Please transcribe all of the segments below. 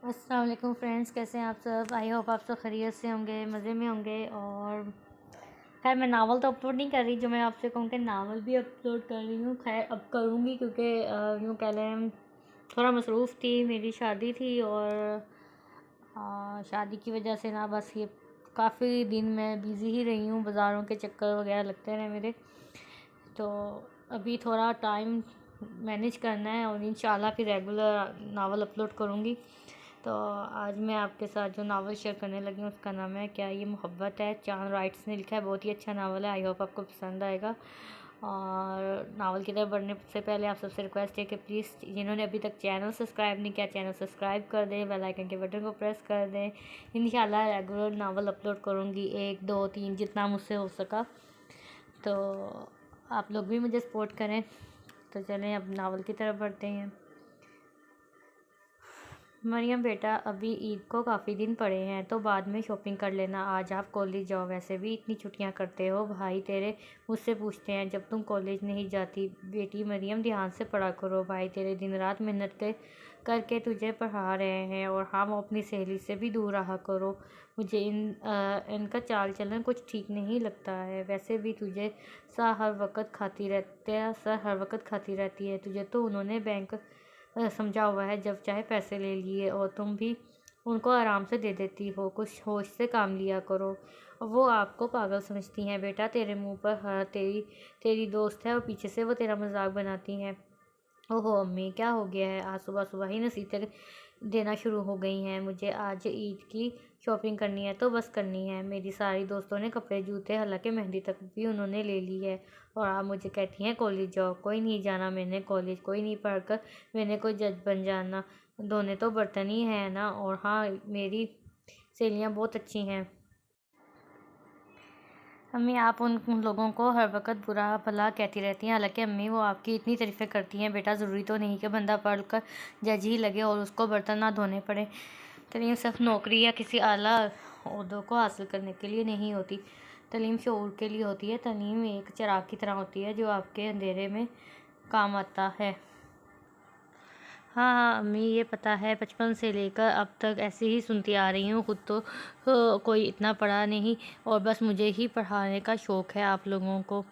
अस्सलाम वालेकुम फ्रेंड्स, कैसे हैं आप सब। आई होप आप सब खैरियत से होंगे, मज़े में होंगे। और खैर मैं नावल तो अपलोड नहीं कर रही, जो मैं आपसे कहूँ कि नावल भी अपलोड कर रही हूँ। खैर अब करूँगी क्योंकि यूँ कह लें थोड़ा मसरूफ़ थी, मेरी शादी थी और शादी की वजह से ना बस ये काफ़ी दिन मैं बिज़ी ही रही हूँ, बाज़ारों के चक्कर वगैरह लगते रहे मेरे। तो अभी थोड़ा टाइम मैनेज करना है और इंशाल्लाह फिर रेगुलर नावल अपलोड करूँगी। तो आज मैं आपके साथ जो नावल शेयर करने लगी हूँ उसका नाम है क्या ये मोहब्बत है। चांद राइट्स ने लिखा है, बहुत ही अच्छा नावल है। आई होप आपको पसंद आएगा। और नावल की तरफ बढ़ने से पहले आप सबसे रिक्वेस्ट है कि प्लीज़ जिन्होंने अभी तक चैनल सब्सक्राइब नहीं किया, चैनल सब्सक्राइब कर दें, बेल आइकन के बटन को प्रेस कर दें। इंशाल्लाह रेगुलर नावल अपलोड करूँगी, 1 2 3 जितना मुझसे हो सका। तो आप लोग भी मुझे सपोर्ट करें। तो चलें अब नावल की तरफ बढ़ते हैं। मरियम बेटा, अभी ईद को काफ़ी दिन पड़े हैं तो बाद में शॉपिंग कर लेना। आज आप कॉलेज जाओ, वैसे भी इतनी छुट्टियां करते हो। भाई तेरे मुझसे पूछते हैं जब तुम कॉलेज नहीं जाती। बेटी मरियम ध्यान से पढ़ा करो, भाई तेरे दिन रात मेहनत करके तुझे पढ़ा रहे हैं और हम अपनी सहेली से भी दूर रहा करो। मुझे इनका चाल चलन कुछ ठीक नहीं लगता है। वैसे भी तुझे सर हर वक्त खाती रहती है। तुझे तो उन्होंने बैंक समझा हुआ है, जब चाहे पैसे ले लिए और तुम भी उनको आराम से दे देती हो। कुछ होश से काम लिया करो। वो आपको पागल समझती हैं बेटा। तेरे मुंह पर हाँ तेरी तेरी दोस्त है और पीछे से वो तेरा मजाक बनाती हैं। ओहो अम्मी, क्या हो गया है? आज सुबह सुबह ही नसीहतें देना शुरू हो गई हैं। मुझे आज ईद की शॉपिंग करनी है तो बस करनी है। मेरी सारी दोस्तों ने कपड़े, जूते, हालांकि मेहंदी तक भी उन्होंने ले ली है। और आप मुझे कहती हैं कॉलेज जाओ। कोई नहीं जाना मैंने कॉलेज, कोई नहीं पढ़कर मैंने कोई जज बन जाना। धोने तो बर्तन ही है ना। और हाँ, मेरी सहेलियाँ बहुत अच्छी हैं। अम्मी, आप उन लोगों को हर वक्त बुरा भला कहती रहती हैं। हालांकि अम्मी वो आपकी इतनी तारीफ़ें करती हैं। बेटा ज़रूरी तो नहीं कि बंदा पढ़ कर जज ही लगे और उसको बर्तन ना धोने पड़े। तालीम सिर्फ नौकरी या किसी आला ओहदों को हासिल करने के लिए नहीं होती। तालीम शऊर के लिए होती है। तालीम एक चिराग की तरह होती है जो आपके अंधेरे में काम आता है। हाँ हाँ अम्मी, ये पता है। बचपन से लेकर अब तक ऐसे ही सुनती आ रही हूँ। खुद तो कोई इतना पढ़ा नहीं और बस मुझे ही पढ़ाने का शौक़ है आप लोगों को।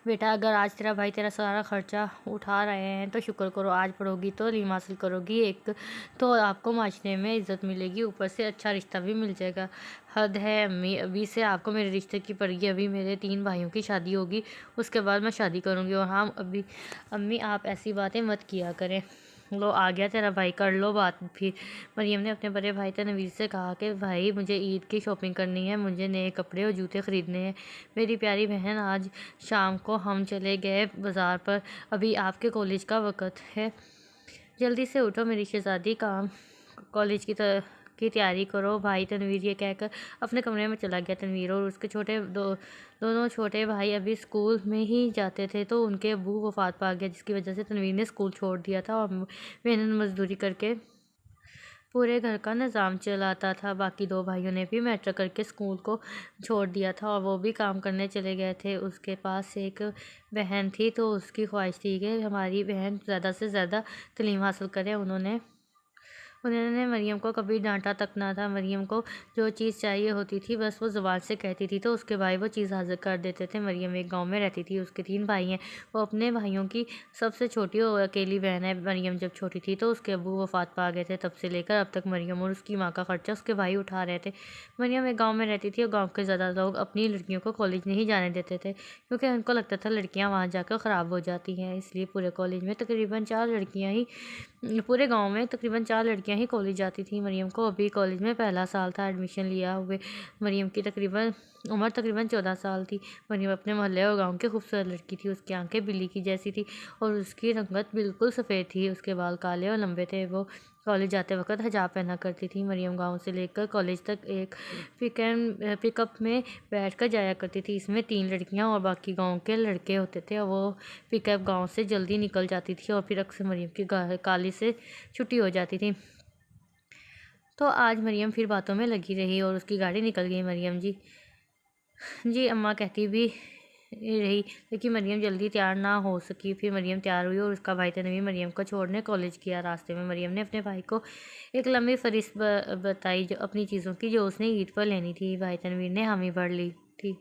बेटा, अगर आज तेरा भाई तेरा सारा खर्चा उठा रहे हैं तो शुक्र करो। आज पढ़ोगी तो इल्म हासिल करोगी, एक तो आपको माशरे में इज़्ज़त मिलेगी, ऊपर से अच्छा रिश्ता भी मिल जाएगा। हद है अम्मी, अभी से आपको मेरे रिश्ते की पड़ेगी। अभी मेरे 3 भाइयों की शादी होगी, उसके बाद मैं शादी करूँगी। और हाँ अभी अम्मी, आप ऐसी बातें मत किया करें। लो आ गया तेरा भाई, कर लो बात फिर। मरियम ने अपने बड़े भाई तनवीर से कहा कि भाई मुझे ईद की शॉपिंग करनी है, मुझे नए कपड़े और जूते ख़रीदने हैं। मेरी प्यारी बहन, आज शाम को हम चले गए बाज़ार पर। अभी आपके कॉलेज का वक़्त है, जल्दी से उठो मेरी शहज़ादी, काम कॉलेज की तैयारी करो। भाई तनवीर ये कहकर अपने कमरे में चला गया। तनवीर और उसके दोनों छोटे भाई अभी स्कूल में ही जाते थे तो उनके अब्बू वफात पा गया, जिसकी वजह से तनवीर ने स्कूल छोड़ दिया था और मेहनत मजदूरी करके पूरे घर का निज़ाम चलाता था। बाकी 2 भाइयों ने भी मैट्रिक करके स्कूल को छोड़ दिया था और वो भी काम करने चले गए थे। उसके पास एक बहन थी तो उसकी ख्वाहिश थी कि हमारी बहन ज़्यादा से ज़्यादा तालीम हासिल करे। उन्होंने मरियम को कभी डांटा तक ना था। मरियम को जो चीज़ चाहिए होती थी बस वो ज़ुबान से कहती थी तो उसके भाई वो चीज़ हासिल कर देते थे। मरियम एक गांव में रहती थी, उसके 3 भाई हैं। वो अपने भाइयों की सबसे छोटी और अकेली बहन है। मरियम जब छोटी थी तो उसके अब्बू वफात पा गए थे। तब से लेकर अब तक मरियम और उसकी माँ का खर्चा उसके भाई उठा रहे थे। मरियम एक गाँव में रहती थी और गाँव के ज़्यादा लोग अपनी लड़कियों को कॉलेज नहीं जाने देते थे, क्योंकि उनको लगता था लड़कियाँ वहाँ जाकर ख़राब हो जाती हैं। इसलिए पूरे गांव में तकरीबन 4 लड़कियां ही कॉलेज जाती थी। मरियम को अभी कॉलेज में पहला साल था एडमिशन लिया हुए। मरियम की उम्र तकरीबन 14 साल थी। मरियम अपने मोहल्ले और गांव की खूबसूरत लड़की थी। उसकी आंखें बिल्ली की जैसी थी और उसकी रंगत बिल्कुल सफ़ेद थी। उसके बाल काले और लंबे थे। वो कॉलेज जाते वक्त हिजाब पहना करती थी। मरियम गांव से लेकर कॉलेज तक एक पिकअप में बैठ कर जाया करती थी। इसमें 3 लड़कियां और बाकी गांव के लड़के होते थे और वो पिकअप गांव से जल्दी निकल जाती थी और फिर अक्सर मरियम की कॉलेज से छुट्टी हो जाती थी। तो आज मरियम फिर बातों में लगी रही और उसकी गाड़ी निकल गई। मरियम जी अम्मा कहती भी रही, लेकिन मरियम जल्दी तैयार ना हो सकी। फिर मरियम तैयार हुई और उसका भाई तनवीर मरियम को छोड़ने कॉलेज किया। रास्ते में मरियम ने अपने भाई को एक लंबी फहरिस्त बताई जो अपनी चीज़ों की जो उसने ईद पर लेनी थी। भाई तनवीर ने हामी भर ली थी।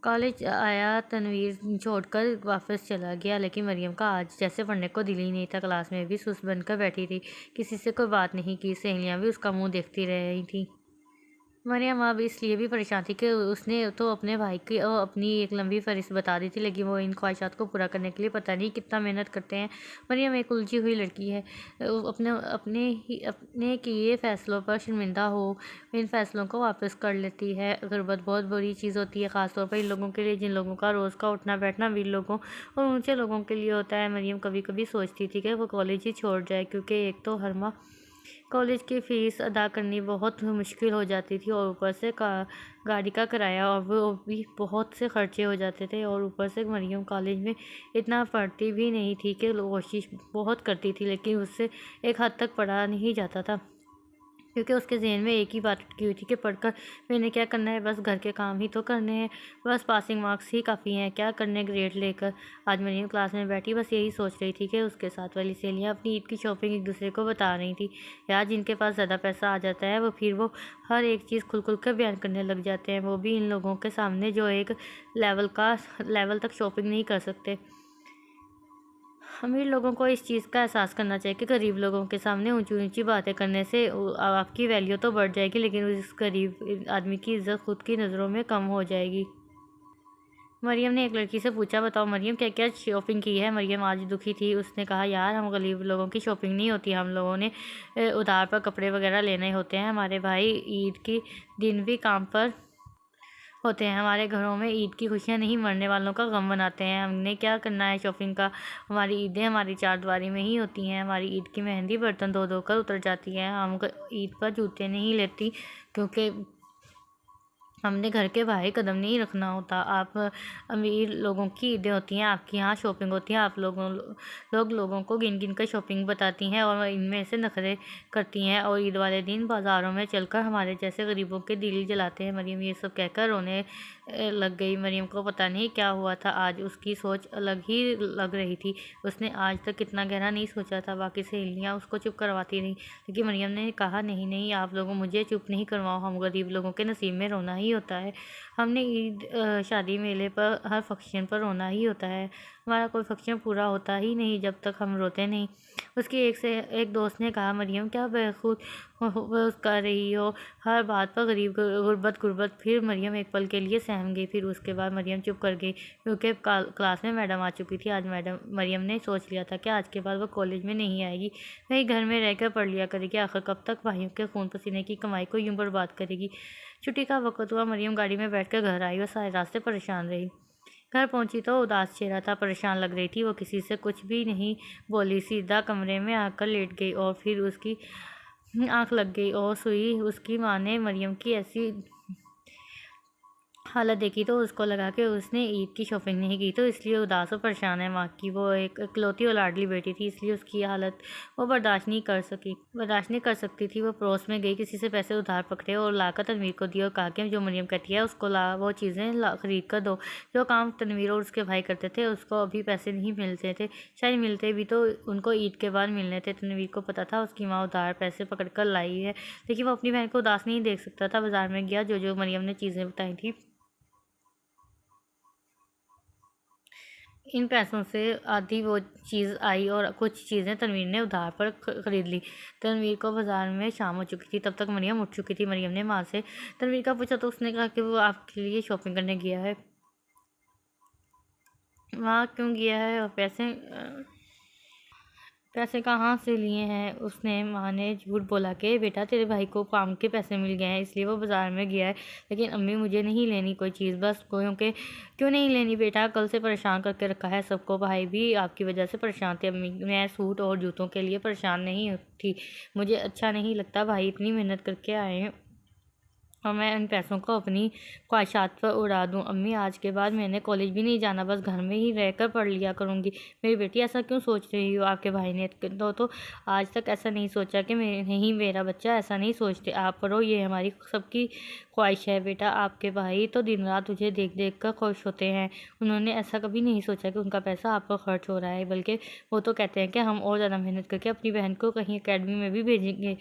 कॉलेज आया, तनवीर छोड़कर वापस चला गया, लेकिन मरियम का आज जैसे पढ़ने को दिल ही नहीं था। क्लास में भी सुस्त बनकर बैठी थी, किसी से कोई बात नहीं की। सहेलियाँ भी उसका मुंह देखती रह रही थी। मरियम अब इसलिए भी परेशान थी कि उसने तो अपने भाई की अपनी एक लंबी फहरिस्त बता दी थी, लेकिन वो इन ख्वाहिशात को पूरा करने के लिए पता नहीं कितना मेहनत करते हैं। मरियम एक उलझी हुई लड़की है, अपने किए फैसलों पर शर्मिंदा हो इन फैसलों को वापस कर लेती है। गुर्बत बहुत बुरी चीज़ होती है, ख़ासतौर पर इन लोगों के लिए जिन लोगों का रोज़ का उठना बैठना वीर लोगों और ऊँचे लोगों के लिए होता है। मरियम कभी कभी सोचती थी कि वो कॉलेज ही छोड़ जाए, क्योंकि एक तो हर माह कॉलेज की फ़ीस अदा करनी बहुत मुश्किल हो जाती थी, और ऊपर से गाड़ी का किराया और वो भी बहुत से खर्चे हो जाते थे। और ऊपर से मरियम कॉलेज में इतना पढ़ती भी नहीं थी कि कोशिश बहुत करती थी, लेकिन उससे एक हद तक पढ़ा नहीं जाता था, क्योंकि उसके ज़हन में एक ही बात अटकी हुई थी कि पढ़कर मैंने क्या करना है, बस घर के काम ही तो करने हैं, बस पासिंग मार्क्स ही काफ़ी हैं, क्या करने ग्रेड लेकर। आज मरियम क्लास में बैठी बस यही सोच रही थी कि उसके साथ वाली सहेलियाँ अपनी ईद की शॉपिंग एक दूसरे को बता रही थी। यार, जिनके पास ज़्यादा पैसा आ जाता है वो फिर वो हर एक चीज़ खुल खुल कर बयान करने लग जाते हैं, वो भी इन लोगों के सामने जो एक लेवल तक शॉपिंग नहीं कर सकते। अमीर लोगों को इस चीज़ का एहसास करना चाहिए कि गरीब लोगों के सामने ऊंची ऊंची बातें करने से आपकी वैल्यू तो बढ़ जाएगी, लेकिन उस गरीब आदमी की इज्जत खुद की नज़रों में कम हो जाएगी। मरियम ने एक लड़की से पूछा, बताओ मरियम, क्या क्या शॉपिंग की है। मरियम आज दुखी थी। उसने कहा, यार, हम गरीब लोगों की शॉपिंग नहीं होती, हम लोगों ने उधार पर कपड़े वगैरह लेने होते हैं। हमारे भाई ईद के दिन भी काम पर होते हैं। हमारे घरों में ईद की खुशियाँ नहीं, मरने वालों का गम मनाते हैं। हमने क्या करना है शॉपिंग का, हमारी ईदें हमारी चारदीवारी में ही होती हैं। हमारी ईद की मेहंदी बर्तन धो धो कर उतर जाती है। हम ईद पर जूते नहीं लेती, क्योंकि हमने घर के बाहर कदम नहीं रखना होता। आप अमीर लोगों की ईदें होती हैं, आपके यहाँ शॉपिंग होती है, आप लोगों को गिन गिन कर शॉपिंग बताती हैं और इनमें से नखरे करती हैं, और ईद वाले दिन बाज़ारों में चलकर हमारे जैसे गरीबों के दिल जलाते हैं। मरियम ये सब कहकर रोने लग गई। मरियम को पता नहीं क्या हुआ था, आज उसकी सोच अलग ही लग रही थी। उसने आज तक इतना गहरा नहीं सोचा था। बाकी सहेलियाँ उसको चुप करवाती रहीं, लेकिन मरियम ने कहा, नहीं नहीं, आप लोगों मुझे चुप नहीं करवाओ, हम गरीब लोगों के नसीब में रोना ही होता है। हमने ईद, शादी, मेले पर, हर फंक्शन पर रोना ही होता है। हमारा कोई फंक्शन पूरा होता ही नहीं जब तक हम रोते नहीं। उसकी एक दोस्त ने कहा, मरियम, क्या बेखुद कर रही हो, हर बात पर गरीब गुर्बत। फिर मरियम एक पल के लिए सहम गई। फिर उसके बाद मरियम चुप कर गई, क्योंकि क्लास में मैडम आ चुकी थी। आज मरियम ने सोच लिया था कि आज के बाद वो कॉलेज में नहीं आएगी, वही घर में रहकर पढ़ लिया करेगी। आखिर कब तक भाइयों के खून पसीने की कमाई को यूं बर्बाद करेगी। छुट्टी का वक्त हुआ, मरियम गाड़ी में बैठकर घर आई और सारे रास्ते परेशान रही। घर पहुंची तो उदास चेहरा था, परेशान लग रही थी। वो किसी से कुछ भी नहीं बोली, सीधा कमरे में आकर लेट गई, और फिर उसकी आंख लग गई और सुई। उसकी माँ ने मरियम की ऐसी हालत देखी तो उसको लगा कि उसने ईद की शॉपिंग नहीं की, तो इसलिए उदास और परेशान है। माँ की वो एक इकलौती और लाडली बेटी थी, इसलिए उसकी हालत वो बर्दाश्त नहीं कर सकती थी। वो पड़ोस में गई, किसी से पैसे उधार पकड़े और लाकर तनवीर को दिए और कहा कि जो मरियम कहती है उसको वो चीज़ें खरीद कर दो। जो काम तनवीर और उसके भाई करते थे उसको अभी पैसे नहीं मिलते थे, शायद मिलते भी तो उनको ईद के बाद मिलने थे। तनवीर को पता था उसकी माँ उधार पैसे पकड़ कर लाई है, लेकिन वो अपनी बहन को उदास नहीं देख सकता था। बाजार में गया, जो मरियम ने चीज़ें बताई थी, इन पैसों से आधी वो चीज़ आई और कुछ चीज़ें तनवीर ने उधार पर खरीद ली। तनवीर को बाजार में शाम हो चुकी थी, तब तक मरियम उठ चुकी थी। मरियम ने माँ से तनवीर का पूछा तो उसने कहा कि वो आपके लिए शॉपिंग करने गया है। वहाँ क्यों गया है और पैसे कहाँ से लिए हैं। उसने माँ ने झूठ बोला कि बेटा, तेरे भाई को काम के पैसे मिल गए हैं, इसलिए वो बाज़ार में गया है। लेकिन अम्मी, मुझे नहीं लेनी कोई चीज़, बस क्योंकि क्यों नहीं लेनी बेटा, कल से परेशान करके रखा है सबको। भाई भी आपकी वजह से परेशान थे। अम्मी, मैं सूट और जूतों के लिए परेशान नहीं थी, मुझे अच्छा नहीं लगता, भाई इतनी मेहनत करके आए हैं और मैं इन पैसों को अपनी ख्वाहिशात पर उड़ा दूँ। अम्मी, आज के बाद मैंने कॉलेज भी नहीं जाना, बस घर में ही रहकर पढ़ लिया करूँगी। मेरी बेटी, ऐसा क्यों सोच रही हो? आपके भाई ने तो आज तक ऐसा नहीं सोचा कि नहीं, मेरा बच्चा ऐसा नहीं सोचते। आप पढ़ो, ये हमारी सबकी ख्वाहिश है। बेटा, आपके भाई तो दिन रात तुझे देख देख कर खुश होते हैं। उन्होंने ऐसा कभी नहीं सोचा कि उनका पैसा आप पर खर्च हो रहा है, बल्कि वो तो कहते हैं कि हम और ज़्यादा मेहनत करके अपनी बहन को कहीं अकेडमी में भी भेजेंगे।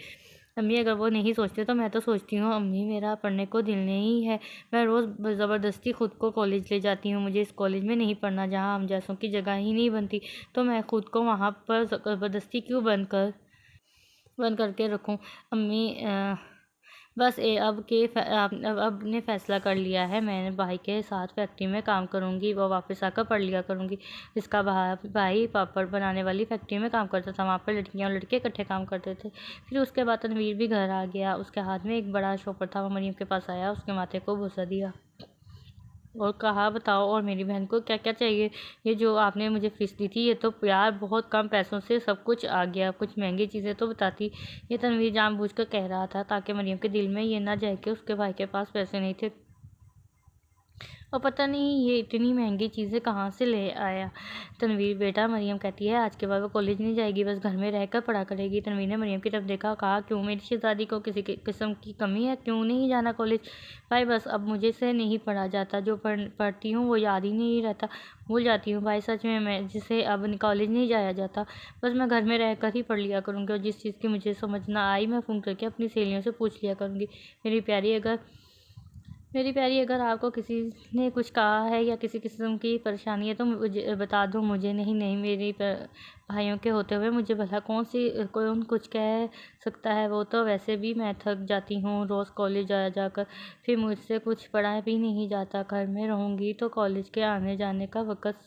अम्मी, अगर वो नहीं सोचते तो मैं तो सोचती हूँ। अम्मी, मेरा पढ़ने को दिल नहीं है। मैं रोज़ ज़बरदस्ती खुद को कॉलेज ले जाती हूँ। मुझे इस कॉलेज में नहीं पढ़ना जहाँ हम जैसों की जगह ही नहीं बनती, तो मैं खुद को वहाँ पर ज़बरदस्ती क्यों बंद करके रखूँ? अम्मी, बस अब ने फ़ैसला कर लिया है। मैंने भाई के साथ फैक्ट्री में काम करूँगी। वो वापस आकर पढ़ लिया करूँगी। इसका भाई पापड़ बनाने वाली फैक्ट्री में काम करता था। वहाँ पर लड़कियाँ और लड़के इकट्ठे काम करते थे। फिर उसके बाद तनवीर भी घर आ गया। उसके हाथ में एक बड़ा शॉपर था। वो मरियम के पास आया, उसके माथे को बुसा दिया और कहा, बताओ, और मेरी बहन को क्या क्या चाहिए? ये जो आपने मुझे फ़ीस दी थी, ये तो यार बहुत कम पैसों से सब कुछ आ गया। कुछ महंगी चीज़ें तो बताती। ये तनवीर जानबूझकर कह रहा था ताकि मरियम के दिल में ये ना जाए कि उसके भाई के पास पैसे नहीं थे। और पता नहीं ये इतनी महंगी चीज़ें कहाँ से ले आया। तनवीर, बेटा, मरियम कहती है आज के बाद वो कॉलेज नहीं जाएगी, बस घर में रहकर पढ़ा करेगी। तनवीर ने मरियम की तरफ देखा, कहा, क्यों? मेरी शहज़ादी को किसी किस्म की कमी है? क्यों नहीं जाना कॉलेज? भाई, बस अब मुझे से नहीं पढ़ा जाता। जो पढ़ती हूँ वो याद ही नहीं रहता, भूल जाती हूँ। भाई, सच में मैं जिसे अब कॉलेज नहीं जाया जाता, बस मैं घर में रहकर ही पढ़ लिया करूँगी और जिस चीज़ की मुझे समझ ना आई मैं फ़ोन करके अपनी सहेलियों से पूछ लिया करूँगी। मेरी प्यारी, अगर आपको किसी ने कुछ कहा है या किसी किस्म की परेशानी है तो मुझे बता दो। मुझे नहीं, मेरे भाइयों के होते हुए मुझे भला कौन कुछ कह सकता है? वो तो वैसे भी मैं थक जाती हूँ रोज़ कॉलेज जाकर, फिर मुझसे कुछ पढ़ा भी नहीं जाता। घर में रहूँगी तो कॉलेज के आने जाने का वक़्त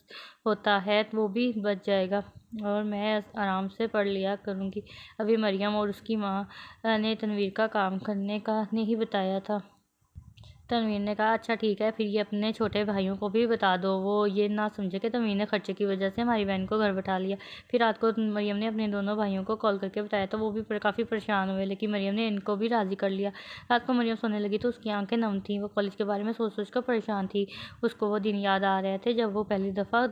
होता है, वो भी बच जाएगा और मैं आराम से पढ़ लिया करूँगी। अभी मरियम और उसकी माँ ने तनवीर का काम करने का नहीं बताया था। तनवीर ने कहा, अच्छा ठीक है, फिर ये अपने छोटे भाइयों को भी बता दो। वो ये ना समझे कि तनवीर ने खर्चे की वजह से हमारी बहन को घर बैठा लिया। फिर रात को मरियम ने अपने दोनों भाइयों को कॉल करके बताया तो वो भी काफ़ी परेशान हुए, लेकिन मरियम ने इनको भी राज़ी कर लिया। रात को मरियम सोने लगी तो उसकी आंखें नम थीं। वो कॉलेज के बारे में सोच कर परेशान थी। उसको वो दिन याद आ रहे थे जब वो पहली दफ़ा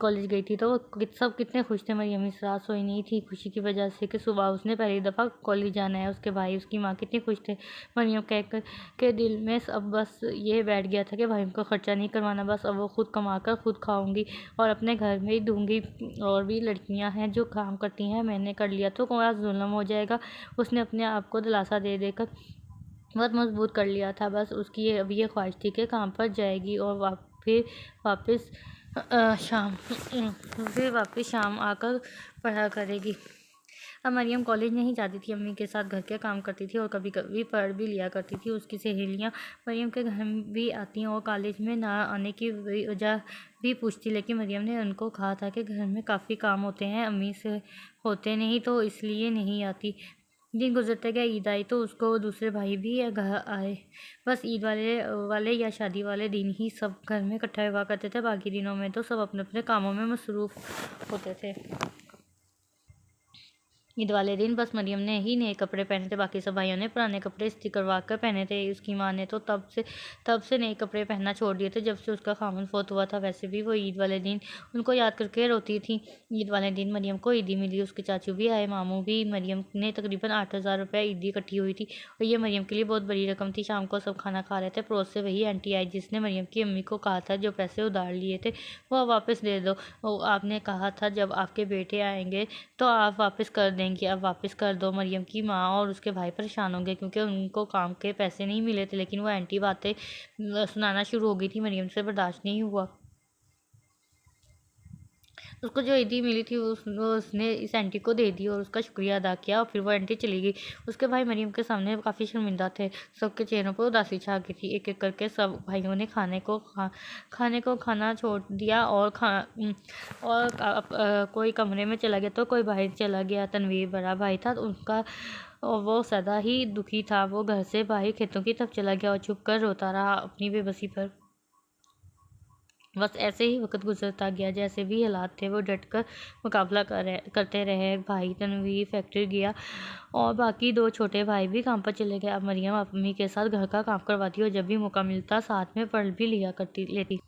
कॉलेज गई थी। तो वो सब कितने खुश थे। मरियम इस रात सोई नहीं थी खुशी की वजह से कि सुबह उसने पहली दफ़ा कॉलेज जाना है। उसके भाई, उसकी माँ कितने खुश थे। मरियम कहकर के दिल में अब बस ये बैठ गया था कि भाई को ख़र्चा नहीं करवाना, बस अब वो खुद कमा कर खुद खाऊंगी और अपने घर में ही दूंगी। और भी लड़कियां हैं जो काम करती हैं, मैंने कर लिया तो कोई जुल्म हो जाएगा। उसने अपने आप को दिलासा दे देकर बहुत मजबूत कर लिया था। बस उसकी अब ये ख्वाहिश थी कि काम पर जाएगी और फिर वापस शाम आकर पढ़ा करेगी। अब मरियम कॉलेज नहीं जाती थी, अम्मी के साथ घर के काम करती थी और कभी कभी पढ़ भी लिया करती थी। उसकी सहेलियां मरियम के घर भी आती और कॉलेज में ना आने की वजह भी पूछती, लेकिन मरियम ने उनको कहा था कि घर में काफ़ी काम होते हैं, अम्मी से होते नहीं तो इसलिए नहीं आती। दिन गुजरते गए, ईद आई तो उसको दूसरे भाई भी घर आए। बस ईद वाले या शादी वाले दिन ही सब घर में इकट्ठा हुआ करते थे, बाकी दिनों में तो सब अपने अपने कामों में मसरूफ़ होते थे। ईद वाले दिन बस मरियम ने ही नए कपड़े पहने थे, बाकी सब भाइयों ने पुराने कपड़े इस्त्री करवा कर पहने थे। उसकी माँ ने तो तब से नए कपड़े पहनना छोड़ दिए थे जब से उसका खामन फोत हुआ था। वैसे भी वो ईद वाले दिन उनको याद करके रोती थी। ईद वाले दिन मरियम को ईदी मिली, उसके चाचू भी आए, मामू भी। मरियम ने तकरीबन 8,000 रुपये ईदी इकट्ठी हुई थी और ये मरियम के लिए बहुत बड़ी रकम थी। शाम को सब खाना खा रहे थे, पड़ोस से वही आंटी आई जिसने मरियम की अम्मी को कहा था जो पैसे उधार लिए थे वो वापस दे दो। आपने कहा था जब आपके बेटे आएंगे तो आप वापस कर देंगी, अब वापस कर दो। मरियम की माँ और उसके भाई परेशान होंगे क्योंकि उनको काम के पैसे नहीं मिले थे, लेकिन वो आंटी बातें सुनाना शुरू हो गई थी। मरियम से बर्दाश्त नहीं हुआ। उसको जो ईदी मिली थी उसने इस आंटी को दे दी और उसका शुक्रिया अदा किया और फिर वो आंटी चली गई। उसके भाई मरियम के सामने काफ़ी शर्मिंदा थे। सबके चेहरों पर उदासी छा गई थी। एक एक करके सब भाइयों ने खाना छोड़ दिया और कोई कमरे में चला गया तो कोई बाहर चला गया। तनवीर बड़ा भाई था उनका और वो सदा ही दुखी था। वो घर से बाहर खेतों की तरफ चला गया और छुप कर रोता रहा अपनी बेबसी पर। बस ऐसे ही वक्त गुजरता गया। जैसे भी हालात थे वो डट कर मुकाबला करते रहे। भाई तनवीर फैक्ट्री गया और बाकी 2 छोटे भाई भी काम पर चले गए। अब मरियम अम्मी के साथ घर का काम करवाती और जब भी मौका मिलता साथ में पढ़ भी लेती।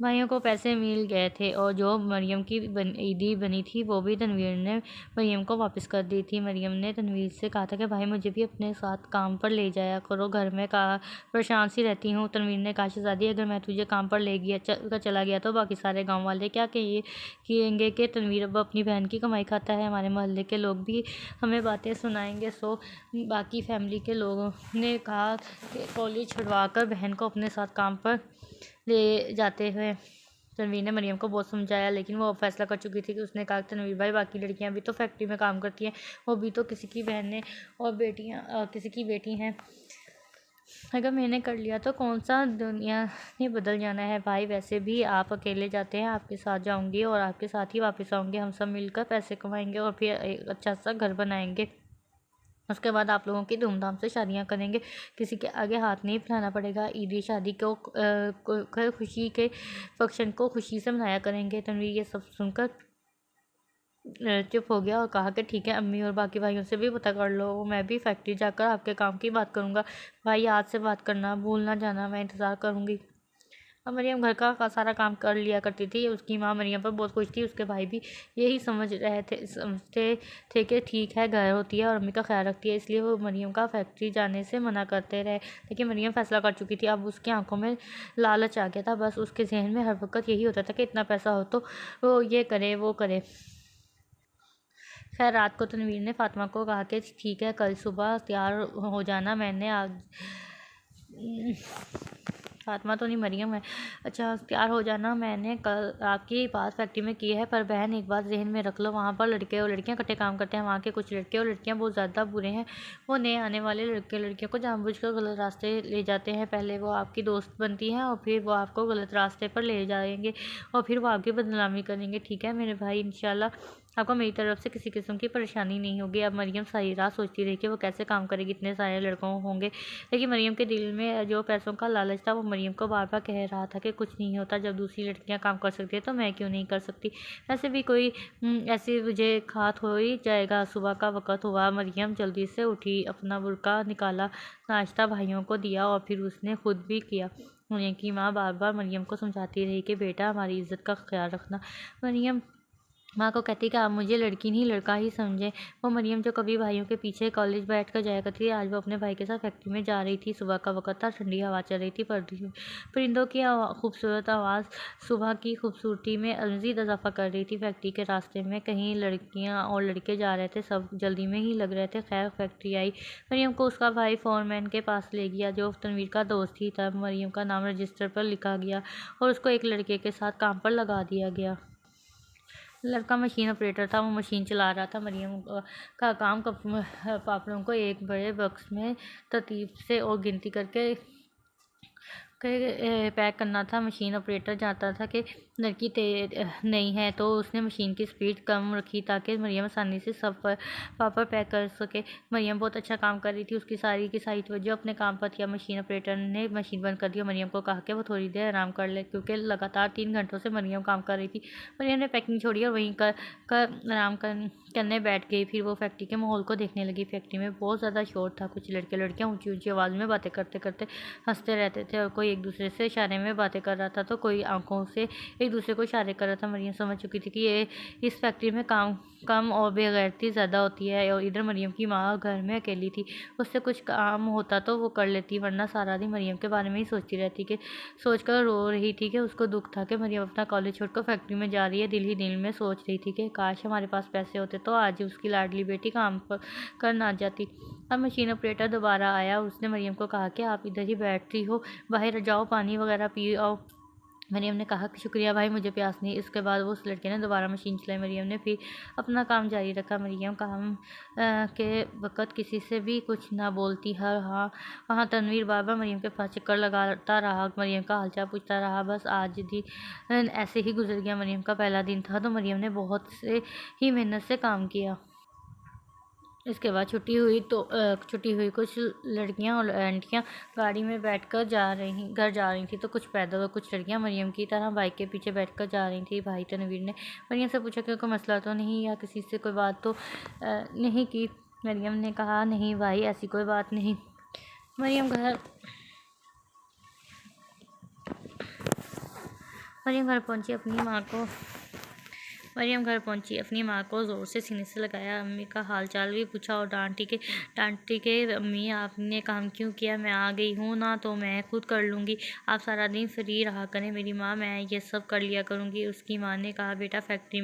भाइयों को पैसे मिल गए थे और जो मरियम की ईदी बनी थी वो भी तनवीर ने मरियम को वापस कर दी थी। मरियम ने तनवीर से कहा था कि भाई मुझे भी अपने साथ काम पर ले जाया करो, घर में परेशान सी रहती हूँ। तनवीर ने कहा शहजादी अगर मैं तुझे काम पर ले गया चला गया तो बाकी सारे गाँव वाले क्या कहेंगे कि तनवीर अब अपनी बहन की कमाई खाता है। हमारे मोहल्ले के लोग भी हमें बातें सुनाएंगे। सो बाकी फैमिली के लोगों ने कहा कि कॉलेज छुड़वा कर बहन को अपने साथ काम पर ले जाते हुए तनवीर ने मरियम को बहुत समझाया, लेकिन वो फैसला कर चुकी थी कि उसने कहा तनवीर भाई बाकी लड़कियां भी तो फैक्ट्री में काम करती हैं, वो भी तो किसी की बहनें और बेटियां किसी की बेटी हैं। अगर मैंने कर लिया तो कौन सा दुनिया ने बदल जाना है। भाई वैसे भी आप अकेले जाते हैं, आपके साथ जाऊंगी और आपके साथ ही वापस आऊँगी। हम सब मिलकर पैसे कमाएंगे और फिर एक अच्छा सा घर बनाएंगे। उसके बाद आप लोगों की धूमधाम से शादियां करेंगे, किसी के आगे हाथ नहीं फैलाना पड़ेगा। ईदी शादी को खुशी के फंक्शन को खुशी से मनाया करेंगे। तनवीर ये सब सुनकर चुप हो गया और कहा कि ठीक है अम्मी, और बाकी भाइयों से भी पता कर लो, मैं भी फैक्ट्री जाकर आपके काम की बात करूँगा। भाई आज से बात करना भूल ना जाना, मैं इंतज़ार करूँगी। अब मरियम घर का सारा काम कर लिया करती थी। उसकी माँ मरियम पर बहुत खुश थी। उसके भाई भी यही समझते थे कि ठीक है, घर होती है और अम्मी का ख्याल रखती है, इसलिए वो मरियम का फैक्ट्री जाने से मना करते रहे। लेकिन मरियम फैसला कर चुकी थी। अब उसकी आंखों में लालच आ गया था। बस उसके जहन में हर वक्त यही होता था कि इतना पैसा हो तो वो ये करे वो करे। खैर रात को तनवीर ने फातिमा को कहा कि ठीक है कल सुबह तैयार हो जाना। मैंने आज फातिमा तो नहीं, मरियम है। अच्छा तैयार हो जाना, मैंने कल आपकी बात फैक्ट्री में की है, पर बहन एक बात जहन में रख लो, वहाँ पर लड़के और लड़कियाँ इकट्ठे काम करते हैं। वहाँ के कुछ लड़के और लड़कियाँ बहुत ज़्यादा बुरे हैं। वो नए आने वाले लड़के लड़कियों को जानबूझकर गलत रास्ते ले जाते हैं। पहले वो आपकी दोस्त बनती हैं और फिर वो आपको गलत रास्ते पर ले जाएंगे और फिर वो आपकी बदनामी करेंगे। ठीक है मेरे भाई, इंशाल्लाह आपको मेरी तरफ से किसी किस्म की परेशानी नहीं होगी। अब मरियम सारी रात सोचती रही कि वो कैसे काम करेगी, इतने सारे लड़कों होंगे। लेकिन मरियम के दिल में जो पैसों का लालच था वो मरियम को बार बार कह रहा था कि कुछ नहीं होता, जब दूसरी लड़कियां काम कर सकती है तो मैं क्यों नहीं कर सकती। ऐसे भी कोई ऐसे मुझे खात हो ही जाएगा। सुबह का वक़्त हुआ। मरियम जल्दी से उठी, अपना बुर्का निकाला, नाश्ता भाइयों को दिया और फिर उसने खुद भी किया। मरियम की माँ बार बार मरियम को समझाती रही कि बेटा हमारी इज्जत का ख्याल रखना। मरियम माँ को कहती कि आप मुझे लड़की नहीं लड़का ही समझें। वो मरियम जो कभी भाइयों के पीछे कॉलेज बैठ कर जाया करती थी, आज वो अपने भाई के साथ फैक्ट्री में जा रही थी। सुबह का वक़्त था, ठंडी हवा चल रही थी। परिंदों की खूबसूरत आवाज़ सुबह की खूबसूरती में मज़ीद इजाफा कर रही थी। फैक्ट्री के रास्ते में कहीं लड़कियाँ और लड़के जा रहे थे, सब जल्दी में ही लग रहे थे। खैर फैक्ट्री आई। मरियम को उसका भाई फोरमैन के पास ले गया जो तनवीर का दोस्त ही था। मरियम का नाम रजिस्टर पर लिखा गया और उसको एक लड़के के साथ काम पर लगा दिया गया। लड़का मशीन ऑपरेटर था, वो मशीन चला रहा था। मरियम का काम पापड़ों को एक बड़े बक्स में तरतीब से और गिनती करके पैक करना था। मशीन ऑपरेटर जानता था कि लड़की नहीं है, तो उसने मशीन की स्पीड कम रखी ताकि मरियम आसानी से सब पापड़ पैक कर सके। मरियम बहुत अच्छा काम कर रही थी, उसकी सारी की सारी तवज्जो अपने काम पर थी। मशीन ऑपरेटर ने मशीन बंद कर दी और मरियम को कहा कि वो थोड़ी देर आराम कर ले, क्योंकि लगातार 3 घंटों से मरियम काम कर रही थी। मरियम ने पैकिंग छोड़ी और वहीं कर आराम करने बैठ गई। फिर वो फैक्ट्री के माहौल को देखने लगी। फैक्ट्री में बहुत ज़्यादा शोर था। कुछ लड़के लड़कियाँ ऊँची ऊँची आवाज़ में बातें करते करते हंसते रहते थे और कोई एक दूसरे से इशारे में बातें कर रहा था तो कोई आंखों से एक दूसरे को इशारे कर रहा था। मरियम समझ चुकी थी कि ये इस फैक्ट्री में काम कम और बेगैरती ज़्यादा होती है। और इधर मरियम की माँ घर में अकेली थी। उससे कुछ काम होता तो वो कर लेती, वरना सारा दिन मरियम के बारे में ही सोचती रहती। कि सोचकर रो रही थी कि उसको दुख था कि मरियम अपना कॉलेज छोड़कर फैक्ट्री में जा रही है। दिल ही दिल में सोच रही थी कि काश हमारे पास पैसे होते तो आज उसकी लाडली बेटी काम पर कर ना जाती। अब मशीन ऑपरेटर दोबारा आया। उसने मरियम को कहा कि आप इधर ही बैठती हो, बाहर जाओ पानी वगैरह पी आओ। मरियम ने कहा कि शुक्रिया भाई, मुझे प्यास नहीं। इसके बाद वो उस लड़के ने दोबारा मशीन चलाई। मरियम ने फिर अपना काम जारी रखा। मरियम काम के वक़्त किसी से भी कुछ ना बोलती। वहाँ तनवीर बार बार मरियम के पास चक्कर लगाता रहा, मरियम का हालचाल पूछता रहा। बस आज दिन ऐसे ही गुजर गया। मरियम का पहला दिन था तो मरियम ने बहुत से ही मेहनत से काम किया। इसके बाद छुट्टी हुई कुछ लड़कियां और आंटियां गाड़ी में बैठकर घर जा रही थी, तो कुछ पैदल और कुछ लड़कियां मरियम की तरह बाइक के पीछे बैठकर जा रही थी। भाई तनवीर ने मरियम से पूछा कि कोई मसला तो नहीं या किसी से कोई बात तो नहीं की। मरियम ने कहा, नहीं भाई, ऐसी कोई बात नहीं। मरियम घर मरियम घर पहुंची, अपनी माँ को ज़ोर से सीने से लगाया, अम्मी का हाल चाल भी पूछा और डांटी के अम्मी, आपने काम क्यों किया? मैं आ गई हूँ ना, तो मैं खुद कर लूँगी। आप सारा दिन फ्री रहा करें मेरी माँ, मैं ये सब कर लिया करूँगी। उसकी माँ ने कहा, बेटा फैक्ट्री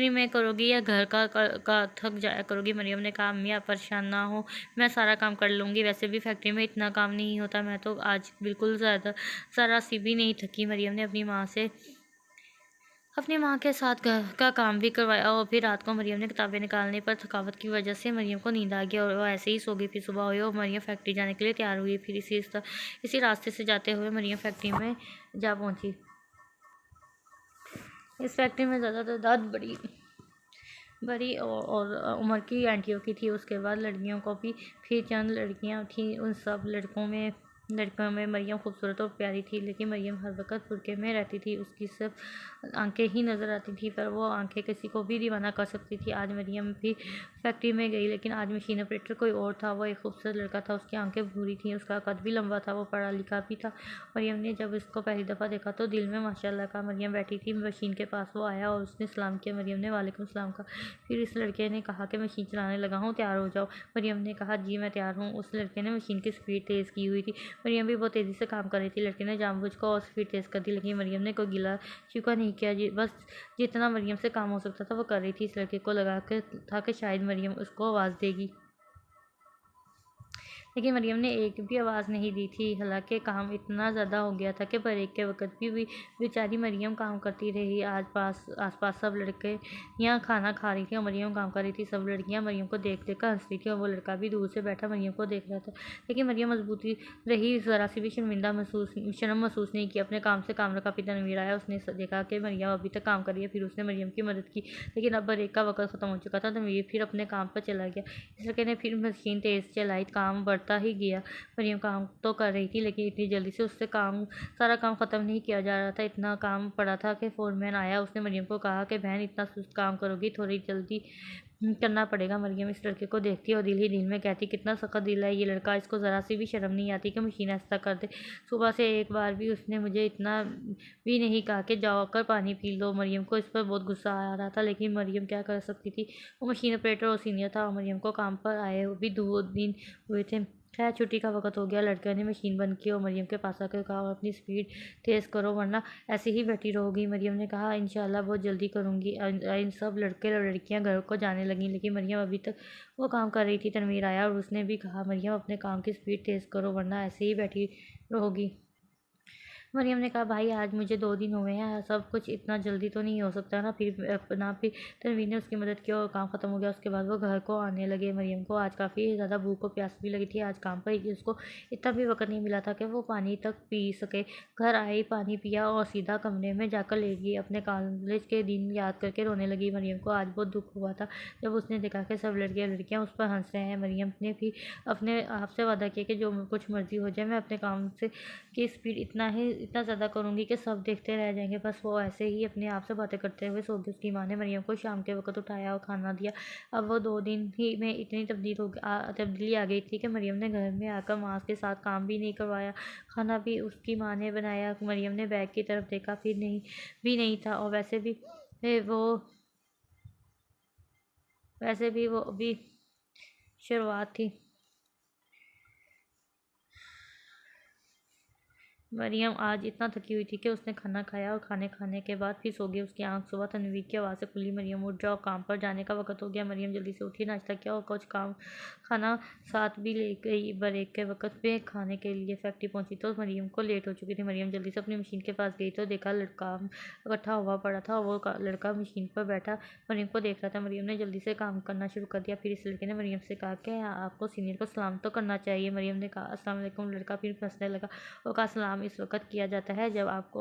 में करोगी या घर का थक जाया करोगी? मरियम ने कहा, अम्मी आप परेशान ना हो, मैं सारा काम कर लूँगी। वैसे भी फैक्ट्री में इतना काम नहीं होता, मैं तो आज बिल्कुल ज़रा सी भी नहीं थकी। मरियम ने अपनी माँ के साथ घर का काम भी करवाया और फिर रात को मरियम ने किताबें निकालने पर थकावट की वजह से मरियम को नींद आ गई और वो ऐसे ही सो गई। फिर सुबह हुई और मरियम फैक्ट्री जाने के लिए तैयार हुई। फिर इसी रास्ते से जाते हुए मरियम फैक्ट्री में जा पहुंची। इस फैक्ट्री में ज़्यादा तादाद बड़ी और उम्र की आंटियों की थी। उसके बाद लड़कियों को भी फिर चंद लड़कियां थीं। उन सब लड़कों में मरियम खूबसूरत और प्यारी थी, लेकिन मरियम हर वक्त बुर्के में रहती थी। उसकी सिर्फ आंखें ही नज़र आती थी, पर वो आंखें किसी को भी दीवाना कर सकती थी। आज मरियम भी फैक्ट्री में गई, लेकिन आज मशीन ऑपरेटर कोई और था। वो एक खूबसूरत लड़का था, उसकी आंखें भूरी थीं, उसका कद भी लंबा था, वो पढ़ा लिखा भी था। मरियम ने जब इसको पहली दफ़ा देखा तो दिल में माशाल्लाह का। मरियम बैठी थी मशीन के पास, वो आया और उसने सलाम किया। मरियम ने वालेकुम सलाम कहा। फिर इस लड़के ने कहा कि मशीन चलाने लगा हूँ, तैयार हो जाओ। मरियम ने कहा, जी मैं तैयार हूँ। उस लड़के ने मशीन की स्पीड तेज़ की हुई थी। मरियम भी बहुत तेज़ी से काम कर रही थी। लड़के ने जानबूझकर और स्पीड तेज़ कर दी, लेकिन मरियम ने कोई गिला शिकवा नहीं किया। बस जितना मरियम से काम हो सकता था वो कर रही थी। इस लड़के को लगा के था कि शायद मरियम उसको आवाज़ देगी, लेकिन मरियम ने एक भी आवाज़ नहीं दी थी। हालांकि काम इतना ज़्यादा हो गया था कि ब्रेक के वक्त भी बेचारी मरियम काम करती रही। आसपास सब लड़के यहाँ खाना खा रही थी और मरियम काम कर रही थी। सब लड़कियाँ मरियम को देख देख कर हंस रही थी और वो लड़का भी दूर से बैठा मरियम को देख रहा था, लेकिन मरियम मजबूती रही, ज़रा सी भी शर्म महसूस नहीं की। अपने काम से काम रखा। फिर तनवीर आया, उसने देखा कि मरियम अभी तक काम कर रही है, फिर उसने मरियम की मदद की, लेकिन अब ब्रेक का वक्त ख़त्म हो चुका था। तनवीर फिर अपने काम पर चला गया। इस लड़के ने फिर मशीन तेज़ चलाई, काम बढ़ता ही गया। मरियम काम तो कर रही थी, लेकिन इतनी जल्दी से उससे सारा काम ख़त्म नहीं किया जा रहा था। इतना काम पड़ा था कि फोरमैन आया। उसने मरियम को कहा कि बहन, इतना सुस्त काम करोगी, थोड़ी जल्दी करना पड़ेगा। मरियम इस लड़के को देखती और दिल ही दिल में कहती, कितना सख्त दिल है ये लड़का, इसको ज़रा सी भी शर्म नहीं आती कि मशीन ऐसा कर दे। सुबह से एक बार भी उसने मुझे इतना भी नहीं कहा कि जाओ कर पानी पी लो। मरियम को इस पर बहुत गुस्सा आ रहा था, लेकिन मरियम क्या कर सकती थी। वो मशीन ऑपरेटर और सीनियर था और मरियम को काम पर आए भी 2 दिन हुए थे। खैर, छुट्टी का वक्त हो गया। लड़के ने मशीन बंद की और मरियम के पास आकर कहा, अपनी स्पीड तेज़ करो वरना ऐसे ही बैठी रहोगी। मरियम ने कहा, इंशाल्लाह बहुत जल्दी करूँगी। इन सब लड़के और लड़कियां घर को जाने लगीं, लेकिन मरियम अभी तक वो काम कर रही थी। तनवीर आया और उसने भी कहा, मरियम अपने काम की स्पीड तेज़ करो वरना ऐसे ही बैठी रहोगी। मरियम ने कहा, भाई आज मुझे 2 दिन हुए हैं, सब कुछ इतना जल्दी तो नहीं हो सकता ना। फिर तनवीर ने उसकी मदद की और काम ख़त्म हो गया। उसके बाद वो घर को आने लगे। मरियम को आज काफ़ी ज़्यादा भूख और प्यास भी लगी थी। आज काम पर ही उसको इतना भी वक्त नहीं मिला था कि वो पानी तक पी सके। घर आई, पानी पिया और सीधा कमरे में जाकर लेट गई। अपने कॉलेज के दिन याद करके रोने लगी। मरियम को आज बहुत दुख हुआ था जब उसने देखा कि सब लड़के और लड़कियाँ उस पर हंस रहे हैं। मरियम ने भी अपने आप से वादा किया कि जो कुछ मर्जी हो जाए, मैं अपने काम से की स्पीड इतना ज़्यादा करूँगी कि सब देखते रह जाएंगे। बस वो ऐसे ही अपने आप से बातें करते हुए सो गई। उसकी माँ ने मरियम को शाम के वक्त उठाया और खाना दिया। अब वो 2 दिन ही में इतनी तब्दीली आ गई थी कि मरियम ने घर में आकर माँ के साथ काम भी नहीं करवाया। खाना भी उसकी माँ ने बनाया। मरियम ने बैग की तरफ देखा, फिर नहीं था। और वैसे भी वो अभी शुरुआत थी। मरियम आज इतना थकी हुई थी कि उसने खाना खाया और खाने के बाद फिर सो गई। उसकी आंख सुबह तनवीर की आवाज़ से खुली। मरियम, उठ जाओ, काम पर जाने का वक्त हो गया। मरियम जल्दी से उठी, नाश्ता किया और कुछ खाना साथ भी ले गई। ब्रेक के वक्त पे खाने के लिए फैक्ट्री पहुंची तो मरियम को लेट हो चुकी थी। मरियम जल्दी से अपनी मशीन के पास गई तो देखा लड़का इकट्ठा हुआ पड़ा था और वो लड़का मशीन पर बैठा मरियम को देख रहा था। मरियम ने जल्दी से काम करना शुरू कर दिया। फिर इस लड़के ने मरियम से कहा कि आपको सीनियर को सलाम तो करना चाहिए। मरियम ने कहा, अस्सलाम वालेकुम। लड़का फिर हंसने लगा और कहा, सलाम काम इस वक़्त किया जाता है जब आप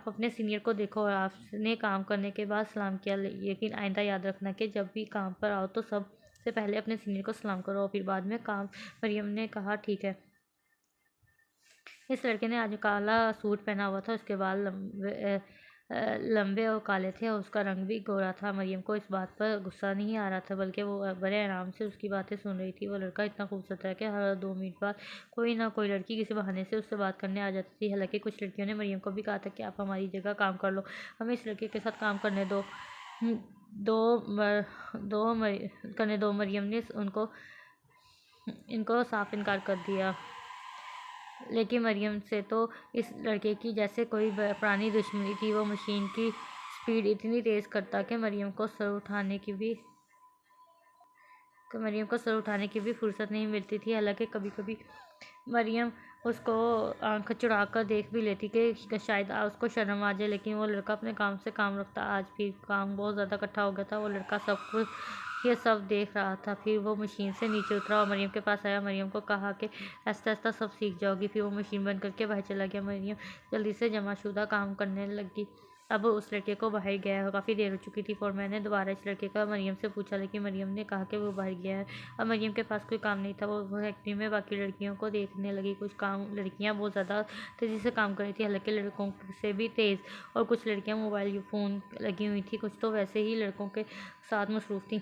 अपने सीनियर को देखो और आपने काम करने के बाद सलाम किया। लेकिन आइंदा याद रखना कि जब भी काम पर आओ तो सबसे पहले अपने सीनियर को सलाम करो और फिर बाद में काम। मरियम ने कहा, ठीक है। इस लड़के ने आज काला सूट पहना हुआ था, उसके बाल लंबे और काले थे और उसका रंग भी गोरा था। मरियम को इस बात पर गुस्सा नहीं आ रहा था, बल्कि वो बड़े आराम से उसकी बातें सुन रही थी। वो लड़का इतना खूबसूरत है कि हर 2 मिनट बाद कोई ना कोई लड़की किसी बहाने से उससे बात करने आ जाती थी। हालांकि कुछ लड़कियों ने मरियम को भी कहा था कि आप हमारी जगह काम कर लो, हमें इस लड़के के साथ काम करने दो। करने दो। मरियम ने इनको साफ इनकार कर दिया। लेकिन मरियम से तो इस लड़के की जैसे कोई पुरानी दुश्मनी थी। वो मशीन की स्पीड इतनी तेज़ करता कि मरियम को सर उठाने की भी फुर्सत नहीं मिलती थी। हालांकि कभी कभी मरियम उसको आंख चुरा कर देख भी लेती कि शायद उसको शर्म आ जाए, लेकिन वो लड़का अपने काम से काम रखता। आज भी काम बहुत ज़्यादा इकट्ठा हो गया था। वो लड़का ये सब देख रहा था। फिर वो मशीन से नीचे उतरा और मरियम के पास आया। मरियम को कहा कि आहिस्ता आहिस्ता सब सीख जाओगी। फिर वो मशीन बंद करके बाहर चला गया। मरियम जल्दी से जमाशुदा काम करने लगी। अब उस लड़के को बाहर गया है। काफ़ी देर हो चुकी थी। फोरमैन ने दोबारा इस लड़के का मरियम से पूछा, लेकिन मरियम ने कहा कि वो बाहर गया है। अब मरियम के पास कोई काम नहीं था। वो फैक्ट्री में बाकी लड़कियों को देखने लगी। कुछ काम लड़कियां बहुत ज़्यादा तेज़ी से काम कर रही थी, हालांकि लड़कों से भी तेज़। और कुछ लड़कियां मोबाइल फ़ोन लगी हुई थी, कुछ तो वैसे ही लड़कों के साथ मसरूफ़ थी।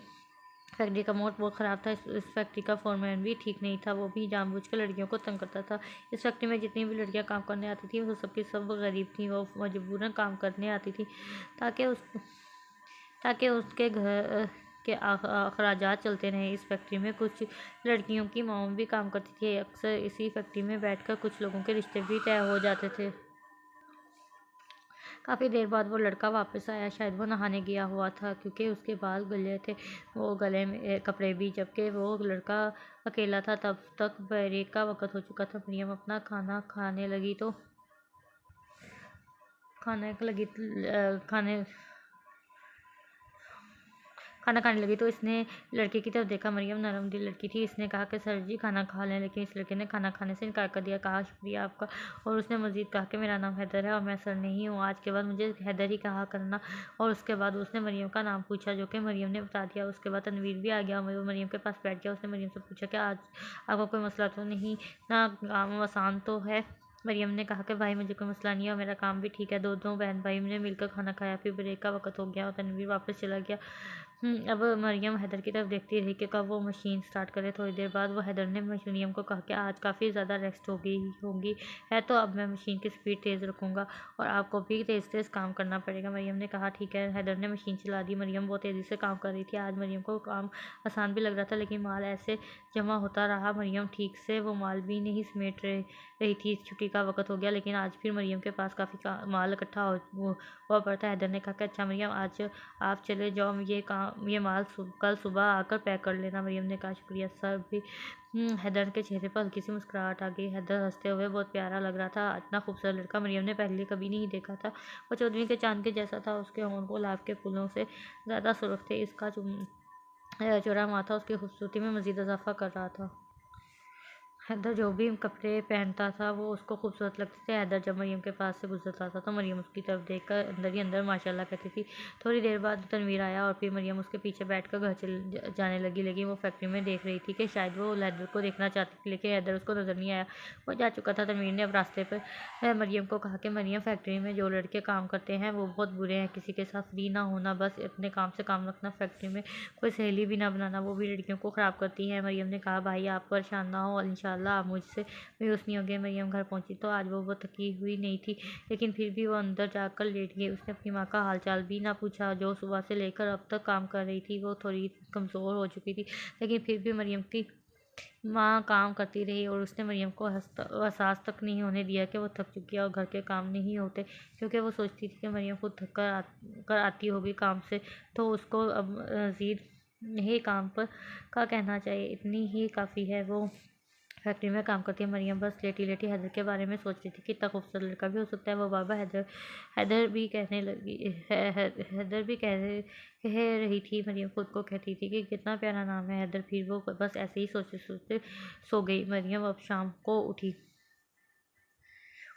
फैक्ट्री का माहौल बहुत ख़राब था। इस फैक्ट्री का फोरमैन भी ठीक नहीं था। वो भी जानबूझकर लड़कियों को तंग करता था। इस फैक्ट्री में जितनी भी लड़कियां काम करने आती थी वो सबकी सब गरीब थी। वो मजबूरन काम करने आती थी ताकि उसके घर के अखराजात चलते रहे। इस फैक्ट्री में कुछ लड़कियों की माँ भी काम करती थी। अक्सर इसी फैक्ट्री में बैठकर कुछ लोगों के रिश्ते भी तय हो जाते थे। काफ़ी देर बाद वो लड़का वापस आया। शायद वो नहाने गया हुआ था, क्योंकि उसके बाल गले थे, वो गले में कपड़े भी। जबकि वो लड़का अकेला था। तब तक ब्रेक का वक़्त हो चुका था। मरियम अपना खाना खाने लगी तो खाना खाने लगी तो इसने लड़के की तरफ देखा। मरियम नरम दिल लड़की थी। इसने कहा कि सर जी खाना खा लें, लेकिन इस लड़के ने खाना खाने से इनकार कर दिया। कहा, शुक्रिया आपका। और उसने मज़ीद कहा कि मेरा नाम हैदर है और मैं सर नहीं हूँ, आज के बाद मुझे हैदर ही कहा करना। और उसके बाद उसने मरियम का नाम पूछा, जो कि मरियम ने बता दिया। उसके बाद तनवीर भी आ गया और वो मरियम के पास बैठ गया। उसने मरियम से पूछा कि आज आपका कोई मसला तो नहीं ना, काम आसान तो है। मरियम ने कहा कि भाई मुझे कोई मसला नहीं है और मेरा काम भी ठीक है। दोनों बहन भाई ने मिलकर खाना खाया। फिर ब्रेक का वक़्त हो गया और तनवीर वापस चला गया। अब मरियम हैदर की तरफ देखती रही कि कब वो मशीन स्टार्ट करे। थोड़ी देर बाद वो हैदर ने मरियम को कहा कि आज काफ़ी ज़्यादा रेस्ट होगी है, तो अब मैं मशीन की स्पीड तेज़ रखूँगा और आपको भी तेज़ तेज़ काम करना पड़ेगा। मरियम ने कहा, ठीक है। हैदर ने मशीन चला दी। मरियम बहुत तेज़ी से काम कर रही थी। आज मरियम को काम आसान भी लग रहा था, लेकिन माल ऐसे जमा होता रहा। मरियम ठीक से वो माल भी नहीं समेट रही थी। छुट्टी का वक़्त हो गया, लेकिन आज फिर मरियम के पास काफ़ी माल इकट्ठा हुआ पड़ता। हैदर ने कहा कि अच्छा मरियम, आज आप चले जाओ, ये माल कल सुबह आकर पैक कर लेना। मरियम ने कहा, शुक्रिया सर। भी हैदर के चेहरे पर हल्की सी मुस्कुराहट आ गई। हैदर हंसते हुए बहुत प्यारा लग रहा था। इतना खूबसूरत लड़का मरियम ने पहले कभी नहीं देखा था। वो चौदहवीं के चांद के जैसा था। उसके होंठ गुलाब के फूलों से ज़्यादा सुर्ख थे। इसका चौड़ा माथा उसकी खूबसूरती में मज़ीद इजाफा कर रहा था। हैदर जो भी कपड़े पहनता था वो उसको खूबसूरत लगते थे। हैदर जब मरियम के पास से गुजरता था तो मरियम उसकी तरफ देखकर अंदर ही अंदर माशाल्लाह कहती थी। थोड़ी देर बाद तनवीर आया और फिर मरियम उसके पीछे बैठकर घर जाने लगी। लेकिन वो फैक्ट्री में देख रही थी कि शायद वो हैदर को देखना चाहती थी, लेकिन हैदर उसको नज़र नहीं आया। वो जा चुका था। तनवीर ने अब रास्ते पर मरियम को कहा कि मरियम, फैक्ट्री में जो लड़के काम करते हैं वो बहुत बुरे हैं। किसी के साथ फ्री ना होना, बस अपने काम से काम रखना। फैक्ट्री में कोई सहेली भी ना बनाना, वो भी लड़कियों को ख़राब करती है। मरियम ने कहा, भाई आप परेशान ना हो, इंशाल्लाह आप मुझसे मायूस नहीं हो गए। मरियम घर पहुंची तो आज वो बहुत थकी हुई नहीं थी, लेकिन फिर भी वो अंदर जाकर लेट गई। उसने अपनी माँ का हालचाल भी ना पूछा, जो सुबह से लेकर अब तक काम कर रही थी। वो थोड़ी कमज़ोर हो चुकी थी, लेकिन फिर भी मरियम की माँ काम करती रही और उसने मरियम को एहसास तक नहीं होने दिया कि वो थक चुकी है और घर के काम नहीं होते, क्योंकि वो सोचती थी कि मरियम खुद थक कर आती होगी काम से, तो उसको अब मज़ीद यही काम पर का कहना चाहिए, इतनी ही काफ़ी है। वो फैक्ट्री में काम करती है। मरियम बस लेटी लेटी हैदर के बारे में सोच रही थी कि इतना खूबसूरत लड़का भी हो सकता है। वो बाबा हैदर भी कहने लगी हैदर भी कह रही थी। मरियम खुद को कहती थी कि कितना प्यारा नाम है हैदर। फिर वो बस ऐसे ही सोचते सोचते सो गई। मरियम अब शाम को उठी।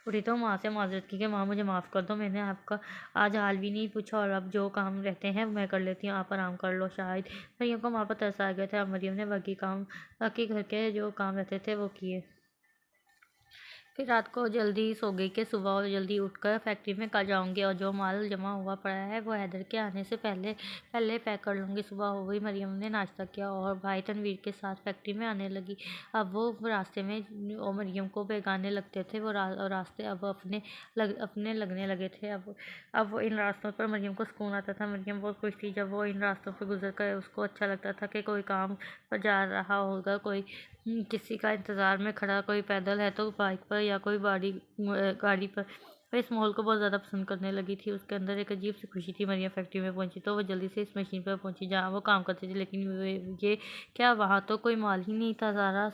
उठी तो माँ से माजरत की कि माँ मुझे माफ़ कर दो, मैंने आपका आज हाल भी नहीं पूछा और अब जो काम रहते हैं मैं कर लेती हूँ, आप आराम कर लो। शायद मरियम को माँ पर तरस आ गया था। मरियम ने बाकी घर के जो काम रहते थे वो किए। फिर रात को जल्दी सो गई कि सुबह जल्दी उठकर फैक्ट्री में कल जाऊंगी और जो माल जमा हुआ पड़ा है वो हैदर के आने से पहले पहले पैक कर लूँगी। सुबह हो गई, मरियम ने नाश्ता किया और भाई तनवीर के साथ फैक्ट्री में आने लगी। अब वो रास्ते में और मरियम को बेगाने लगते थे। और रास्ते अब अपने लगने लगे थे। अब वो इन रास्तों पर मरियम को सुकून आता था। मरियम बहुत खुश थी जब वो इन रास्तों पर गुजर कर उसको अच्छा लगता था कि कोई काम पर जा रहा होगा, कोई किसी का इंतज़ार में खड़ा, कोई पैदल है तो बाइक पर या कोई गाड़ी पर। वह इस माहौल को बहुत ज़्यादा पसंद करने लगी थी। उसके अंदर एक अजीब सी खुशी थी। मरियम फैक्ट्री में पहुंची तो वो जल्दी से इस मशीन पर पहुंची जहां वो काम करती थी। लेकिन ये क्या, वहाँ तो कोई माल ही नहीं था।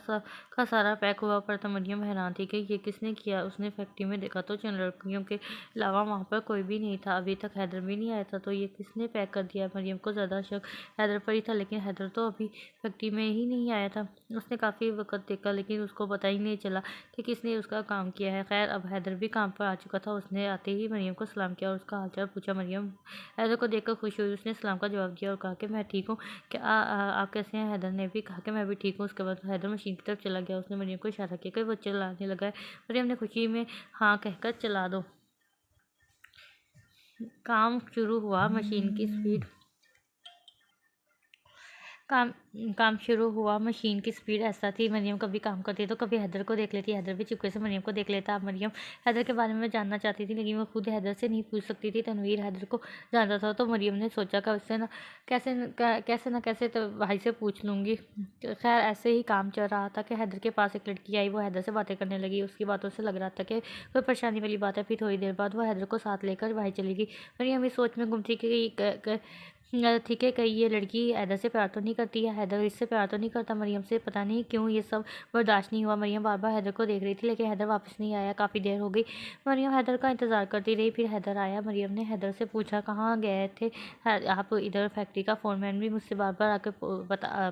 सारा पैक हुआ पड़ा था। मरियम हैरान थी कि ये किसने किया। उसने फैक्ट्री में देखा तो चंद लड़कियों के अलावा वहाँ पर कोई भी नहीं था। अभी तक हैदर भी नहीं आया था, तो ये किसने पैक कर दिया। मरियम को ज़्यादा शक हैदर पर ही था, लेकिन हैदर तो अभी फैक्ट्री में ही नहीं आया था। उसने काफ़ी वक़्त देखा लेकिन उसको पता ही नहीं चला कि किसने उसका काम किया है। खैर, अब हैदर भी काम पर आ चुका था। उसने आते ही मरियम को सलाम किया और उसका हालचाल पूछा। मरियम हैदर को देखकर खुश हुई। उसने सलाम का जवाब दिया और कहा कि मैं ठीक हूँ। क्या आप कैसे हैं? हैदर ने भी कहा कि मैं भी ठीक हूँ। उसके बाद हैदर मशीन की तरफ चला गया। उसने मरियम को इशारा किया कि वो चलाने लगा है। मरियम ने खुशी में हाँ कहकर चला दो। काम शुरू हुआ। मशीन की स्पीड काम काम शुरू हुआ। मशीन की स्पीड ऐसा थी, मरियम कभी काम करती तो कभी हैदर को देख लेती। हैदर भी चुपके से मरियम को देख लेता। अब मरियम हैदर के बारे में जानना चाहती थी, लेकिन वो खुद हैदर से नहीं पूछ सकती थी। तनवीर हैदर को जानता था, तो मरियम ने सोचा कि उससे कैसे कैसे तो भाई से पूछ लूँगी। खैर, ऐसे ही काम चल रहा था कि हैदर के पास एक लड़की आई। वो हैदर से बातें करने लगी। उसकी बातों से लग रहा था कि कोई परेशानी वाली बात है। फिर थोड़ी देर बाद वो हैदर को साथ लेकर बाहर चली गई। मरियम इस सोच में गुम थी कि ठीक है, कहीं ये लड़की हैदर से प्यार तो नहीं करती है, हैदर इससे प्यार तो नहीं करता। मरियम से पता नहीं क्यों ये सब बर्दाश्त नहीं हुआ। मरियम बार बार हैदर को देख रही थी, लेकिन हैदर वापस नहीं आया। काफ़ी देर हो गई। मरियम हैदर का इंतज़ार करती रही। फिर हैदर आया। मरियम ने हैदर से पूछा, कहाँ गए थे आप? इधर फैक्ट्री का फोरमैन भी मुझसे बार बार आकर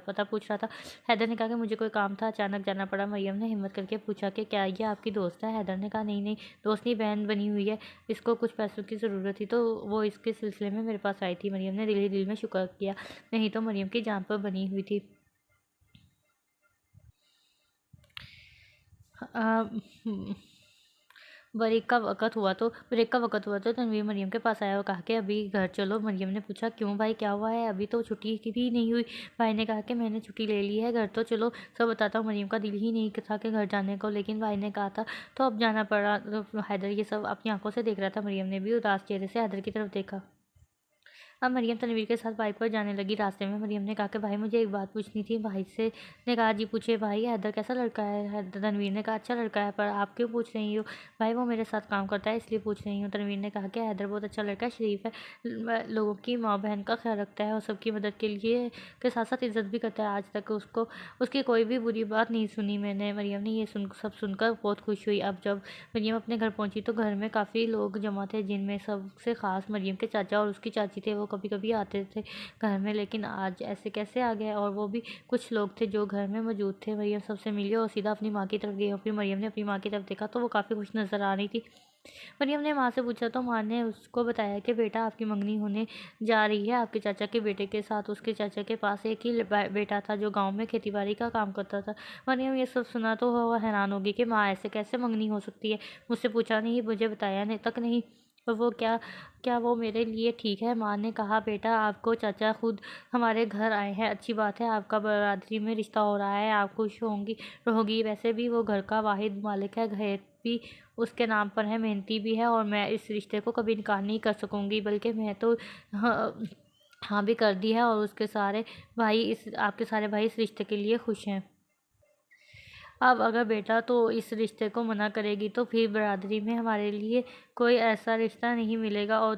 पता पूछ रहा था। हैदर ने कहा कि मुझे कोई काम था, अचानक जाना पड़ा। मरियम ने हिम्मत करके पूछा कि क्या ये आपकी दोस्त है? हैदर ने कहा, नहीं नहीं, दोस्त नहीं, बहन बनी हुई है। इसको कुछ पैसों की ज़रूरत थी तो वो इसके सिलसिले में मेरे पास आई थी। मरियम ने दिल ही दिल में शुक्र किया, नहीं तो मरियम की जान पर बनी हुई थी। आ, ब्रेक का वक़्त हुआ तो तनवीर मरियम के पास आया और कहा कि अभी घर चलो। मरियम ने पूछा, क्यों भाई, क्या हुआ है? अभी तो छुट्टी की भी नहीं हुई। भाई ने कहा कि मैंने छुट्टी ले ली है, घर तो चलो। सब बताता हूँ। मरियम का दिल ही नहीं था कि घर जाने को, लेकिन भाई ने कहा था तो अब जाना पड़ा। तो हैदर ये सब अपनी आंखों से देख रहा था। मरियम ने भी उदास चेहरे से हैदर की तरफ देखा। अब मरियम तनवीर के साथ बाइक पर जाने लगी। रास्ते में मरियम ने कहा कि भाई मुझे एक बात पूछनी थी। भाई से ने कहा, जी पूछे भाई। हैदर कैसा लड़का है? तनवीर ने कहा, अच्छा लड़का है, पर आप क्यों पूछ रही हो? भाई वो मेरे साथ काम करता है इसलिए पूछ रही हूँ। तनवीर ने कहा कि हैदर बहुत अच्छा लड़का है, शरीफ है, लोगों की माँ बहन का ख्याल रखता है और सबकी मदद के साथ साथ इज्जत भी करता है। आज तक उसकी कोई भी बुरी बात नहीं सुनी मैंने। मरियम ने ये सब सुनकर बहुत खुश हुई। अब जब मरियम अपने घर पहुंची तो घर में काफ़ी लोग जमा थे, जिनमें सबसे ख़ास मरियम के चाचा और उसकी चाची थे। वो कभी कभी आते थे घर में, लेकिन आज ऐसे कैसे आ गए? और वो भी कुछ लोग थे जो घर में मौजूद थे। मरियम सबसे मिली और सीधा अपनी माँ की तरफ गई। और फिर मरियम ने अपनी माँ की तरफ देखा तो वो काफ़ी खुश नज़र आ रही थी। मरियम ने माँ से पूछा तो माँ ने उसको बताया कि बेटा, आपकी मंगनी होने जा रही है आपके चाचा के बेटे के साथ। उसके चाचा के पास एक ही बेटा था जो गांव में खेतीबाड़ी का काम करता था। मरियम ये सब सुना तो वह हैरान होगी कि माँ ऐसे कैसे मंगनी हो सकती है? मुझसे पूछा नहीं, मुझे बताया नहीं तक नहीं, और वो क्या वो मेरे लिए ठीक है? माँ ने कहा, बेटा आपको चाचा खुद हमारे घर आए हैं, अच्छी बात है, आपका बरादरी में रिश्ता हो रहा है, आप खुश होंगी रहोगी। वैसे भी वो घर का वाहिद मालिक है, घर भी उसके नाम पर है, मेहनती भी है, और मैं इस रिश्ते को कभी इनकार नहीं कर सकूँगी। बल्कि मैं तो हाँ, हाँ भी कर दी है, और आपके सारे भाई इस रिश्ते के लिए खुश हैं। अब अगर बेटा तो इस रिश्ते को मना करेगी तो फिर बरादरी में हमारे लिए कोई ऐसा रिश्ता नहीं मिलेगा, और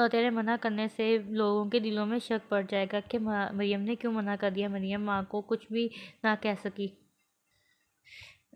तेरे मना करने से लोगों के दिलों में शक पड़ जाएगा कि मरियम ने क्यों मना कर दिया। मरियम माँ को कुछ भी ना कह सकी।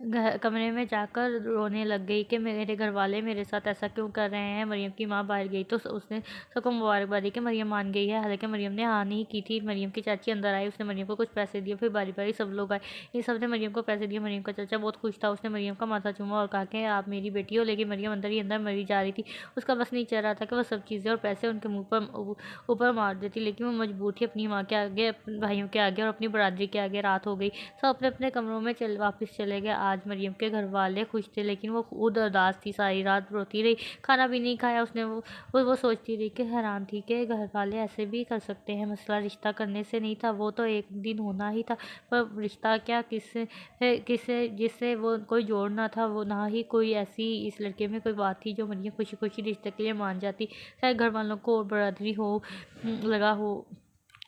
कमरे में जाकर रोने लग गई कि मेरे घर वाले मेरे साथ ऐसा क्यों कर रहे हैं। मरियम की माँ बाहर गई तो उसने सबको मुबारकबाद दी कि मरियम मान गई है। हालांकि मरियम ने हाँ नहीं की थी। मरियम की चाची अंदर आई, उसने मरियम को कुछ पैसे दिए, फिर बारी बारी सब लोग आए, इन सब ने मरियम को पैसे दिए। मरियम का चाचा बहुत खुश था, उसने मरियम का माथा चूमा और कहा कि आप मेरी बेटी हो। लेकिन मरियम अंदर ही अंदर मरी जा रही थी। उसका बस नहीं चल रहा था कि वह सब चीज़ें और पैसे उनके मुँह पर ऊपर मार देती, लेकिन वो मजबूर थी अपनी माँ के आगे, अपने भाइयों के आगे और अपनी बरादरी के आगे। रात हो गई, सब अपने अपने कमरों में वापस चले गए। आज मरियम के घर वाले खुश थे, लेकिन वो खुद उदास थी। सारी रात रोती रही, खाना भी नहीं खाया उसने। वो सोचती रही कि हैरान थी कि घर वाले ऐसे भी कर सकते हैं। मसला रिश्ता करने से नहीं था, वो तो एक दिन होना ही था, पर रिश्ता क्या, किससे किससे जिससे वो कोई जोड़ ना था, वो ना ही कोई ऐसी इस लड़के में कोई बात थी जो मरियम खुशी खुशी रिश्ते के लिए मान जाती। शायद घर वालों को और बरादरी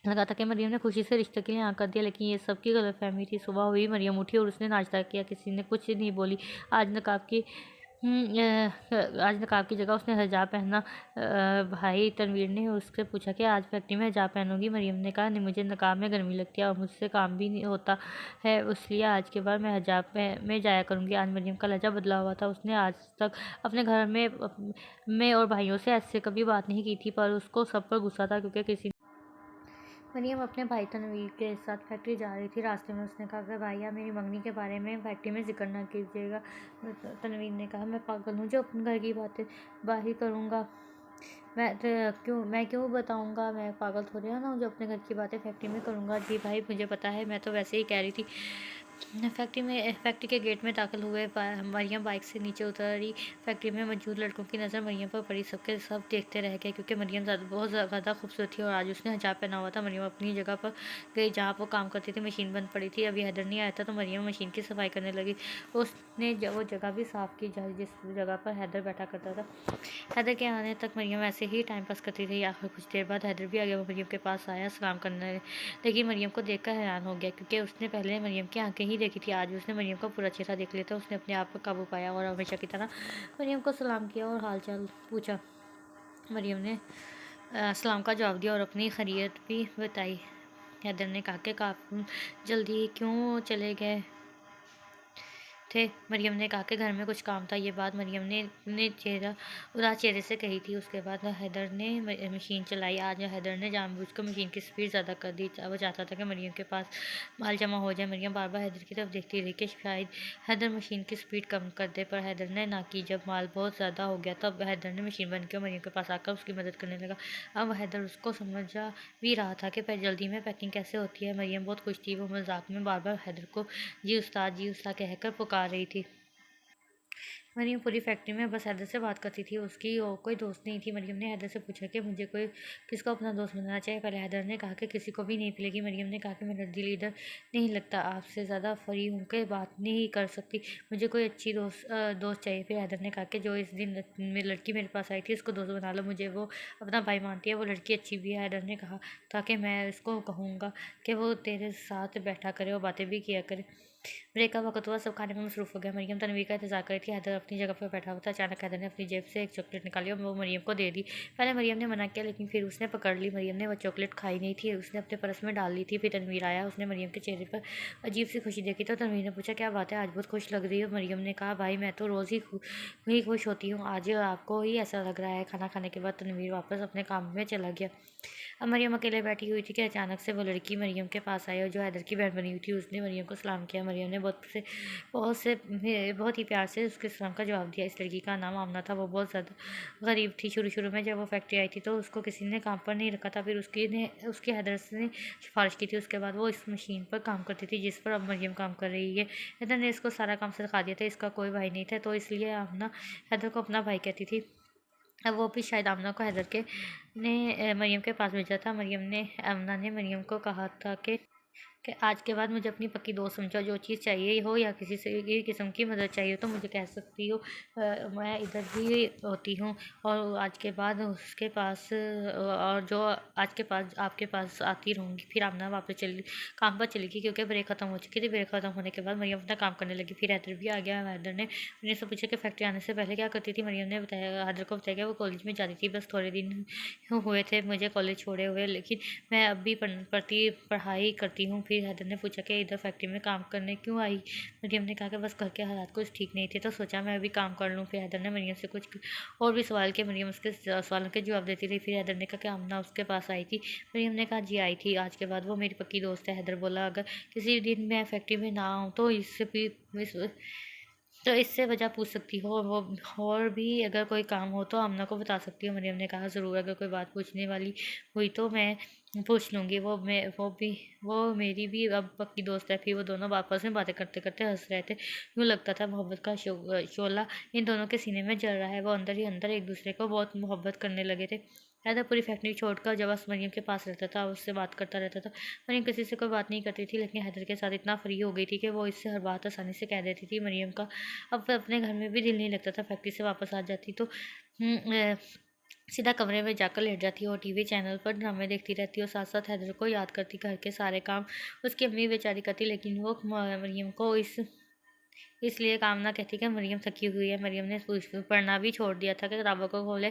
लगा था कि मरियम ने खुशी से रिश्ते के लिए हाँ कर दिया, लेकिन ये सब की गलतफहमी थी। सुबह हुई, मरियम उठी और उसने नाश्ता किया। किसी ने कुछ नहीं बोली। आज नकाब की जगह उसने हिजाब पहना। भाई तनवीर ने उससे पूछा कि आज फैक्ट्री में हिजाब पहनूंगी। मरियम ने कहा, नहीं, मुझे नकाब में गर्मी लगती है और मुझसे काम भी नहीं होता है, इसलिए आज के बाद मैं हिजाब में जाया करूंगी। आज मरियम का लहजा बदला हुआ था। उसने आज तक अपने घर में और भाइयों से ऐसे कभी बात नहीं की थी, पर उसको सब पर गुस्सा था क्योंकि मरियम अपने भाई तनवीर के साथ फैक्ट्री जा रही थी। रास्ते में उसने कहा कि भाई, आप मेरी मंगनी के बारे में फैक्ट्री में जिक्र ना कीजिएगा। तनवीर ने कहा, मैं पागल हूँ जो अपने घर की बातें बाहर करूँगा। मैं क्यों बताऊँगा, मैं पागल थोड़ी ना हूँ जो अपने घर की बातें फैक्ट्री में करूँगा। जी भाई, मुझे पता है, मैं तो वैसे ही कह रही थी। फैक्ट्री के गेट में दाखिल हुए मरियम बाइक से नीचे उतरी। फैक्ट्री में मौजूद लड़कों की नज़र मरियम पर पड़ी। सबके सब देखते रह गए क्योंकि मरियम बहुत ज़्यादा खूबसूरत थी और आज उसने हिजाब पहना हुआ था। मरियम अपनी जगह पर गई जहाँ वो काम करती थी। मशीन बंद पड़ी थी, अभी हैदर नहीं आया था, तो मरियम मशीन की सफाई करने लगी। उसने वो जगह भी साफ़ की जिस जगह पर हैदर बैठा करता था। हैदर के आने तक मरियम ऐसे ही टाइम पास करती रही। आखिर कुछ देर बाद हैदर भी आ गया। वो मरियम के पास आया सलाम करने, लेकिन मरियम को देखकर हैरान हो गया क्योंकि उसने पहले मरियम की आंखें ही देखी थी। आज उसने मरियम का पूरा चेहरा देख लिया था। उसने अपने आप पर काबू पाया और हमेशा की तरह मरियम को सलाम किया और हाल चाल पूछा। मरियम ने सलाम का जवाब दिया और अपनी खैरियत भी बताई। हैदर ने कहा कि काफ़ी जल्दी क्यों चले गए थे। मरियम ने कहा कि घर में कुछ काम था। ये बात मरियम ने उदास चेहरे से कही थी। उसके बाद हैदर ने मशीन चलाई। आज हैदर ने जानबूझकर मशीन की स्पीड ज़्यादा कर दी। वो चाहता था कि मरियम के पास माल जमा हो जाए। मरियम बार बार हैदर की तरफ देखती रही कि शायद हैदर मशीन की स्पीड कम कर दे, पर हैदर ने ना की। जब माल बहुत ज़्यादा हो गया तब हैदर ने मशीन बंद की और मरियम के पास आकर उसकी मदद करने लगा। अब हैदर उसको समझा भी रहा था कि जल्दी में पैकिंग कैसे होती है। मरियम बहुत खुश थी। वो मजाक में बार बार हैदर को जी उस्ताद कहकर पुकार रही थी। मरियम पूरी फैक्ट्री में बस हैदर से बात करती थी। उसकी और कोई दोस्त नहीं थी। मरियम ने हैदर से पूछा कि मुझे किसको अपना दोस्त बनाना चाहिए। पहले हैदर ने कहा कि किसी को भी नहीं मिलेगी। मरियम ने कहा कि मेरा दिल इधर नहीं लगता, आपसे ज़्यादा फ्री हूँ कि बात नहीं कर सकती, मुझे कोई अच्छी दोस्त चाहिए। फिर हैदर ने कहा कि जो इस दिन लड़की मेरे पास आई थी उसको दोस्त बना लो, मुझे वो अपना भाई मानती है, वो लड़की अच्छी भी है। हैदर ने कहा था कि मैं इसको कहूँगा कि वो तेरे साथ बैठा करे और बातें भी किया करे। ब्रेक का वक्त हुआ, सब खाने में मसरूफ़ हो गया। मरियम तनवीर का इंतजार कर रही थी। हैदर अपनी जगह पर बैठा हुआ था। अचानक हैदर ने अपनी जेब से एक चॉकलेट निकाली और वो मरियम को दे दी। पहले मरियम ने मना किया, लेकिन फिर उसने पकड़ ली। मरियम ने वह चॉकलेट खाई नहीं थी, उसने अपने पर्स में डाल ली थी। फिर तनवीर आया, उसने मरियम के चेहरे पर अजीब सी खुशी देखी। तो तनवीर ने पूछा, क्या बात है, आज बहुत खुश लग रही हो। मरियम ने कहा, भाई मैं तो रोज़ ही खुश होती हूँ, आज आपको ही ऐसा लग रहा है। खाना खाने के बाद तनवीर वापस अपने काम में चला गया। अब मरियम अकेले बैठी हुई थी कि अचानक से वो लड़की मरियम के पास आई और जो हैदर की बहन बनी हुई थी। उसने मरियम को सलाम किया। मरियम ने बहुत ही प्यार से उसके सलाम का जवाब दिया। इस लड़की का नाम आमना था। वो बहुत ज़्यादा गरीब थी। शुरू में जब वो फैक्ट्री आई थी तो उसको किसी ने काम पर नहीं रखा था। फिर उसकी हैदर ने सिफारिश की थी। उसके बाद वो इस मशीन पर काम करती थी जिस पर अब मरियम काम कर रही है। हैदर ने इसको सारा काम सिखा दिया था। इसका कोई भाई नहीं था, तो इसलिए आमना हैदर को अपना भाई कहती थी। अब वो भी शायद आमना को हैदर के ने मरियम के पास भेजा था। आमना ने मरियम को कहा था कि आज के बाद मुझे अपनी पक्की दोस्त समझो। जो चीज़ चाहिए हो या किसी से ये किस्म की मदद चाहिए तो मुझे कह सकती हो, मैं इधर ही होती हूँ। और आज के बाद उसके पास और जो आज के पास आपके पास आती रहूँगी। फिर आमना वापस काम पर चली गई क्योंकि ब्रेक ख़त्म हो चुकी थी। ब्रेक ख़त्म होने के बाद मरियम अपना काम करने लगी। फिर हैदर भी आ गया। हैदर ने उन्हें से पूछा कि फैक्ट्री आने से पहले क्या करती थी। मरियम ने बताया, हैदर को बताया कि वो कॉलेज में जाती थी। बस थोड़े दिन हुए थे मुझे कॉलेज छोड़े हुए, लेकिन मैं अब भी पढ़ाई करती हूँ। फिर हैदर ने पूछा कि इधर फैक्ट्री में काम करने क्यों आई। मरियम ने कहा कि बस घर के हालात कुछ ठीक नहीं थे तो सोचा मैं अभी काम कर लूँ। फिर हैदर ने मरियम से कुछ और भी सवाल किए। मरियम उसके सवालों के जवाब देती रही। फिर हैदर ने कहा कि आमना उसके पास आई थी। मरियम ने कहा जी आई थी, आज के बाद वो मेरी पक्की दोस्त है। हैदर बोला अगर किसी दिन मैं फैक्ट्री में ना आऊँ तो इससे वजह पूछ सकती हो, वो और भी अगर कोई काम हो तो आमना को बता सकती हो। मरियम ने कहा ज़रूर, अगर कोई बात पूछने वाली हुई तो मैं पूछ लूँगी। वो मेरी भी अब पक्की दोस्त है। फिर वो दोनों आपस में बातें करते करते हंस रहे थे। यूँ लगता था मोहब्बत का शोला इन दोनों के सीने में जल रहा है। वो अंदर ही अंदर एक दूसरे को बहुत मोहब्बत करने लगे थे। हैदर पूरी फैक्ट्री छोड़कर जब बस मरियम के पास रहता था, उससे बात करता रहता था। मरियम किसी से कोई बात नहीं करती थी, लेकिन हैदर के साथ इतना फ्री हो गई थी कि वो इससे हर बात आसानी से कह देती थी। मरियम का अब अपने घर में भी दिल नहीं लगता था। फैक्ट्री से वापस आ जाती तो सीधा कमरे में जाकर लेट जाती और टीवी चैनल पर ड्रामे देखती रहती और साथ साथ हैदर को याद करती। घर के सारे काम उसकी अम्मी बेचारी करती, लेकिन वो मरियम को इसलिए कामना कहती कि मरियम थकी हुई है। मरियम ने पढ़ना भी छोड़ दिया था कि किताबों को खोले।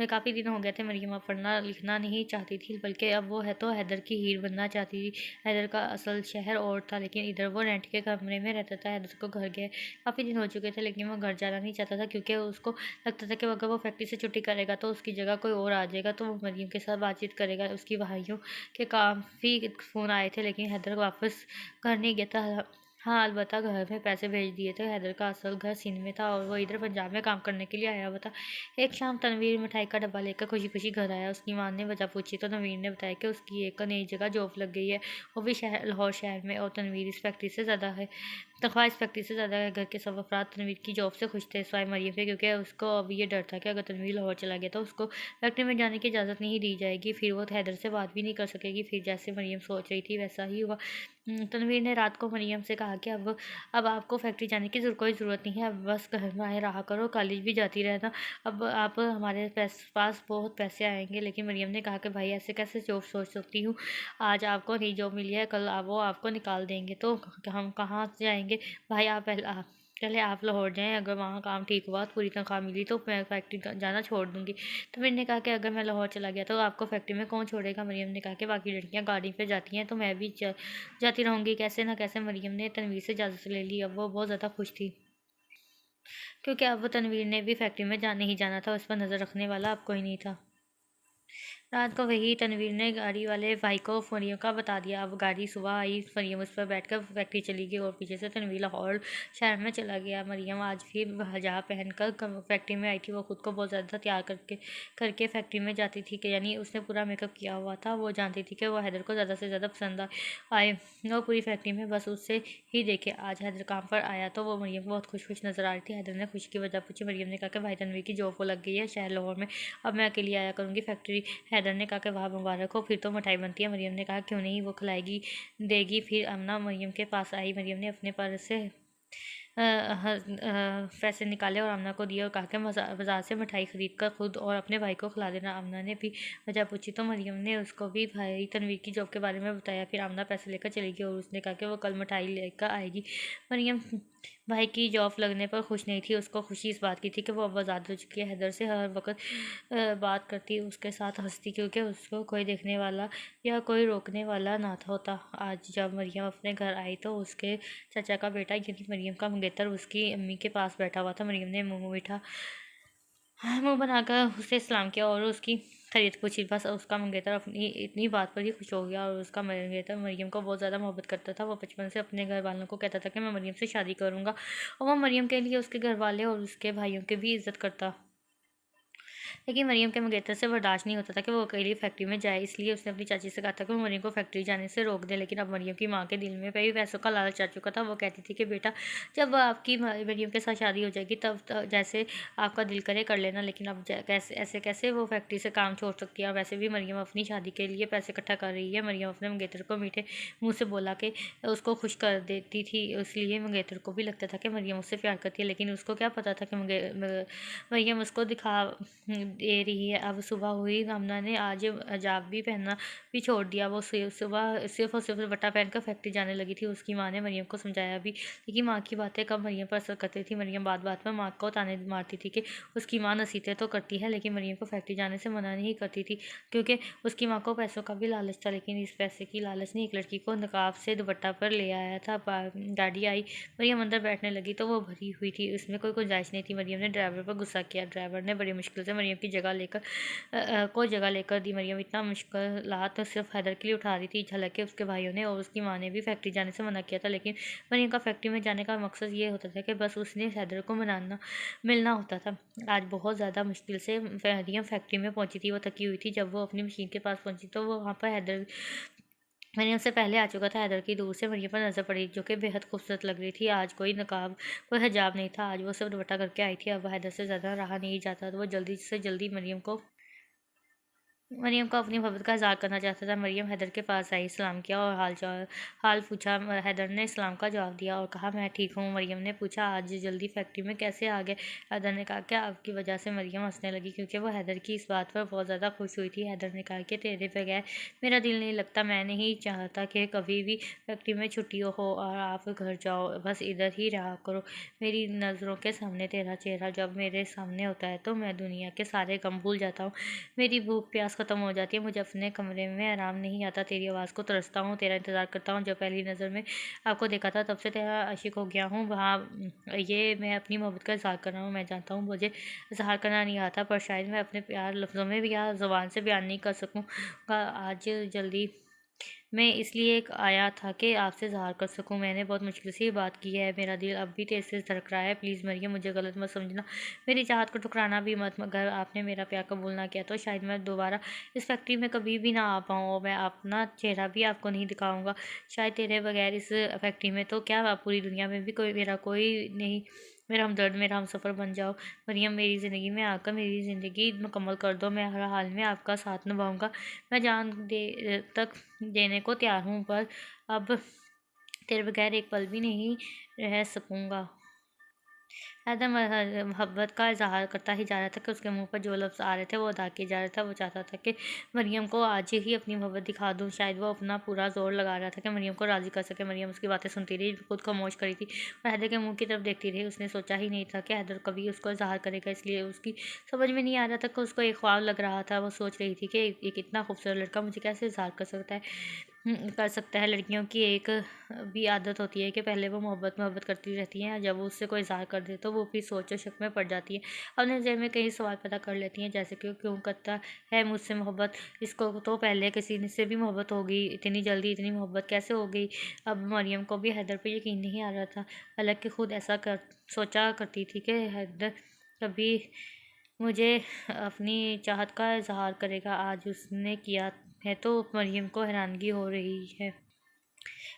काफ़ी दिन हो गए थे। मरियम अब पढ़ना लिखना नहीं चाहती थी, बल्कि अब वो है तो हैदर की हीर बनना चाहती थी। हैदर का असल शहर और था, लेकिन इधर वो रेंट के कमरे में रहता था। हैदर को घर गए काफ़ी दिन हो चुके थे, लेकिन वो घर जाना नहीं चाहता था, क्योंकि उसको लगता था कि अगर वो फैक्ट्री से छुट्टी करेगा तो उसकी जगह कोई और आ जाएगा, तो वो मरियम के साथ बातचीत करेगा। उसकी भाइयों के काफ़ी फ़ोन आए थे, लेकिन हैदर वापस घर नहीं गया था। हाँ, अलबत्ता घर में पैसे भेज दिए थे। हैदर का असल घर सिंध में था और वो इधर पंजाब में काम करने के लिए आया हुआ था। एक शाम तनवीर मिठाई का डब्बा लेकर खुशी खुशी घर आया। उसकी माँ ने वजह पूछी तो तनवीर ने बताया कि उसकी एक नई जगह जॉब लग गई है, वो भी लाहौर शहर में, और तनवीर इस फैक्ट्री से ज़्यादा है। तनख्वाह इस फैक्ट्री से ज़्यादा है। घर के सब अफराद तनवीर की जॉब से खुश थे, सिवाय मरियम के, क्योंकि उसको अब ये डर था कि अगर तनवीर लाहौर चला गया तो उसको फैक्ट्री में जाने की इजाज़त नहीं दी जाएगी। फिर वो हैदर से बात भी नहीं कर सकेगी। फिर जैसे मरियम सोच रही थी वैसा ही हुआ। तनवीर ने रात को मरियम से कहा कि अब आपको फैक्ट्री जाने की कोई ज़रूरत नहीं है, अब बस घर में रहा करो, कॉलेज भी जाती रहना, अब आप हमारे पास बहुत पैसे आएंगे। लेकिन मरियम ने कहा कि भाई ऐसे कैसे जॉब सोच सकती हूँ, आज आपको नई जॉब मिली है, कल वो आपको निकाल देंगे तो हम कहाँ जाएंगे। भाई पहले आप लाहौर जाएं, अगर वहाँ काम ठीक हुआ, पूरी तनख्वाह मिली तो मैं फैक्ट्री जाना छोड़ दूँगी। तो मैंने कहा कि अगर मैं लाहौर चला गया तो आपको फैक्ट्री में कौन छोड़ेगा। मरियम ने कहा कि बाकी लड़कियाँ गाड़ी पे जाती हैं तो मैं भी जाती रहूँगी। कैसे ना कैसे मरियम ने तनवीर से इजाज़त ले ली। अब वो बहुत ज़्यादा खुश थी, क्योंकि अब वो तनवीर ने भी फैक्ट्री में नहीं जाना था। उस पर नज़र रखने वाला अब कोई नहीं था। रात को वही तनवीर ने गाड़ी वाले भाई को मरियम का बता दिया। अब गाड़ी सुबह आई, मरियम उस पर बैठकर फैक्ट्री चली गई और पीछे से तनवीर लाहौर शहर में चला गया। मरियम आज भी हजाब पहनकर फैक्ट्री में आई थी। वो खुद को बहुत ज़्यादा तैयार करके फैक्ट्री में जाती थी, कि यानी उसने पूरा मेकअप किया हुआ था। वो जानती थी कि वो हैदर को ज़्यादा से ज़्यादा पसंद आए। वो पूरी फैक्ट्री में बस उससे ही देखे। आज हैदर काम पर आया तो वो मरियम बहुत खुश नज़र आ रही थी। हैदर ने खुशी की वजह पूछी। मरियम ने कहा कि भाई तनवीर की जॉब लग गई है शहर लाहौर में, अब मैं अकेली आया करूँगी फैक्ट्री। हैदर ने कहा कि वाह मुबारक हो, फिर तो मिठाई बनती है। मरियम ने कहा क्यों नहीं, वो खिलाएगी देगी। फिर अमना मरियम के पास आई। मरियम ने अपने पर्स से पैसे निकाले और आमना को दिए और कहा कि बाजार से मिठाई खरीद कर खुद और अपने भाई को खिला देना। आमना ने भी वजह पूछी तो मरियम ने उसको भी भाई तनवीर की जॉब के बारे में बताया। फिर आमना पैसे लेकर चली गई और उसने कहा कि वो कल मिठाई लेकर आएगी। मरियम भाई की जॉब लगने पर खुश नहीं थी। उसको खुशी इस बात की थी कि वो अब आज़ाद हो चुकी है। हैदर से हर वक्त बात करती, उसके साथ हंसती, क्योंकि उसको कोई देखने वाला या कोई रोकने वाला ना होता। आज जब मरियम अपने घर आई तो उसके चाचा का बेटा यानी मरियम का मंगेतर उसकी अम्मी के पास बैठा हुआ था। मरियम ने मुंह बनाकर उसे सलाम किया और उसकी खैरियत पूछी। बस उसका मंगेतर अपनी इतनी बात पर ही खुश हो गया। और उसका मंगेतर मरियम को बहुत ज़्यादा मोहब्बत करता था। वो बचपन से अपने घर वालों को कहता था कि मैं मरियम से शादी करूँगा, और वो मरियम के लिए उसके घर वाले और उसके भाइयों की भी इज़्ज़त करता। लेकिन मरियम के मंगेतर से बर्दाश्त नहीं होता था कि वो अकेली फैक्ट्री में जाए, इसलिए उसने अपनी चाची से कहा था कि वो मरियम को फैक्ट्री जाने से रोक दे। लेकिन अब मरियम की माँ के दिल में भी पैसों का लालच आ चुका था। वो कहती थी कि बेटा, जब आपकी मरियम के साथ शादी हो जाएगी तब जैसे आपका दिल करे कर लेना, लेकिन अब कैसे वो फैक्ट्री से काम छोड़ सकती है। और वैसे भी मरियम अपनी शादी के लिए पैसे इकट्ठा कर रही है। मरियम अपने मंगेतर को मीठे मुँह से बोला कि उसको खुश कर देती थी, इसलिए मंगेतर को भी लगता था कि मरियम उससे प्यार करती है। लेकिन उसको क्या पता था कि मरियम उसको दे रही है। अब सुबह हुई, आमना ने आज हिजाब भी पहनना भी छोड़ दिया। वो सुबह सिर्फ और सिर्फ दुपट्टा पहनकर फैक्ट्री जाने लगी थी। उसकी माँ ने मरियम को समझाया भी, लेकिन माँ की बातें कब मरियम पर असर करती थी। मरियम बात बात पर माँ को ताने मारती थी कि उसकी माँ नसीहतें तो करती है लेकिन मरियम को फैक्ट्री जाने से मना नहीं करती थी, क्योंकि उसकी माँ को पैसों का भी लालच था। लेकिन इस पैसे की लालच ने एक लड़की को नकाब से दुपट्टा पर ले आया था। गाड़ी आई, मरियम अंदर बैठने लगी तो वो भरी हुई थी, उसमें कोई गुंजाइश नहीं थी। मरियम ने ड्राइवर पर गुस्सा किया। ड्राइवर ने बड़ी मुश्किल से मरियम की जगह लेकर दी। मरियम इतना मुश्किलात तो सिर्फ हैदर के लिए उठा रही थी। हालांकि उसके भाइयों ने और उसकी माँ ने भी फैक्ट्री जाने से मना किया था, लेकिन मरियम का फैक्ट्री में जाने का मकसद ये होता था कि बस उसने हैदर को मिलना होता था। आज बहुत ज़्यादा मुश्किल से मरियम फैक्ट्री में पहुंची थी। वो थकी हुई थी। जब वो अपनी मशीन के पास पहुंची तो वो वहाँ पर हैदर मरियम से पहले आ चुका था। हैदर की दूर से मरियम पर नज़र पड़ी, जो कि बेहद खूबसूरत लग रही थी। आज कोई नकाब, कोई हिजाब नहीं था। आज वो सिर्फ दुपट्टा करके आई थी। अब हैदर से ज़्यादा रहा नहीं जाता, तो वो जल्दी से जल्दी मरियम को अपनी मोहब्बत का इज़हार करना चाहता था। मरियम हैदर के पास आई, सलाम किया और हाल पूछा। हैदर ने सलाम का जवाब दिया और कहा, मैं ठीक हूँ। मरियम ने पूछा, आज जल्दी फैक्ट्री में कैसे आ गए? हैदर ने कहा, क्या आपकी वजह से? मरियम हंसने लगी, क्योंकि वो हैदर की इस बात पर बहुत ज़्यादा खुश हुई थी। हैदर ने कहा कि तेरे बगैर मेरा दिल नहीं लगता। मैं नहीं चाहता कि कभी भी फैक्ट्री में छुट्टी हो और आप घर जाओ, बस इधर ही रहा करो। मेरी नज़रों के सामने तेरा चेहरा जब मेरे सामने होता है तो मैं दुनिया के सारे गम भूल जाता हूँ। मेरी भूख प्यास ख़त्म हो जाती है। मुझे अपने कमरे में आराम नहीं आता। तेरी आवाज़ को तरसता हूँ, तेरा इंतज़ार करता हूँ। जब पहली नज़र में आपको देखा था तब से तेरा आशिक हो गया हूँ। वहाँ ये मैं अपनी मोहब्बत का इज़हार कर रहा हूँ। मैं जानता हूँ मुझे इज़हार करना नहीं आता, पर शायद मैं अपने प्यार लफ्ज़ों में भी या ज़ुबान से बयान नहीं कर सकूँगा। आज जल्दी मैं इसलिए आया था कि आपसे इज़हार कर सकूं। मैंने बहुत मुश्किल से ये बात की है। मेरा दिल अब भी तेज़ से धड़क रहा है। प्लीज़ मरियम, मुझे गलत मत समझना। मेरी चाहत को ठुकराना भी मत। अगर आपने मेरा प्यार कबूल ना किया तो शायद मैं दोबारा इस फैक्ट्री में कभी भी ना आ पाऊँ और मैं अपना चेहरा भी आपको नहीं दिखाऊँगा। शायद तेरे बगैर इस फैक्ट्री में तो क्या पूरी दुनिया में भी कोई नहीं। मेरा हमदर्द, मेरा हमसफ़र बन जाओ। मरियम, मेरी ज़िंदगी में आकर मेरी ज़िंदगी मुकम्मल कर दो। मैं हर हाल में आपका साथ निभाऊँगा। मैं जान दे तक देने को तैयार हूँ, पर अब तेरे बगैर एक पल भी नहीं रह सकूँगा। हैदर मोहब्बत का इजहार करता ही जा रहा था कि उसके मुंह पर जो लफ्ज़ आ रहे थे वो अदा किए जा रहे थे। वो चाहता था कि मरियम को आज ही अपनी मोहब्बत दिखा दूँ। शायद वो अपना पूरा जोर लगा रहा था कि मरियम को राज़ी कर सके। मरियम उसकी बातें सुनती रही, खुद खामोश करी थी और हैदर के मुंह की तरफ देखती रही। उसने सोचा ही नहीं था कि हैदर कभी उसको इजहार करेगा, इसलिए उसकी समझ में नहीं आ रहा था कि उसको एक ख्वाब लग रहा था। वो सोच रही थी कि एक इतना खूबसूरत लड़का मुझे कैसे इजहार कर सकता है। लड़कियों की एक भी आदत होती है कि पहले वो मोहब्बत करती रहती हैं, जब वो उससे कोई इज़हार कर दे तो वो फिर सोच और शक में पड़ जाती है। अपने ज़हन में कई सवाल पैदा कर लेती हैं, जैसे कि क्यों करता है मुझसे मोहब्बत? इसको तो पहले किसी से भी मोहब्बत हो गई, इतनी जल्दी इतनी मोहब्बत कैसे हो गई? अब मरियम को भी हैदर पर यकीन नहीं आ रहा था। हालांकि खुद ऐसा सोचा करती थी कि हैदर कभी मुझे अपनी चाहत का इजहार करेगा। आज उसने किया है तो मरियम को हैरानगी हो रही है।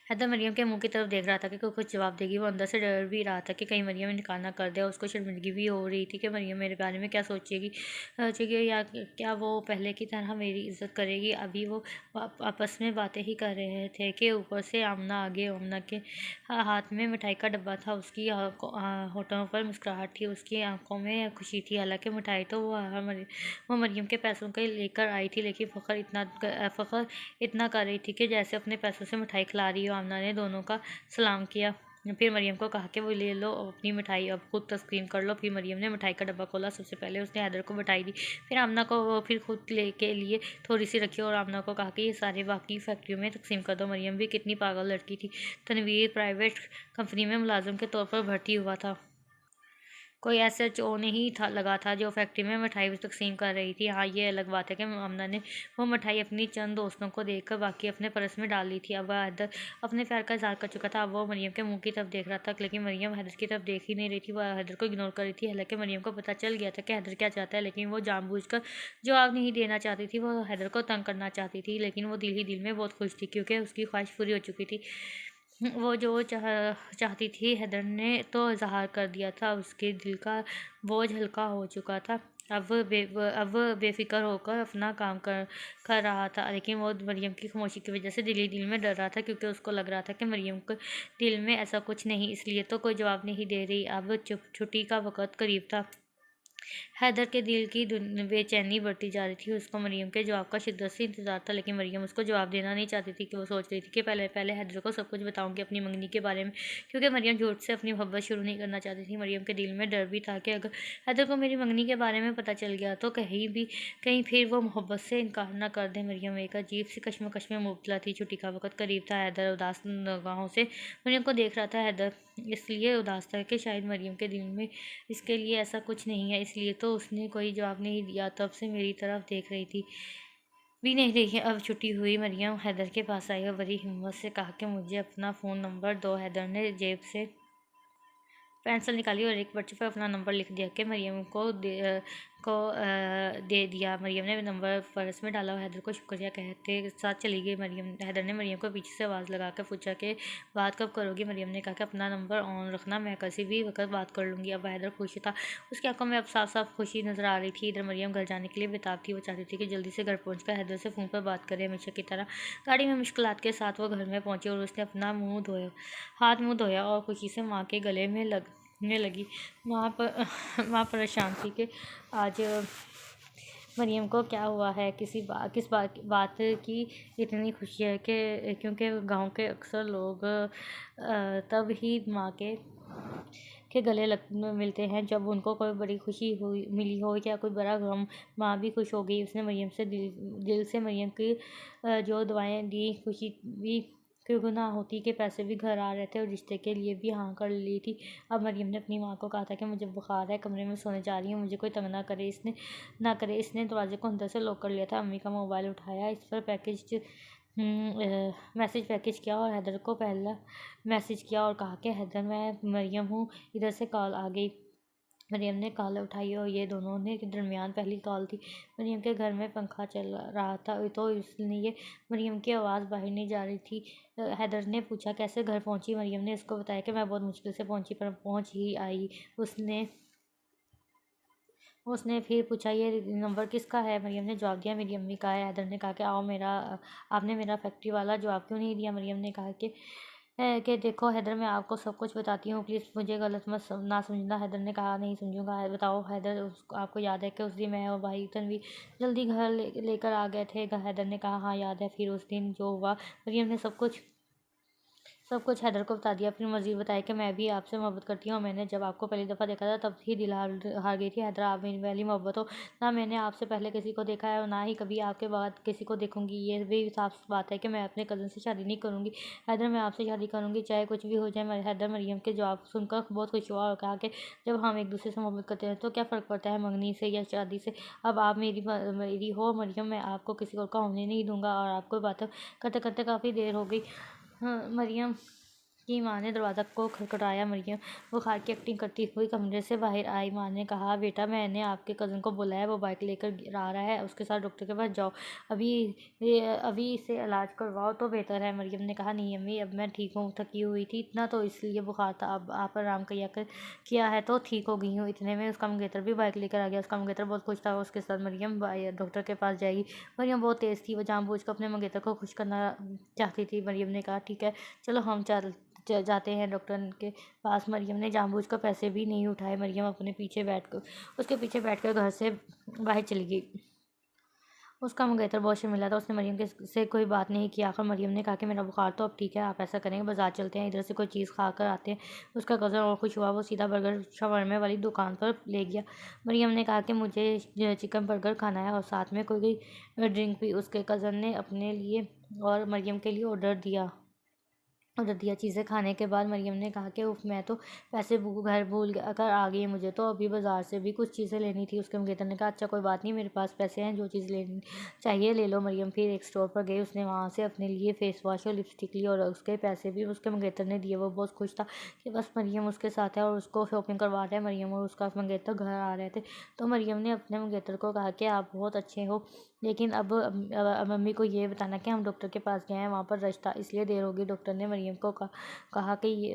हैदर मरियम के मुंह की तरफ देख रहा था कि कुछ जवाब देगी। वो अंदर से डर भी रहा था कि कहीं मरियम इनकार ना कर दे। और उसको शर्मिंदगी भी हो रही थी कि मरियम मेरे बारे में क्या सोचेगी या क्या वो पहले की तरह मेरी इज्जत करेगी। अभी वो आपस में बातें ही कर रहे थे कि ऊपर से आमना आ गई। आमना के हाथ में मिठाई का डब्बा था। उसकी होठों पर मुस्कुराहट थी, उसकी आंखों में खुशी थी। हालांकि मिठाई तो वो मरियम के पैसों के लेकर आई थी, लेकिन फ़ख्र इतना कर रही थी कि जैसे अपने पैसों से मिठाई खिला रही हो। आमना ने दोनों का सलाम किया, फिर मरियम को कहा कि वो ले लो अपनी मिठाई, अब खुद तस्कीन कर लो। फिर मरियम ने मिठाई का डब्बा खोला। सबसे पहले उसने हैदर को मिठाई दी, फिर आमना को, फिर खुद के लिए थोड़ी सी रखी और आमना को कहा कि ये सारे बाकी फैक्ट्रियों में तकसीम कर दो। मरियम भी कितनी पागल लड़की थी। तनवीर प्राइवेट कंपनी में मुलाजिम के तौर पर भर्ती हुआ था। कोई एसएचओ नहीं था लगा था जो फैक्ट्री में मिठाई तकसीम कर रही थी। हाँ, ये अलग बात है कि आमना ने वो मिठाई अपनी चंद दोस्तों को देकर बाकी अपने पर्स में डाल ली थी। अब हैदर अपने प्यार का इजहार कर चुका था। अब वो मरियम के मुंह की तरफ देख रहा था, लेकिन मरियम हैदर की तरफ देख ही नहीं रही थी। वह हैदर को इग्नोर कर रही थी। हालांकि मरियम को पता चल गया था कि हैदर क्या चाहता है, लेकिन वो जानबूझकर जवाब नहीं देना चाहती थी। वो हैदर को तंग करना चाहती थी, लेकिन वो दिल ही दिल में बहुत खुश थी, क्योंकि उसकी ख्वाहिश पूरी हो चुकी थी। वो जो चाहती थी हैदर ने तो इजहार कर दिया था। उसके दिल का बोझ हल्का हो चुका था। अब बेफिक्र होकर अपना काम कर रहा था, लेकिन वो मरियम की खामोशी की वजह से दिल ही दिल में डर रहा था, क्योंकि उसको लग रहा था कि मरियम के दिल में ऐसा कुछ नहीं, इसलिए तो कोई जवाब नहीं दे रही। अब छुट्टी का वक़्त करीब था। हैदर के दिल की बेचैनी बढ़ती जा रही थी। उसको मरियम के जवाब का शिद्दत से इंतजार था, लेकिन मरियम उसको जवाब देना नहीं चाहती थी। कि वो सोच रही थी कि पहले पहले हैदर को सब कुछ बताऊंगी अपनी मंगनी के बारे में, क्योंकि मरियम झूठ से अपनी मोहब्बत शुरू नहीं करना चाहती थी। मरियम के दिल में डर भी था कि अगर हैदर को मेरी मंगनी के बारे में पता चल गया तो कहीं फिर वो मोहब्बत से इनकार ना कर दे। मरियम एक अजीब सी कश्मकश में मुब्तला थी। छुट्टी का वक्त करीब था। हैदर उदास निगाहों से मरियम को देख रहा था। हैदर इसलिए उदास था कि शायद मरियम के दिल में इसके लिए ऐसा कुछ नहीं है, इसलिए तो उसने कोई जवाब नहीं दिया। तब से मेरी तरफ देख रही थी भी नहीं रही। अब छुट्टी हुई। मरियम हैदर के पास आई और बड़ी हिम्मत से कहा कि मुझे अपना फ़ोन नंबर दो। हैदर ने जेब से पेंसिल निकाली और एक पर्चे पर अपना नंबर लिख दिया कि मरियम दे दिया। मरियम ने नंबर पर्स में डाला और हैदर को शुक्रिया कहते साथ चली गई। हैदर ने मरियम को पीछे से आवाज़ लगा कर पूछा कि बात कब करोगी। मरियम ने कहा कि अपना नंबर ऑन रखना, मैं किसी भी वक्त बात कर लूँगी। अब हैदर खुश था। उसकी आंखों में अब साफ साफ खुशी नजर आ रही थी। इधर मरियम घर जाने के लिए बेताब थी। वो चाहती थी कि जल्दी से घर पहुँचकर हैदर से फ़ोन पर बात करे हमेशा की तरह। गाड़ी में मुश्किलात के साथ वो घर में पहुँची और उसने अपना हाथ मुँह धोया और खुशी से माँ के गले में लगने लगी। वहाँ पर माँ परेशान थी कि आज मरियम को क्या हुआ है, किस बात की इतनी खुशी है। कि क्योंकि गांव के अक्सर लोग तब ही माँ के गले मिलते हैं जब उनको कोई बड़ी खुशी मिली हो या कोई बड़ा गम। माँ भी खुश हो गई। उसने मरियम से दिल से मरियम की जो दुआएं दी, खुशी भी क्यों ना होती कि पैसे भी घर आ रहे थे और रिश्ते के लिए भी हाँ कर ली थी। अब मरियम ने अपनी माँ को कहा था कि मुझे बुखार है, कमरे में सोने जा रही हूँ, मुझे कोई तंग ना करे। इसने दरवाजे को अंदर से लॉक कर लिया था। अम्मी का मोबाइल उठाया, इस पर मैसेज पैकेज किया और हैदर को पहला मैसेज किया और कहा कि हैदर, मैं मरियम हूँ, इधर से कॉल आ गई। मरियम ने कॉल उठाई और ये दोनों ने के दरमियान पहली कॉल थी। मरियम के घर में पंखा चल रहा था तो इसलिए मरियम की आवाज़ बाहर नहीं जा रही थी। हैदर ने पूछा कैसे घर पहुंची। मरियम ने उसको बताया कि मैं बहुत मुश्किल से पहुंची, पर पहुंच ही आई। उसने फिर पूछा ये नंबर किसका है। मरियम ने जवाब दिया मेरी अम्मी का है। हैदर ने कहा कि आपने मेरा फैक्ट्री वाला जवाब क्यों नहीं दिया। मरियम ने कहा कि देखो हैदर, मैं आपको सब कुछ बताती हूँ, प्लीज़ मुझे गलत ना समझना। हैदर ने कहा नहीं समझूंगा। बताओ हैदर, आपको याद है कि उस दिन मैं और भाई तनवी जल्दी घर लेकर आ गए थे। हैदर ने कहा हाँ याद है। फिर उस दिन जो हुआ, मरियम ने सब कुछ हैदर को बता दिया। फिर मज़ीद बताया कि मैं भी आपसे मोहब्बत करती हूँ और मैंने जब आपको पहली दफ़ा देखा था तब ही दिल हार गई थी। हैदर, आप मेरी पहली मोहब्बत हो। ना मैंने आपसे पहले किसी को देखा है और ना ही कभी आपके बाद किसी को देखूंगी। ये भी साफ बात है कि मैं अपने कज़न से शादी नहीं करूँगी। हैदर, मैं आपसे शादी करूँगी चाहे कुछ भी हो जाए। हैदर मरियम के जवाब सुनकर बहुत खुश हुआ और कहा कि जब हम एक दूसरे से मोहब्बत करते हैं तो क्या फ़र्क पड़ता है मंगनी से या शादी से। अब आप मेरी हो मरियम, मैं आपको किसी और का होने नहीं दूँगा। और आपको बात करते करते काफ़ी देर हो गई। हाँ, मरियम की माँ ने दरवाज़ा को खटखटाया। मरियम बुखार की एक्टिंग करती हुई कमरे से बाहर आई। माँ ने कहा बेटा, मैंने आपके कज़न को बुलाया, वो बाइक लेकर आ रहा है, उसके साथ डॉक्टर के पास जाओ। अभी इसे इलाज करवाओ तो बेहतर है। मरियम ने कहा नहीं अम्मी, अब मैं ठीक हूँ, थकी हुई थी इतना तो इसलिए बुखार था, अब आप आराम किया है तो ठीक हो गई हूँ। इतने में उसका मंगेतर भी बाइक लेकर आ गया। उसका मंगेतर बहुत खुश था। उसके साथ मरियम डॉक्टर के पास जाएगी। मरियम बहुत तेज़ थी, वो जानबूझकर अपने मंगेतर को खुश करना चाहती थी। मरियम ने कहा ठीक है चलो हम जाते हैं डॉक्टर के पास। मरियम ने जानबूझकर पैसे भी नहीं उठाए। मरियम उसके पीछे बैठकर घर से बाहर चली गई। उसका मंगेतर बहुत शर्मिला था। उसने मरियम से कोई बात नहीं की। आखिर मरियम ने कहा कि मेरा बुखार तो अब ठीक है, आप ऐसा करेंगे बाजार चलते हैं, इधर से कोई चीज़ खा कर आते हैं। उसका कज़न और खुश हुआ। वो सीधा बर्गर शवरमे वाली दुकान पर ले गया। मरियम ने कहा कि मुझे चिकन बर्गर खाना है और साथ में कोई ड्रिंक भी। उसके कज़न ने अपने लिए और मरियम के लिए ऑर्डर दिया। चीज़ें खाने के बाद मरियम ने कहा कि उफ, मैं तो पैसे घर भूल कर आ गई। मुझे तो अभी बाज़ार से भी कुछ चीज़ें लेनी थी। उसके मंगेतर ने कहा अच्छा कोई बात नहीं, मेरे पास पैसे हैं, जो चीज़ लेनी चाहिए ले लो। मरियम फिर एक स्टोर पर गई। उसने वहाँ से अपने लिए फेस वॉश और लिपस्टिक ली और उसके पैसे भी उसके मंगेतर ने दिए। वो बहुत खुश था कि बस मरियम उसके साथ है और उसको शॉपिंग करवा रहा है। मरियम और उसका मंगेतर घर आ रहे थे तो मरियम ने अपने मंगेतर को कहा कि आप बहुत अच्छे हो, लेकिन अब मम्मी को ये बताना कि हम डॉक्टर के पास गए हैं, वहाँ पर रश था इसलिए देर होगी। डॉक्टर ने मरियम मरियम को कहा कि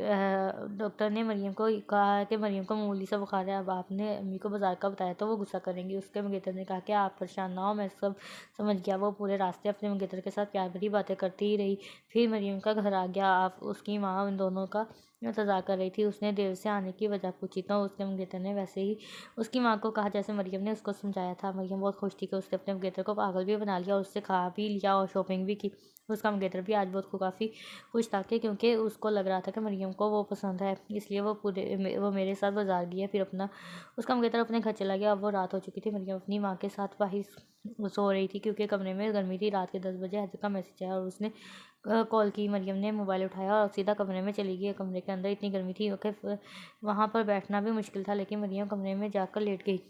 डॉक्टर ने मरियम को कहा कि मरियम को मामूली सा बुखार है, अब आपने अम्मी को बाजार का बताया तो वो गुस्सा करेंगी। उसके मंगेतर ने कहा कि आप परेशान ना हो, मैं सब समझ गया। वो पूरे रास्ते अपने मंगेतर के साथ प्यार भरी बातें करती ही रही। फिर मरियम का घर आ गया। आप उसकी माँ उन दोनों का इंतजार कर रही थी। उसने देर से आने की वजह पूछी तो उसके मंगेतर ने वैसे ही उसकी माँ को कहा जैसे मरियम ने उसको समझाया था। मरियम बहुत खुश थी कि उसने अपने मंगेतर को पागल भी बना लिया और उससे खा भी लिया और शॉपिंग भी की। उसका मंगेतर भी आज बहुत काफ़ी खुश था कि क्योंकि उसको लग रहा था कि मरियम को वो पसंद है, इसलिए वो मेरे साथ बाजार गई है। फिर उसका मंगेतर अपने घर चला गया। अब वो रात हो चुकी थी। मरियम अपनी माँ के साथ बाहर सो रही थी क्योंकि कमरे में गर्मी थी। रात के 10 बजे हैदर का मैसेज आया और उसने कॉल की। मरियम ने मोबाइल उठाया और सीधा कमरे में चली गई। कमरे के अंदर इतनी गर्मी थी कि वहाँ पर बैठना भी मुश्किल था, लेकिन मरियम कमरे में जाकर लेट गई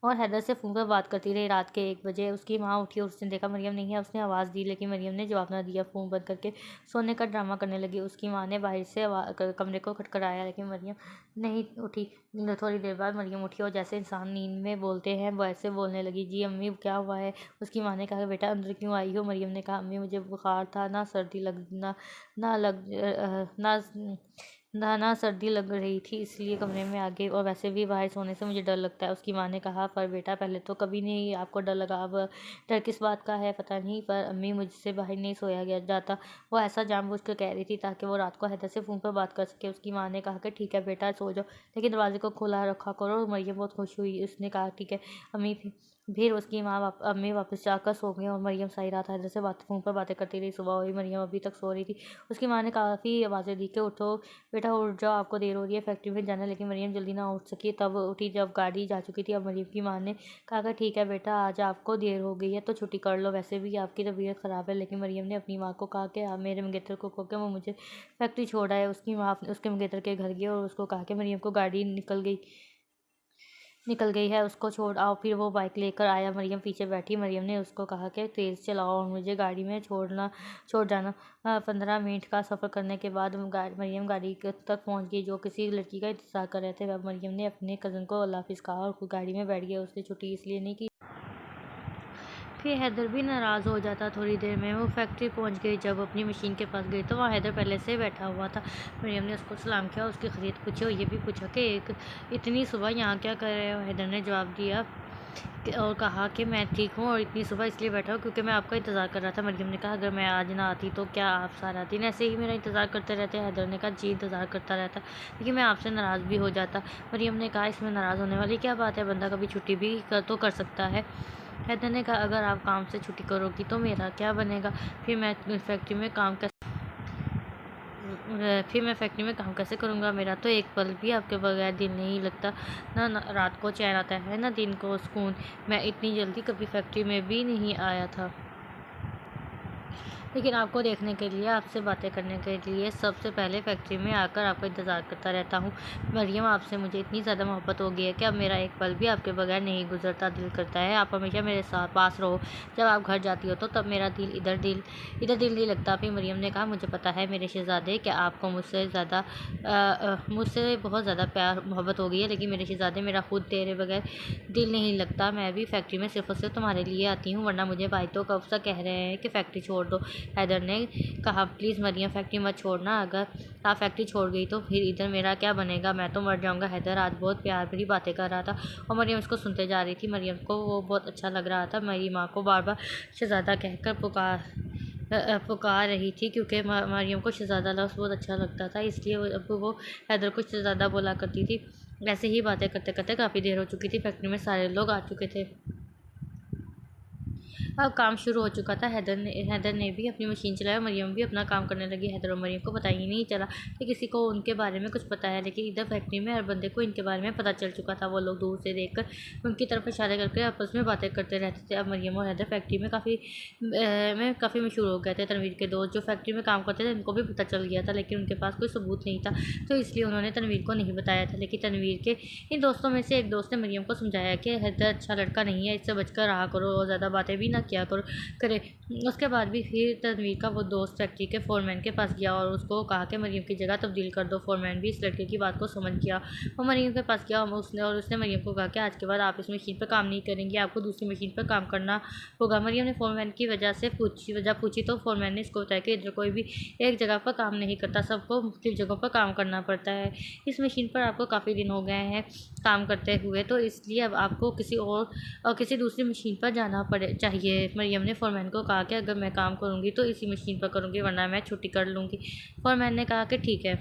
और हैदर से फ़ोन पर बात करती रही। रात के 1 बजे उसकी माँ उठी और उसने देखा मरियम नहीं है। उसने आवाज़ दी लेकिन मरियम ने जवाब ना दिया। फ़ोन बंद करके सोने का ड्रामा करने लगी। उसकी माँ ने बाहर से कमरे को खटखटाया लेकिन मरियम नहीं उठी। थोड़ी देर बाद मरियम उठी और जैसे इंसान नींद में बोलते हैं वैसे बोलने लगी। जी अम्मी, क्या हुआ है? उसकी माँ ने कहा बेटा अंदर क्यों आई हो? मरियम ने कहा अम्मी, मुझे बुखार था, ना सर्दी लग ना लग ना ना सर्दी लग रही थी, इसलिए कमरे में आ गई और वैसे भी बाहर सोने से मुझे डर लगता है। उसकी माँ ने कहा पर बेटा पहले तो कभी नहीं आपको डर लगा, अब डर किस बात का है पता नहीं, पर अम्मी मुझसे बाहर नहीं सोया गया जाता। वो ऐसा जानबूझ कर कह रही थी ताकि वो रात को हैदर से फ़ोन पर बात कर सके। उसकी माँ ने कहा कि ठीक है बेटा सो जाओ, लेकिन दरवाजे को खुला रखा करो। मरियम बहुत खुश हुई। उसने कहा ठीक है अम्मी। फिर उसकी अम्मी वापस जाकर सो गई और मरियम सारी रात हैदर से फ़ोन पर बातें करती रही। सुबह हुई, मरियम अभी तक सो रही थी। उसकी माँ ने काफ़ी आवाज़ें दी कि उठो बेटा, उठ जाओ, आपको देर हो रही है, फैक्ट्री में जाना है। लेकिन मरियम जल्दी ना उठ सकी। तब उठी जब गाड़ी जा चुकी थी। अब मरियम की माँ ने कहा कि ठीक है बेटा, आज आपको देर हो गई है तो छुट्टी कर लो, वैसे भी आपकी तबीयत ख़राब है। लेकिन मरियम ने अपनी माँ को कहा कि आप मेरे मंगेतर को कहो कि वो मुझे फैक्ट्री छोड़ आए। उसकी माँ उसके मंगेतर के घर गई और उसको कहा कि मरियम को गाड़ी निकल गई है, उसको छोड़ आओ। फिर वो बाइक लेकर आया। मरियम पीछे बैठी। मरियम ने उसको कहा कि तेज़ चलाओ और मुझे गाड़ी में छोड़ जाना। 15 मिनट का सफ़र करने के बाद मरियम गाड़ी तक पहुंच गई जो किसी लड़की का इंतज़ार कर रहे थे। अब मरियम ने अपने कज़न को अल्लाह हाफ़िज़ कहा और गाड़ी में बैठ गया। उसने छुट्टी इसलिए नहीं की। फिर हैदर भी नाराज़ हो जाता। थोड़ी देर में वो फैक्ट्री पहुंच गई। जब अपनी मशीन के पास गई तो वहाँ हैदर पहले से बैठा हुआ था। मरियम ने उसको सलाम किया, उसकी खैरियत पूछी और ये भी पूछा कि इतनी सुबह यहाँ क्या कर रहे हो? हैदर ने जवाब दिया और कहा कि मैं ठीक हूँ और इतनी सुबह इसलिए बैठा हूँ क्योंकि मैं आपका इंतज़ार कर रहा था। मरियम ने कहा अगर मैं आज ना आती तो क्या आप सारा दिन ऐसे ही मेरा इंतज़ार करते रहते? हैदर ने कहा जी इंतज़ार करता रहता, लेकिन मैं आपसे नाराज़ भी हो जाता। मरियम ने कहा इसमें नाराज़ होने वाली क्या बात है, बंदा कभी छुट्टी भी कर सकता है। हैदर ने कहा अगर आप काम से छुट्टी करोगी तो मेरा क्या बनेगा? फिर मैं फैक्ट्री में काम कैसे करूँगा? मेरा तो एक पल भी आपके बगैर दिन नहीं लगता। ना रात को चैन आता है ना दिन को सुकून। मैं इतनी जल्दी कभी फैक्ट्री में भी नहीं आया था, लेकिन आपको देखने के लिए, आपसे बातें करने के लिए सबसे पहले फैक्ट्री में आकर आपका इंतज़ार करता रहता हूँ। मरियम, आपसे मुझे इतनी ज़्यादा मोहब्बत हो गई है कि अब मेरा एक पल भी आपके बगैर नहीं गुजरता। दिल करता है आप हमेशा मेरे साथ पास रहो। जब आप घर जाती हो तो तब मेरा इधर दिल नहीं लगता। फिर मरियम ने कहा मुझे पता है मेरे शहज़ादे कि आपको मुझसे बहुत ज़्यादा प्यार मोहब्बत हो गई है, लेकिन मेरे शहज़ादे मेरा खुद तेरे बगैर दिल नहीं लगता। मैं भी फैक्ट्री में सिर्फ और सिर्फ तुम्हारे लिए आती हूँ, वरना मुझे भाई तो कब से कह रहे हैं कि फैक्ट्री छोड़ दो। हैदर ने कहा प्लीज़ मरियम फैक्ट्री मत छोड़ना, अगर आप फैक्ट्री छोड़ गई तो फिर इधर मेरा क्या बनेगा? मैं तो मर जाऊंगा। हैदर आज बहुत प्यार भरी बातें कर रहा था और मरियम उसको सुनते जा रही थी। मरियम को वो बहुत अच्छा लग रहा था। मेरी माँ को बार बार शहज़ादा कहकर पुकार रही थी क्योंकि मरियम को शहज़ादा लफ्ज़ बहुत अच्छा लगता था, इसलिए वो हैदर को शहज़ादा बोला करती थी। ऐसे ही बातें करते करते काफ़ी देर हो चुकी थी। फैक्ट्री में सारे लोग आ चुके थे। अब काम शुरू हो चुका था। हैदर ने भी अपनी मशीन चलाई और मरियम भी अपना काम करने लगी। हैदर और मरियम को पता ही नहीं चला कि किसी को उनके बारे में कुछ पता है, लेकिन इधर फैक्ट्री में हर बंदे को इनके बारे में पता चल चुका था। वो लोग दूर से देखकर उनकी तरफ इशारे करके आपस में बातें करते रहते थे। अब मरियम और हैदर फैक्ट्री में काफ़ी मशहूर हो गए थे। तनवीर के दोस्त जो फैक्ट्री में काम करते थे उनको भी पता चल गया था, लेकिन उनके पास कोई सबूत नहीं था, तो इसलिए उन्होंने तनवीर को नहीं बताया था। लेकिन तनवीर के इन दोस्तों में से एक दोस्त ने मरियम को समझाया कि हैदर अच्छा लड़का नहीं है, इससे बचकर रहा करो और ज़्यादा बातें भी ना मत किया करे। उसके बाद भी फिर तनवीर का वो दोस्त फैक्ट्री के फोरमैन के पास गया और उसको कहा कि मरीम की जगह तब्दील कर दो। फोरमैन भी इस लड़के की बात को समझ गया। वो मरीम के पास गया उसने मरीम को कहा कि आज के बाद आप इस मशीन पर काम नहीं करेंगे, आपको दूसरी मशीन पर काम करना होगा। मरीम ने फोरमैन की वजह पूछी तो फोरमैन ने इसको बताया कि इधर कोई भी एक जगह पर काम नहीं करता, सबको मुख्तलिफ जगहों पर काम करना पड़ता है। इस मशीन पर आपको काफ़ी दिन हो गए हैं काम करते हुए, तो इसलिए अब आपको किसी दूसरी मशीन पर जाना चाहिए। मरियम ने फोरमैन को कहा कि अगर मैं काम करूँगी तो इसी मशीन पर करूँगी, वरना मैं छुट्टी कर लूँगी। फोरमैन ने कहा कि ठीक है,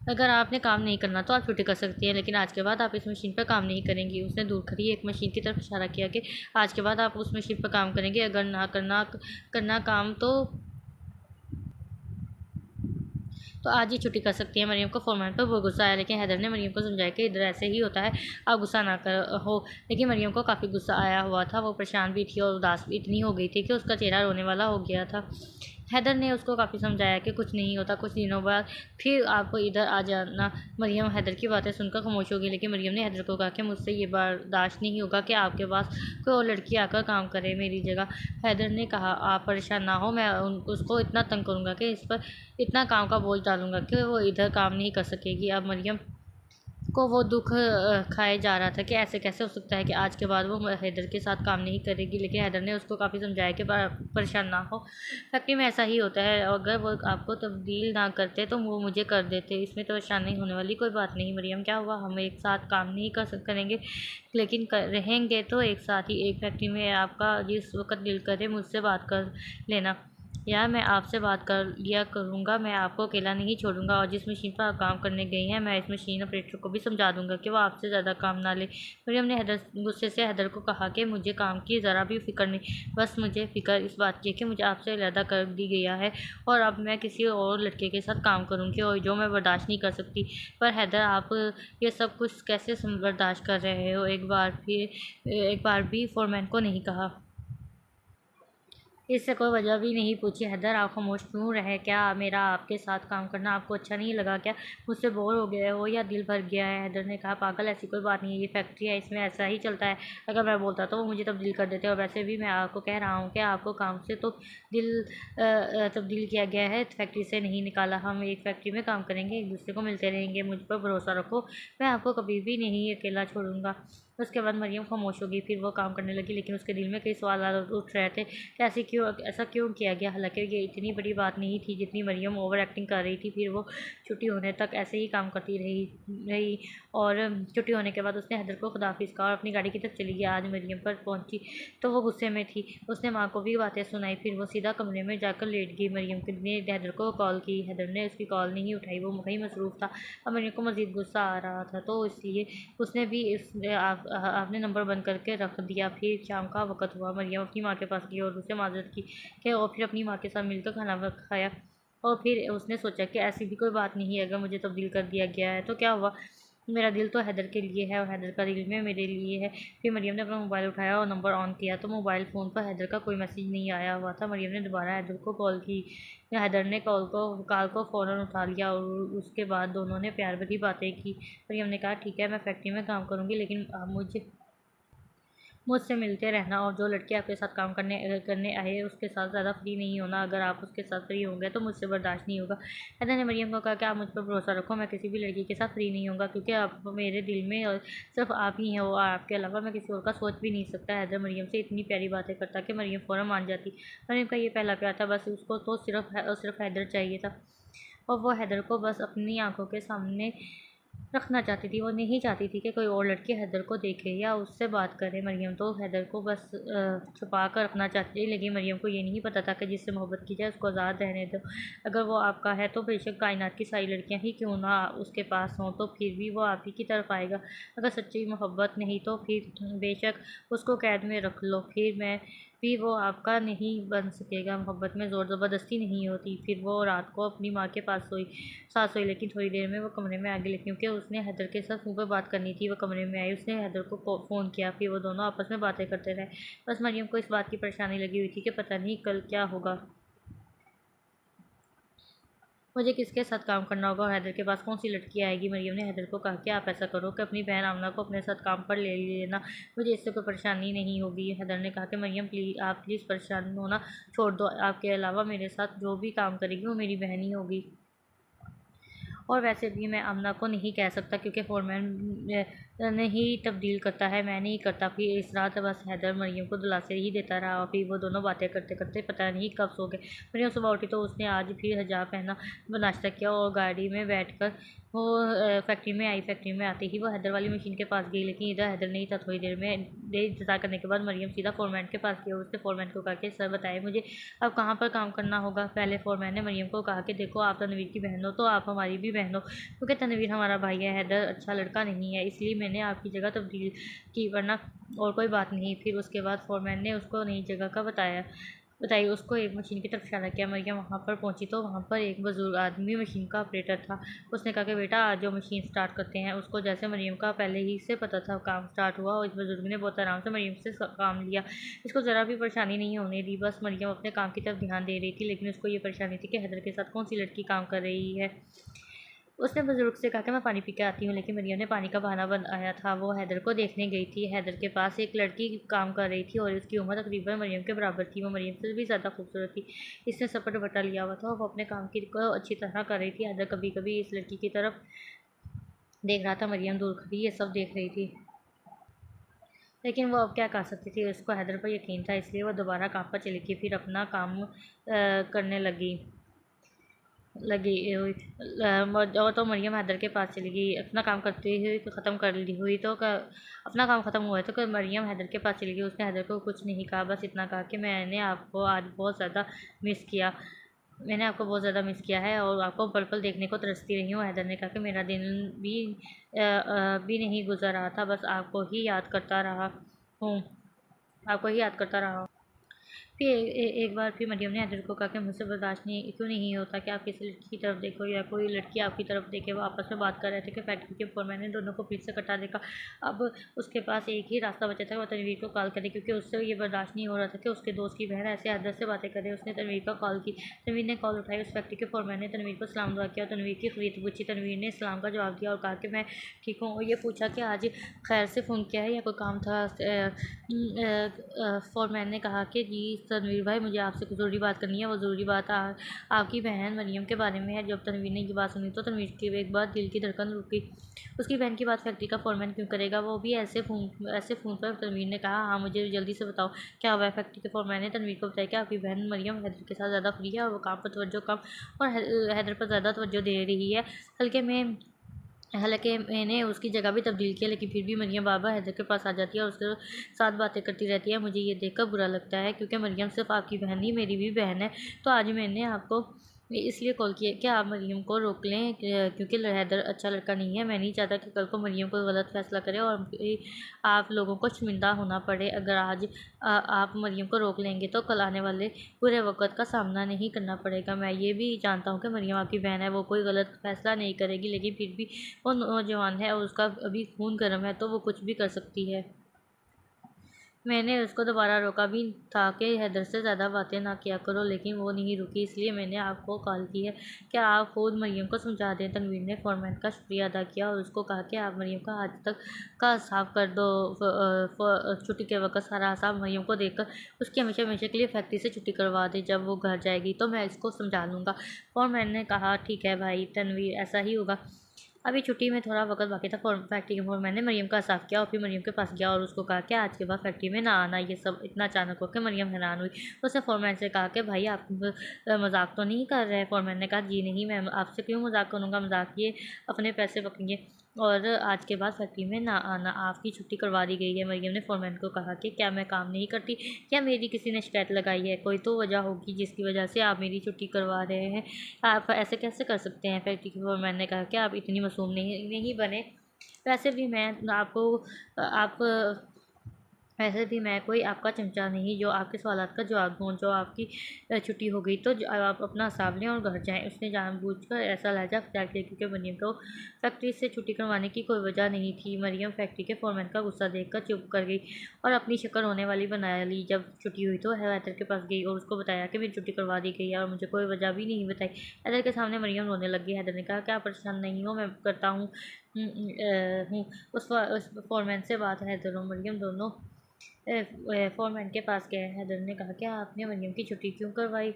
अगर आपने काम नहीं करना तो आप छुट्टी कर सकती हैं, लेकिन आज के बाद आप इस मशीन पर काम नहीं करेंगी। उसने दूर खड़ी एक मशीन की तरफ इशारा किया कि आज के बाद आप उस मशीन पर काम करेंगे, अगर ना करना काम तो आज ही छुट्टी कर सकती है। मरियम को फोरमैन पर बहुत गुस्सा आया, लेकिन हैदर ने मरियम को समझाया कि इधर ऐसे ही होता है, आप गुस्सा ना कर हो। लेकिन मरियम को काफ़ी गुस्सा आया हुआ था, वो परेशान भी थी और उदास भी इतनी हो गई थी कि उसका चेहरा रोने वाला हो गया था। हैदर ने उसको काफ़ी समझाया कि कुछ नहीं होता, कुछ दिनों बाद फिर आपको इधर आ जाना। मरियम हैदर की बातें सुनकर खामोश हो गई, लेकिन मरियम ने हैदर को कहा कि मुझसे ये बर्दाश्त नहीं होगा कि आपके पास कोई और लड़की आकर काम करे मेरी जगह। हैदर ने कहा, आप परेशान ना हो, मैं उसको इतना तंग करूँगा कि इस पर इतना काम का बोझ डालूंगा कि वो इधर काम नहीं कर सकेगी। अब मरियम को वो दुख खाए जा रहा था कि ऐसे कैसे हो सकता है कि आज के बाद वो हैदर के साथ काम नहीं करेगी, लेकिन हैदर ने उसको काफ़ी समझाया कि परेशान ना हो, फैक्ट्री में ऐसा ही होता है, अगर वो आपको तब्दील ना करते तो वो मुझे कर देते, इसमें तो परेशान नहीं होने वाली कोई बात नहीं। मरियम, क्या हुआ, हम एक साथ काम नहीं करेंगे, लेकिन रहेंगे तो एक साथ ही एक फैक्ट्री में। आपका जिस वक्त दिल करे मुझसे बात कर लेना, यार मैं आपसे बात कर लिया करूँगा, मैं आपको अकेला नहीं छोड़ूंगा, और जिस मशीन पर आप काम करने गई हैं मैं इस मशीन ऑपरेटर को भी समझा दूंगा कि वो आपसे ज़्यादा काम ना ले। मरियम ने गुस्से से हैदर को कहा कि मुझे काम की ज़रा भी फिक्र नहीं, बस मुझे फ़िक्र इस बात की कि मुझे आपसे अलहदा कर दी गया है और अब मैं किसी और लड़के के साथ काम करूँगी, और जो मैं बर्दाश्त नहीं कर सकती। पर हैदर, आप ये सब कुछ कैसे बर्दाश्त कर रहे हो? एक बार भी फोरमैन को नहीं कहा, इससे कोई वजह भी नहीं पूछी। हैदर, आप खामोश क्यों रहे? क्या मेरा आपके साथ काम करना आपको अच्छा नहीं लगा? क्या मुझसे बोर हो गए हो या दिल भर गया है? हैदर ने कहा, पागल, ऐसी कोई बात नहीं है, ये फैक्ट्री है, इसमें ऐसा ही चलता है, अगर मैं बोलता तो वो मुझे तब्दील कर देते, और वैसे भी मैं आपको कह रहा हूँ कि आपको काम से तो तब्दील किया गया है, फैक्ट्री से नहीं निकाला। हम एक फैक्ट्री में काम करेंगे, एक दूसरे को मिलते रहेंगे, मुझ पर भरोसा रखो, मैं आपको कभी भी नहीं अकेला छोड़ूंगा। उसके बाद मरियम खामोश हो गई, फिर वो काम करने लगी, लेकिन उसके दिल में कई सवाल उठ रहे थे कि ऐसा क्यों किया गया। हालांकि ये इतनी बड़ी बात नहीं थी जितनी मरियम ओवर एक्टिंग कर रही थी। फिर वो छुट्टी होने तक ऐसे ही काम करती रही और छुट्टी होने के बाद उसने हैदर को खुदाफिज कहा और अपनी गाड़ी की तरफ चली गई। आज मरियम पर पहुंची तो वो गुस्से में थी, उसने माँ को भी बातें सुनाई, फिर वो सीधा कमरे में जाकर लेट गई। मरियम ने हैदर को कॉल की, हैदर ने उसकी कॉल नहीं उठाई, वो कहीं मसरूफ़ था। अब मरियम को मज़ीद गुस्सा आ रहा था, तो इसलिए उसने भी आपने नंबर बंद करके रख दिया। फिर शाम का वक़्त हुआ, मरियम अपनी माँ के पास गई और उससे माजरत की और फिर अपनी माँ के साथ मिलकर खाना खाया। और फिर उसने सोचा कि ऐसी भी कोई बात नहीं है, अगर मुझे तब्दील कर दिया गया है तो क्या हुआ, मेरा दिल तो हैदर के लिए है और हैदर का दिल में मेरे लिए है। फिर मरियम ने अपना मोबाइल उठाया और नंबर ऑन किया तो मोबाइल फ़ोन पर हैदर का कोई मैसेज नहीं आया हुआ था। मरियम ने दोबारा हैदर को कॉल की, हैदर ने कॉल को फ़ौरन उठा लिया और उसके बाद दोनों ने प्यार भरी बातें की। मरियम ने कहा, ठीक है, मैं फैक्ट्री में काम करूँगी, लेकिन मुझसे मिलते रहना, और जो लड़के आपके साथ काम करने आए उसके साथ ज़्यादा फ्री नहीं होना, अगर आप उसके साथ फ्री होंगे तो मुझसे बर्दाश्त नहीं होगा। हैदर ने मरियम को कहा कि आप मुझ पर भरोसा रखो, मैं किसी भी लड़की के साथ फ्री नहीं होगा, क्योंकि आप मेरे दिल में और सिर्फ आप ही हैं, और आपके अलावा मैं किसी और का सोच भी नहीं सकता। हैदर मरियम से इतनी प्यारी बातें करता कि मरियम फ़ौरन मान जाती। मरियम का ये पहला प्यार था, बस उसको तो सिर्फ हैदर चाहिए था, और वो हैदर को बस अपनी आंखों के सामने रखना चाहती थी। वो नहीं चाहती थी कि कोई और लड़की हैदर को देखे या उससे बात करे। मरियम तो हैदर को बस छुपा कर रखना चाहती थी, लेकिन मरियम को ये नहीं पता था कि जिससे मोहब्बत की जाए उसको आज़ाद रहने दो। अगर वो आपका है तो बेशक कायनात की सारी लड़कियां ही क्यों ना उसके पास हों, तो फिर भी वो आप ही की तरफ आएगा। अगर सच्ची मोहब्बत नहीं तो फिर बेशक उसको कैद में रख लो, फिर मैं भी वो आपका नहीं बन सकेगा। मोहब्बत में ज़ोर ज़बरदस्ती नहीं होती। फिर वो रात को अपनी माँ के साथ सोई, लेकिन थोड़ी देर में वो कमरे में आ गई, क्योंकि उसने हैदर के साथ फ़ोन पर बात करनी थी। वो कमरे में आई, उसने हैदर को फ़ोन किया, फिर वो दोनों आपस में बातें करते रहे। बस मरियम को इस बात की परेशानी लगी हुई थी कि पता नहीं कल क्या होगा। मुझे किसके साथ काम करना होगा और हैदर के पास कौन सी लड़की आएगी। मरियम ने हैदर को कहा कि आप ऐसा करो कि अपनी बहन आमना को अपने साथ काम पर ले लेना, मुझे इससे कोई परेशानी नहीं होगी। हैदर ने कहा कि मरियम आप प्लीज़ परेशान होना छोड़ दो, आपके अलावा मेरे साथ जो भी काम करेगी वो मेरी बहन ही होगी। और वैसे भी मैं आमना को नहीं कह सकता क्योंकि फोरमैन नहीं तब्दील करता है, मैं नहीं करता। फिर इस रात बस हैदर मरियम को दिलासे ही देता रहा और फिर वो दोनों बातें करते करते पता नहीं कब सो गए। मरियम सुबह उठी तो उसने आज फिर हिजाब पहना, नाश्ता किया और गाड़ी में बैठकर वो फैक्ट्री में आई। फैक्ट्री में आते ही वो हैदर वाली मशीन के पास गई, लेकिन इधर हैदर नहीं था। थोड़ी देर इंतजार करने के बाद मरियम सीधा फोरमैन के पास गया। उसने फोरमैन को कहा कि सर बताए मुझे अब कहाँ पर काम करना होगा। पहले फोरमैन ने मरियम को कहा कि देखो आप तनवीर की बहन हो तो आप हमारी भी बहन हो, क्योंकि तनवीर हमारा भाई है, हैदर अच्छा लड़का नहीं है, इसलिए मैंने आपकी जगह तब्दील की, वरना और कोई बात नहीं। फिर उसके बाद फोरमैन ने उसको नई जगह का बताई। उसको एक मशीन की तरफ इशारा किया। मरियम वहाँ पर पहुँची तो वहाँ पर एक बुजुर्ग आदमी मशीन का ऑपरेटर था। उसने कहा कि बेटा आज जो मशीन स्टार्ट करते हैं। उसको जैसे मरियम का पहले ही से पता था काम स्टार्ट हुआ और इस बुजुर्ग ने बहुत आराम से मरियम से काम लिया। इसको ज़रा भी परेशानी नहीं होने दी, बस मरियम अपने काम की तरफ ध्यान दे रही थी, लेकिन उसको ये परेशानी थी कि हैदर के साथ कौन सी लड़की काम कर रही है। उसने बुजुर्ग से कहा कि मैं पानी पी के आती हूँ, लेकिन मरियम ने पानी का बहाना बनाया था। वो हैदर को देखने गई थी। हैदर के पास एक लड़की काम कर रही थी और उसकी उम्र तकरीबन मरियम के बराबर थी। वो मरियम से भी ज़्यादा खूबसूरत थी। इसने सपट दुपट्टा लिया हुआ था और वो अपने काम की को अच्छी तरह कर रही थी। हैदर कभी कभी इस लड़की की तरफ देख रहा था। मरियम दूर खड़ी ये सब देख रही थी, लेकिन वो अब क्या कर सकती थी। उसको हैदर पर यकीन था, इसलिए वो दोबारा काम पर चली गई। फिर अपना काम करने लगी हुई और तो मरियम हैदर के पास चली गई। अपना काम करते हुए ख़त्म कर ली हुई तो अपना काम ख़त्म हुआ तो मरियम हैदर के पास चली गई। उसने हैदर को कुछ नहीं कहा, बस इतना कहा कि मैंने आपको आज बहुत ज़्यादा मिस किया, मैंने आपको बहुत ज़्यादा मिस किया है और आपको पल पल देखने को तरसती रही हूँ। हैदर ने कहा कि मेरा दिन भी नहीं गुजर रहा था, बस आपको ही याद करता रहा हूँ, आपको ही याद करता रहा हूँ। फिर एक बार फिर मरियम ने हैदर को कहा कि मुझसे बर्दाश्त नहीं क्यों नहीं होता कि आप किसी लड़की की तरफ देखो या कोई लड़की आपकी तरफ देखे। वो आपस में बात कर रहे थे कि फैक्ट्री के फोरमैन ने दोनों को फिर से कटा देखा। अब उसके पास एक ही रास्ता बचा था, वो तनवीर को कॉल करे, क्योंकि उससे ये बर्दाश्त नहीं हो रहा था कि उसके दोस्त की बहन ऐसे हैदर से बातें करे। उसने तनवीर को कॉल की। तनवीर ने कॉल उठाई। उस फैक्ट्री के फोरमैन ने तनवीर को सलाम दुआ किया और तनवीर की खरीद पूछी। तनवीर ने इस्लाम का जवाब दिया और कहा कि मैं ठीक हूँ। और ये पूछा कि आज खैर से फ़ोन किया है या कोई काम था। फोरमैन ने कहा कि जी तनवीर भाई, मुझे आपसे कुछ ज़रूरी बात करनी है। वो ज़रूरी बात आपकी बहन मरियम के बारे में है। जब तनवीर ने ये बात सुनी तो तनवीर की एक बार दिल की धड़कन रुक गई। उसकी बहन की बात फैक्ट्री का फोरमैन क्यों करेगा, वो भी ऐसे फ़ोन पर। तनवीर ने कहा हाँ मुझे जल्दी से बताओ क्या हुआ है। फैक्ट्री के फोरमैन ने तनवीर को बताया कि आपकी बहन मरियम हैदर के साथ ज़्यादा फ्री है और वो काम पर तवज्जो कम और हैदर पर ज़्यादा तवज्जो दे रही है। हालांकि मैंने उसकी जगह भी तब्दील किया, लेकिन फिर भी मरियम बार-बार हैदर के पास आ जाती है और उसके साथ बातें करती रहती है। मुझे ये देखकर बुरा लगता है क्योंकि मरियम सिर्फ आपकी बहन नहीं मेरी भी बहन है। तो आज मैंने आपको इसलिए कॉल किया कि आप मरियम को रोक लें, क्योंकि हैदर अच्छा लड़का नहीं है। मैं नहीं चाहता कि कल को मरियम को गलत फैसला करे और आप लोगों को शर्मिंदा होना पड़े। अगर आज आप मरियम को रोक लेंगे तो कल आने वाले बुरे वक़्त का सामना नहीं करना पड़ेगा। मैं ये भी जानता हूँ कि मरियम आपकी बहन है, वो कोई गलत फैसला नहीं करेगी, लेकिन फिर भी वो नौजवान है और उसका अभी खून गर्म है, तो वो कुछ भी कर सकती है। मैंने उसको दोबारा रोका भी था कि हैदर से ज़्यादा बातें ना किया करो, लेकिन वो नहीं रुकी, इसलिए मैंने आपको कॉल की है कि आप खुद मरियम को समझा दें। तनवीर ने फोरमैन का शुक्रिया अदा किया और उसको कहा कि आप मरियम का आज तक का हिसाब कर दो। छुट्टी के वक्त सारा हिसाब मरियम को देकर उसकी हमेशा हमेशा के लिए फैक्ट्री से छुट्टी करवा दे। जब वो घर जाएगी तो मैं इसको समझा लूँगा। फोरमैन ने कहा ठीक है भाई तनवीर, ऐसा ही होगा। अभी छुट्टी में थोड़ा वक्त बाकी था। फैक्ट्री के फोरमैन ने मरियम का साफ किया और फिर मरियम के पास गया और उसको कहा कि आज के बाद फैक्ट्री में ना आना। ये सब इतना अचानक हो कि मरियम हैरान हुई। उसने फोरमैन से कहा कि भाई आप मजाक तो नहीं कर रहे। फोरमैन ने कहा जी नहीं, मैं आपसे क्यों मजाक करूँगा, मजाक ये अपने पैसे पकेंगे और आज के बाद फैक्ट्री में ना आना, आपकी छुट्टी करवा दी गई है। मरियम ने फोरमैन को कहा कि क्या मैं काम नहीं करती, क्या मेरी किसी ने शिकायत लगाई है, कोई तो वजह होगी जिसकी वजह से आप मेरी छुट्टी करवा रहे हैं, आप ऐसे कैसे कर सकते हैं। फैक्ट्री के फोरमैन ने कहा कि आप इतनी मासूम नहीं बने, वैसे भी मैं आपको आप वैसे भी मैं कोई आपका चमचा नहीं जो आपके सवालात का जवाब दूँ। जो आपकी छुट्टी हो गई तो आप अपना हिसाब लें और घर जाएँ। उसने जानबूझकर ऐसा लहज़ा अख्तियार किया क्योंकि मरियम को फैक्ट्री से छुट्टी करवाने की कोई वजह नहीं थी। मरियम फैक्ट्री के फोरमैन का गुस्सा देखकर चुप कर गई और अपनी शक्ल रोने वाली बना ली। जब छुट्टी हुई तो हैदर के पास गई और उसको बताया कि मेरी छुट्टी करवा दी गई है और मुझे कोई वजह भी नहीं बताई। हैदर के सामने मरियम रोने लगी। हैदर ने कहा, क्या परेशान नहीं हो, मैं करता हूँ। उस फोरमैन से बात हैदर और मरियम दोनों फोरमैन के पास गए। हैदर ने कहा, क्या आपने मरियम की छुट्टी करवाई।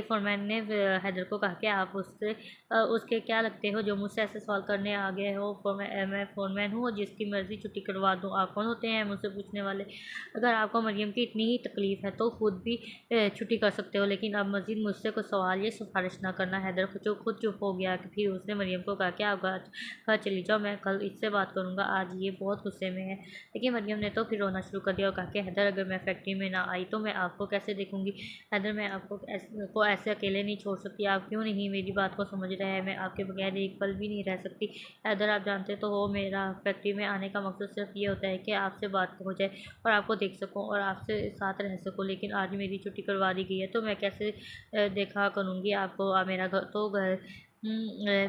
फोरमैन ने हैदर को कहा कि आप उसके क्या लगते हो जो मुझसे ऐसे सवाल करने आ गए हो। मैं फोरमैन हूँ जिसकी मर्ज़ी छुट्टी करवा दूँ। आप कौन होते हैं मुझसे पूछने वाले। अगर आपको मरियम की इतनी ही तकलीफ़ है तो खुद भी छुट्टी कर सकते हो, लेकिन अब मज़ीद मुझसे कुछ सवाल या सिफारिश ना करना। हैदर खुद चुप हो गया। फिर उसने मरियम को कहा कि आप घर चली जाओ, मैं कल इससे बात करूँगा, आज ये बहुत गुस्से में है। लेकिन मरियम ने तो फिर रोना शुरू कर दिया और कहा कि हैदर, अगर मैं फैक्ट्री में ना आई तो मैं आपको कैसे देखूँगी। हैदर, मैं आपको ऐसे अकेले नहीं छोड़ सकती। आप क्यों नहीं मेरी बात को समझ रहे हैं। मैं आपके बगैर एक पल भी नहीं रह सकती। हैदर, आप जानते तो हो मेरा फैक्ट्री में आने का मकसद सिर्फ ये होता है कि आपसे बात हो जाए और आपको देख सकूं और आपसे साथ रह सकूं। लेकिन आज मेरी छुट्टी करवा दी गई है तो मैं कैसे देखा करूँगी आपको। मेरा घर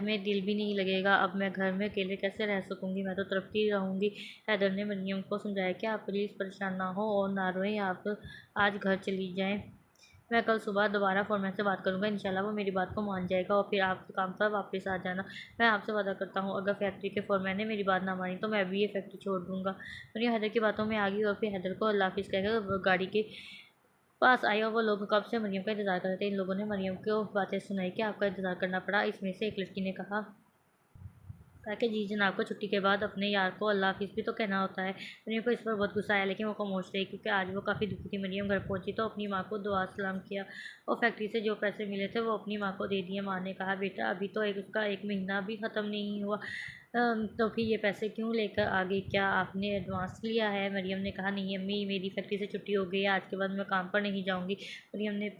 में दिल भी नहीं लगेगा। अब मैं घर में अकेले कैसे रह सकूँगी, मैं तो तड़पती रहूँगी। हैदर ने मरियम को समझाया कि आप प्लीज़ परेशान ना हो और ना रोएं, आप आज घर चली जाएं। मैं कल सुबह दोबारा फोरमैन से बात करूँगा, इंशाल्लाह वो मेरी बात को मान जाएगा और फिर आप काम पर वापस आ जाना। मैं आपसे वादा करता हूँ, अगर फैक्ट्री के फोरमैन ने मेरी बात ना मानी तो मैं भी ये फैक्ट्री छोड़ दूँगा। मरियम हैदर की बातों में आ गई और फिर हैदर को अल्लाह हाफिज़ कहकर गाड़ी के पास आई और वो लोग कब से मरियम का इंतज़ार कर रहे थे। इन लोगों ने मरियम को बातें सुनाई कि आपका इंतज़ार करना पड़ा। इसमें से एक लड़की ने कहा ताकि जी जनाब को छुट्टी के बाद अपने यार को अल्लाह हाफिज़ भी तो कहना होता है। मरियम को इस पर बहुत गुस्सा आया, लेकिन वो खामोश रही क्योंकि आज वो काफ़ी दुखी थी। मरियम घर पहुंची तो अपनी माँ को दुआ सलाम किया और फैक्ट्री से जो पैसे मिले थे वो अपनी माँ को दे दिए। माँ ने कहा, बेटा अभी तो उसका एक महीना भी ख़त्म नहीं हुआ, तो फिर ये पैसे क्यों लेकर आ गई, क्या आपने एडवांस लिया है। मरियम ने कहा, नहीं अम्मी, मेरी फैक्ट्री से छुट्टी हो गई है, आज के बाद मैं काम पर नहीं जाऊँगी।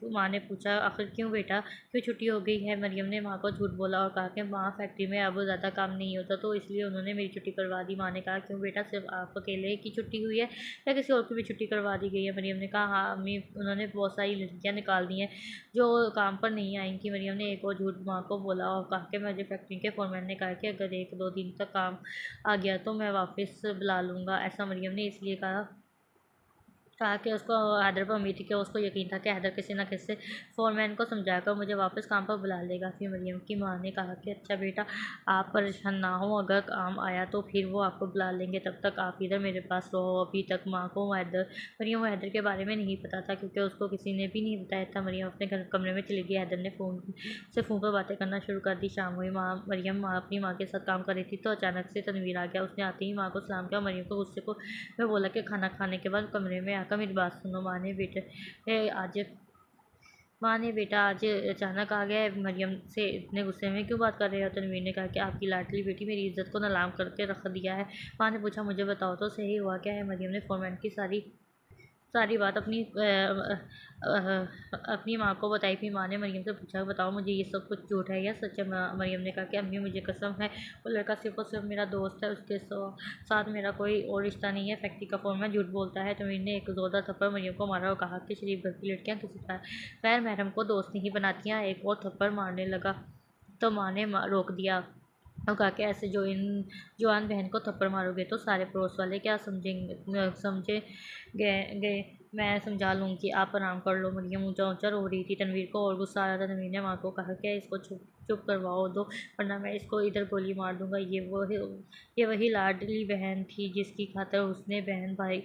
माँ ने पूछा, आखिर क्यों बेटा, क्यों छुट्टी हो गई है। मरियम ने माँ को झूठ बोला और कहा कि माँ, फैक्ट्री में अब ज़्यादा काम नहीं होता तो इसलिए उन्होंने मेरी छुट्टी करवा दी। माँ ने कहा, क्यों बेटा, सिर्फ आप अकेले की छुट्टी हुई है या किसी और की भी छुट्टी करवा दी गई है। मरियम ने कहा, हाँ अम्मी, उन्होंने बहुत सारी लड़कियाँ निकाल दी हैं जो काम पर नहीं आई थी। मरियम ने एक और झूठ माँ को बोला और कहा कि मुझे फैक्ट्री के फोरमैन ने कहा कि अगर 1-2 दिन तक काम आ गया तो मैं वापस बुला लूँगा। ऐसा मरियम ने इसलिए कहा कि उसको हैदर पर उम्मीद थी कि उसको यकीन था कि हैदर किसी न किसी फोरमैन को समझाकर मुझे वापस काम पर बुला लेगा। फिर मरियम की माँ ने कहा कि अच्छा बेटा, आप परेशान ना हो, अगर काम आया तो फिर वो आपको बुला लेंगे, तब तक आप इधर मेरे पास रहो। अभी तक माँ को मरियम हैदर के बारे में नहीं पता था क्योंकि उसको किसी ने भी नहीं बताया था। मरियम अपने कमरे में चली गई। हैदर ने फ़ोन पर बातें करना शुरू कर दी। शाम हुई, मरियम अपनी माँ के साथ काम कर रही थी तो अचानक से तनवीर आ गया। उसने आते ही माँ को सलाम किया। मरियम को गुस्से को मैं बोला कि खाना खाने के बाद कमरे में आकर मेरी बात सुनो। माँ ने बेटा आज अचानक आ गया है, मरियम से इतने गुस्से में क्यों बात कर रहे हो। तनवीर ने कहा कि आपकी लाडली बेटी मेरी इज्जत को नीलाम करके रख दिया है। माँ ने पूछा, मुझे बताओ तो सही हुआ क्या है। मरियम ने फोरमैन की सारी बात अपनी माँ को बताई। फिर माँ ने मरियम से पूछा, बताओ मुझे ये सब कुछ झूठ है या सच है। मरियम ने कहा कि अम्मी, मुझे कसम है, वो लड़का सिर्फ और सिर्फ मेरा दोस्त है, उसके साथ मेरा कोई और रिश्ता नहीं है। फैक्ट्री का फोरमैन झूठ बोलता है। तमीर ने एक जोरदार थप्पड़ मरियम को मारा और कहा कि शरीफ घर की लड़कियाँ किसी गैर महरम को दोस्त नहीं बनाती। एक और थप्पड़ मारने लगा तो माँ ने रोक दिया और कहा कि ऐसे जवान बहन को थप्पड़ मारोगे तो सारे पड़ोस वाले क्या समझे गए। मैं समझा लूँगी, आप आराम कर लो। मरियम ऊंचा ऊंचा रो रही थी। तनवीर को और गुस्सा आ रहा था। तनवीर ने माँ को कहा कि इसको चुप करवाओ दो, वरना मैं इसको इधर गोली मार दूँगा। ये वही लाडली बहन थी जिसकी खातर उसने बहन भाई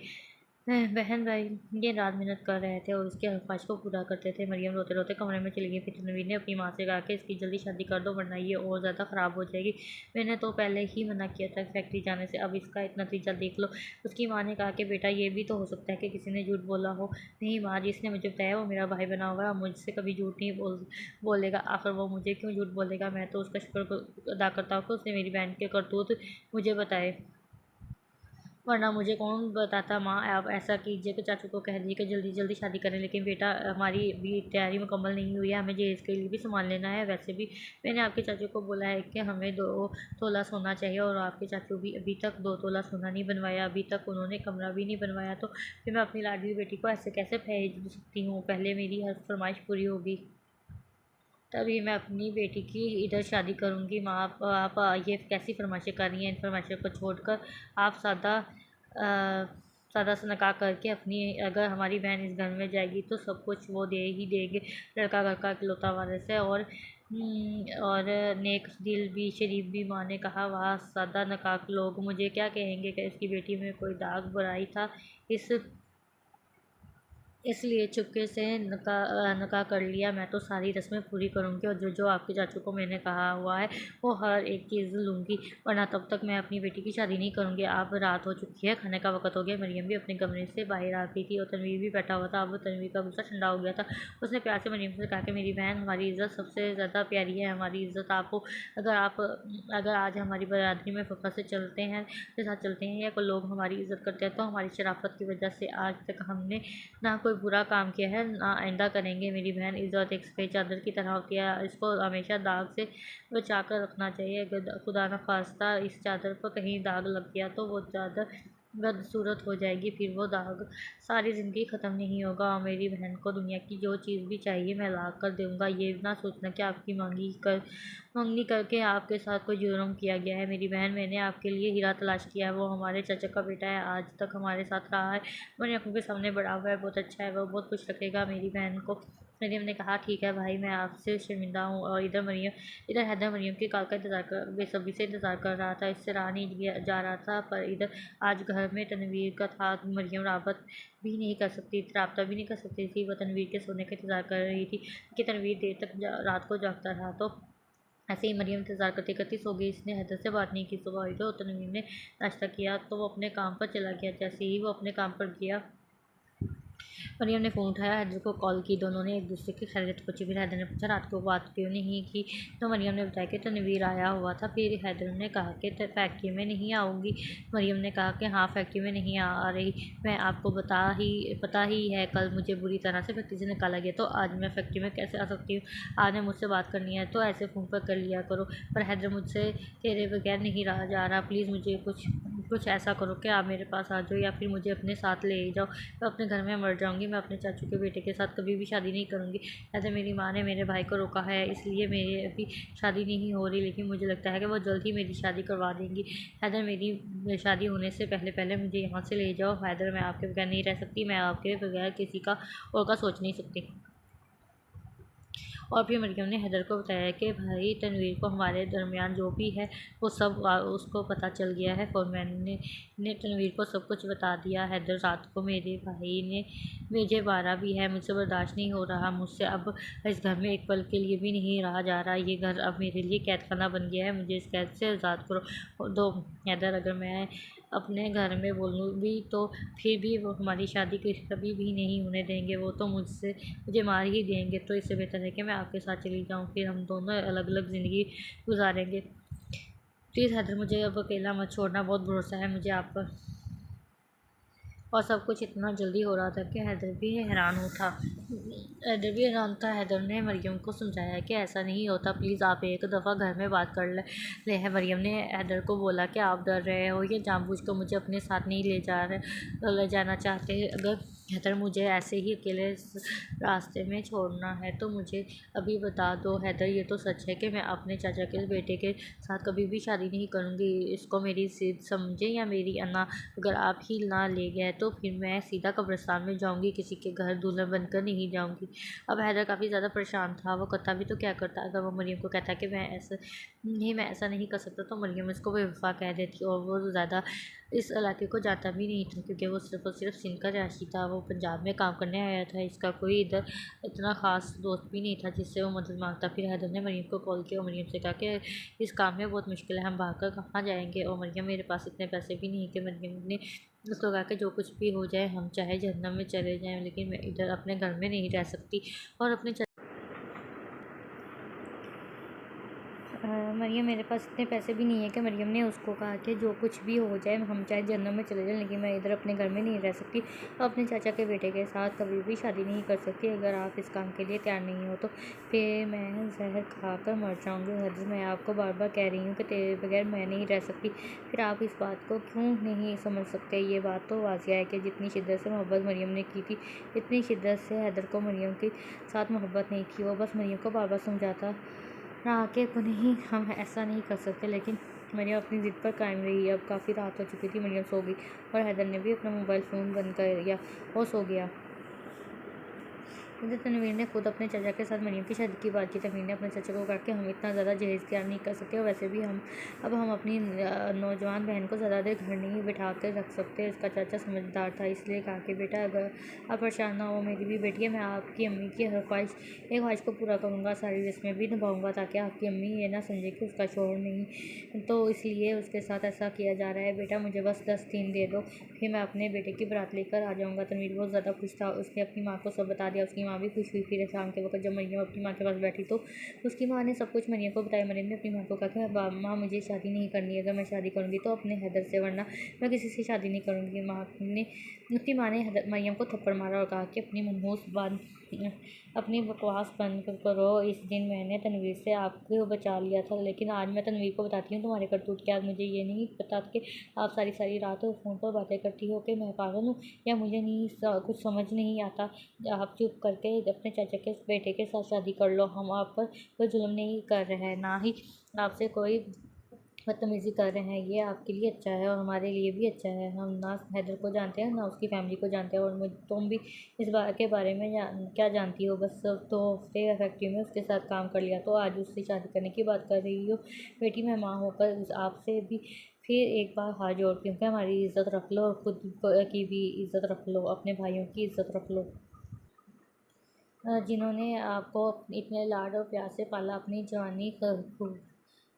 दिन रात मेहनत कर रहे थे और उसके ख्वाहिश को पूरा करते थे। मरियम रोते रोते कमरे में चली गई। फिर तनवीर ने अपनी माँ से कहा कि इसकी जल्दी शादी कर दो, वरना ये और ज़्यादा ख़राब हो जाएगी। मैंने तो पहले ही मना किया था फैक्ट्री जाने से, अब इसका इतना नतीजा देख लो। उसकी माँ ने कहा कि बेटा, ये भी तो हो सकता है कि किसी ने झूठ बोला हो। नहीं माँ, जिसने मुझे बताया वो मेरा भाई बना हुआ है, मुझसे कभी झूठ नहीं बोलेगा। आखिर वो मुझे क्यों झूठ बोलेगा। मैं तो उसका शुक्र अदा करता हूँ कि उसने मेरी बहन के करतूत मुझे बताए। वरना मुझे कौन बताता। माँ आप ऐसा कीजिए कि चाचू को कह दीजिए कि जल्दी जल्दी शादी करें, लेकिन बेटा हमारी भी तैयारी मुकम्मल नहीं हुई है, हमें जहेज़ के लिए भी सामान लेना है। वैसे भी मैंने आपके चाचू को बोला है कि हमें 2 तोला सोना चाहिए, और आपके चाचू भी अभी तक 2 तोला सोना नहीं बनवाया, अभी तक उन्होंने कमरा भी नहीं बनवाया। तो फिर मैं अपनी लाडली बेटी को ऐसे कैसे भेज सकती हूँ? पहले मेरी हर फरमाइश पूरी होगी, तभी मैं अपनी बेटी की इधर शादी करूँगी। माँ आप ये कैसी फरमाइशें कर रही हैं? इन फरमाइशों को छोड़कर आप सादा सा निकाह करके अपनी, अगर हमारी बहन इस घर में जाएगी तो सब कुछ वो दे ही देंगे। लड़का घर का इकलौता वारिस है, और नेक दिल भी शरीफ भी। माँ ने कहा, वाह सादा निकाह लोग मुझे क्या कहेंगे कि इसकी बेटी में कोई दाग बुराई था, इसलिए चुपके से निकाह कर लिया। मैं तो सारी रस्में पूरी करूँगी, और जो जो आपके चाचू को मैंने कहा हुआ है वो हर एक चीज़ लूँगी, वरना तब तक मैं अपनी बेटी की शादी नहीं करूँगी। अब रात हो चुकी है, खाने का वक्त हो गया। मरियम भी अपने कमरे से बाहर आ गई थी, और तनवीर भी बैठा हुआ था। अब तनवीर का गुस्सा ठंडा हो गया था। उसने प्यार से मरियम से कहा कि मेरी बहन, हमारी इज़्ज़त सबसे ज़्यादा प्यारी है, हमारी इज़्ज़त आपको, अगर आज हमारी बरादरी में फ़ख्र से के साथ चलते हैं, या कोई लोग हमारी इज़्ज़त करते हैं, तो हमारी शराफत की वजह से आज तक हमने ना कोई बुरा काम किया है, ना आइंदा करेंगे। मेरी बहन इज़्ज़त एक सफ़ेद चादर की तरह होती है, इसको हमेशा दाग से बचा कर रखना चाहिए। अगर खुदा न खास्ता इस चादर पर कहीं दाग लग गया तो वो चादर बदसूरत हो जाएगी, फिर वो दाग सारी ज़िंदगी ख़त्म नहीं होगा। और मेरी बहन को दुनिया की जो चीज़ भी चाहिए मैं ला कर दूँगा। ये ना सोचना कि आपकी मंगनी करके आपके साथ कोई जुर्म किया गया है। मेरी बहन, मैंने आपके लिए हीरा तलाश किया है, वो हमारे चाचा का बेटा है, आज तक हमारे साथ रहा है, मेरी आँखों के सामने बड़ा हुआ है, बहुत अच्छा है, वो बहुत खुश रखेगा मेरी बहन को। मरियम ने कहा, ठीक है भाई, मैं आपसे शर्मिंदा हूँ। और इधर हैदर मरियम की कॉल का बेसब्री से इंतज़ार कर रहा था। इससे रहा नहीं जा रहा था, पर इधर आज घर में तनवीर का था। मरियम राबता भी नहीं कर सकती थी, वह तनवीर के सोने का इंतज़ार कर रही थी कि तनवीर देर तक रात को जागता रहा। तो ऐसे ही मरियम इंतज़ार करते करते सो गई। इसने हैदर से बात नहीं की। सुबह हुई तो तनवीर ने नाश्ता किया तो वो अपने काम पर चला गया। जैसे ही वो अपने काम पर गया, मरियम ने फ़ोन उठाया, हैदर को कॉल की। दोनों ने एक दूसरे की खैरियत पूछी। फिर हैदर ने पूछा, रात को बात क्यों नहीं की? तो मरियम ने बताया कि तनवीर आया हुआ था। फिर हैदर ने कहा कि फैक्ट्री में नहीं आऊँगी। मरियम ने कहा कि हाँ, फैक्ट्री में नहीं आ रही, मैं आपको पता ही है, कल मुझे बुरी तरह से फैक्ट्री से निकाला गया, तो आज मैं फैक्ट्री में कैसे आ सकती हूँ? आज ने मुझसे बात करनी है तो ऐसे फ़ोन पर कर लिया करो। पर हैदर, मुझसे तेरे बगैर नहीं रहा जा रहा, प्लीज़ मुझे कुछ ऐसा करो कि आप मेरे पास आ जाओ, या फिर मुझे अपने साथ ले जाओ। मैं अपने घर में मर जाऊँगी, मैं अपने चाचू के बेटे के साथ कभी भी शादी नहीं करूँगी। ऐसे मेरी माँ ने मेरे भाई को रोका है, इसलिए मेरी अभी शादी नहीं हो रही, लेकिन मुझे लगता है कि वो जल्द ही मेरी शादी करवा देंगी। हैदर, मेरी शादी होने से पहले पहले मुझे यहाँ से ले जाओ। हैदर, मैं आपके बगैर नहीं रह सकती, मैं आपके बगैर किसी का और का सोच नहीं सकती। और फिर मरियम ने हैदर को बताया कि भाई तनवीर को हमारे दरमियान जो भी है वो सब उसको पता चल गया है। फोरमैन ने तनवीर को सब कुछ बता दिया। हैदर, रात को मेरे भाई ने मुझे मारा भी है, मुझसे बर्दाश्त नहीं हो रहा, मुझसे अब इस घर में एक पल के लिए भी नहीं रहा जा रहा। ये घर अब मेरे लिए कैद खाना बन गया है, मुझे इस कैद से आज़ाद करो दो। हैदर, अगर मैं अपने घर में बोलूँ भी तो फिर भी वो हमारी शादी कभी भी नहीं होने देंगे, वो तो मुझे मार ही देंगे। तो इससे बेहतर है कि मैं आपके साथ चली जाऊँ, फिर हम दोनों अलग अलग ज़िंदगी गुजारेंगे। प्लीज़ हैदर, मुझे अब अकेला मत छोड़ना, बहुत भरोसा है मुझे आप पर। और सब कुछ इतना जल्दी हो रहा था कि हैदर भी हैरान था। हैदर ने मरियम को समझाया कि ऐसा नहीं होता, प्लीज़ आप एक दफ़ा घर में बात कर ले है। मरियम ने हैदर को बोला कि आप डर रहे हो, ये जानबूझकर मुझे अपने साथ नहीं ले जाना चाहते। अगर हैदर, मुझे ऐसे ही अकेले रास्ते में छोड़ना है तो मुझे अभी बता दो। हैदर, ये तो सच है कि मैं अपने चाचा के बेटे के साथ कभी भी शादी नहीं करूँगी, इसको मेरी जिद समझे या मेरी अना। अगर आप ही ना ले गए तो फिर मैं सीधा कब्रिस्तान में जाऊँगी, किसी के घर दुल्हन बनकर नहीं जाऊँगी। अब हैदर काफ़ी ज़्यादा परेशान था, वो करता भी तो क्या करता। अगर वो मरियम को कहता कि मैं ऐसा नहीं कर सकता, तो मरियम इसको बेवफा कह देती, और वो ज़्यादा इस इलाके को जाता भी नहीं था, क्योंकि वो सिर्फ और सिर्फ सिंध का रहायशी था। वो पंजाब में काम करने आया था, इसका कोई इधर इतना ख़ास दोस्त भी नहीं था जिससे वो मदद मांगता। फिर हैदर ने मरियम को कॉल किया और मरियम से कहा कि इस काम में बहुत मुश्किल है, हम भागकर कहाँ जाएंगे। और मरियम, मेरे पास इतने पैसे भी नहीं कि मरियम ने उसको कहा कि जो कुछ भी हो जाए, हम चाहे जहन्नम में चले जाएं, लेकिन मैं इधर अपने घर में नहीं रह सकती। और मरियम मेरे पास इतने पैसे भी नहीं है कि मरियम ने उसको कहा कि जो कुछ भी हो जाए हम चाहे जन्नत में चले जाएं, लेकिन मैं इधर अपने घर में नहीं रह सकती। अपने चाचा के बेटे के साथ कभी भी शादी नहीं कर सकती। अगर आप इस काम के लिए तैयार नहीं हो तो फिर मैं जहर खा कर मर जाऊँगी। हर्ज मैं आपको बार बार कह रही हूँ कि तेरे बगैर मैं नहीं रह सकती। फिर आप इस बात को क्यों नहीं समझ सकते? ये बात तो वाजिया है कि जितनी शिद्दत से मोहब्बत मरियम ने की थी, इतनी शिद्दत से हैदर को मरियम के साथ मोहब्बत नहीं थी। वो बस मरियम को बार बार समझाता रहा कि नहीं, हम ऐसा नहीं कर सकते, लेकिन मरियम अपनी ज़िद पर कायम रही। अब काफ़ी रात हो चुकी थी। मरियम सो गई और हैदर ने भी अपना मोबाइल फ़ोन बंद कर दिया और सो गया। इधर तनवीर ने खुद अपने चाचा के साथ मरियम की शादी की बात की। तनवीर ने अपने चाचा को कहा कि हम इतना ज़्यादा जहेज़ तैयार नहीं कर सकते और वैसे भी हम अपनी नौजवान बहन को ज़्यादा देर घर नहीं बिठा कर रख सकते। इसका चाचा समझदार था, इसलिए कहा कि बेटा अगर आप परेशान ना हो, मेरी भी बेटी है, मैं आपकी अम्मी की हर ख्वाहिश को पूरा करूँगा, सारी रस्में भी निभाऊँगा, ताकि आपकी अम्मी ये ना समझे कि उसका शौहर नहीं, तो इसलिए उसके साथ ऐसा किया जा रहा है। बेटा मुझे बस 10 दिन दे दो, फिर मैं अपने बेटे की बारात लेकर आ जाऊँगा। तनवीर बहुत ज़्यादा खुश था। उसने अपनी माँ को सब बता दिया। उसकी माँ भी खुश हुई। फिर शाम के वक्त जब मरियम अपनी माँ के पास बैठी तो उसकी माँ ने सब कुछ मरियम को बताया। मरियम ने अपनी माँ को कहा कि माँ मुझे शादी नहीं करनी, अगर मैं शादी करूँगी तो अपने हैदर से, वरना मैं किसी से शादी नहीं करूँगी। उसकी माँ ने मरियम को थप्पड़ मारा और कहा कि अपनी बकवास बंद करो। इस दिन मैंने तनवीर से आपको बचा लिया था, लेकिन आज मैं तनवीर को बताती हूँ तुम्हारे करतूत क्या। मुझे ये नहीं पता कि आप सारी रात फ़ोन पर बातें करती हो कि मैं पागल हूँ या मुझे कुछ समझ नहीं आता। आप चुप करके अपने चाचा के बेटे के साथ शादी कर लो। हम आप पर कोई जुल्म नहीं कर रहे हैं, ना ही आपसे कोई बदतमीज़ी कर रहे हैं। ये आपके लिए अच्छा है और हमारे लिए भी अच्छा है। हम ना हैदर को जानते हैं, ना उसकी फैमिली को जानते हैं, और तुम भी इस बात के बारे में क्या जानती हो? बस 2 हफ्ते फैक्ट्री में उसके साथ काम कर लिया तो आज उससे शादी करने की बात कर रही हो। बेटी, मैं माँ होकर आपसे भी फिर एक बार हाथ जोड़ती हूँ कि हमारी इज़्ज़त रख लो और खुद की भी इज़्ज़त रख लो, अपने भाइयों की इज़्ज़त रख लो, जिन्होंने आपको इतने लाड और प्यार से पाला। अपनी जवानी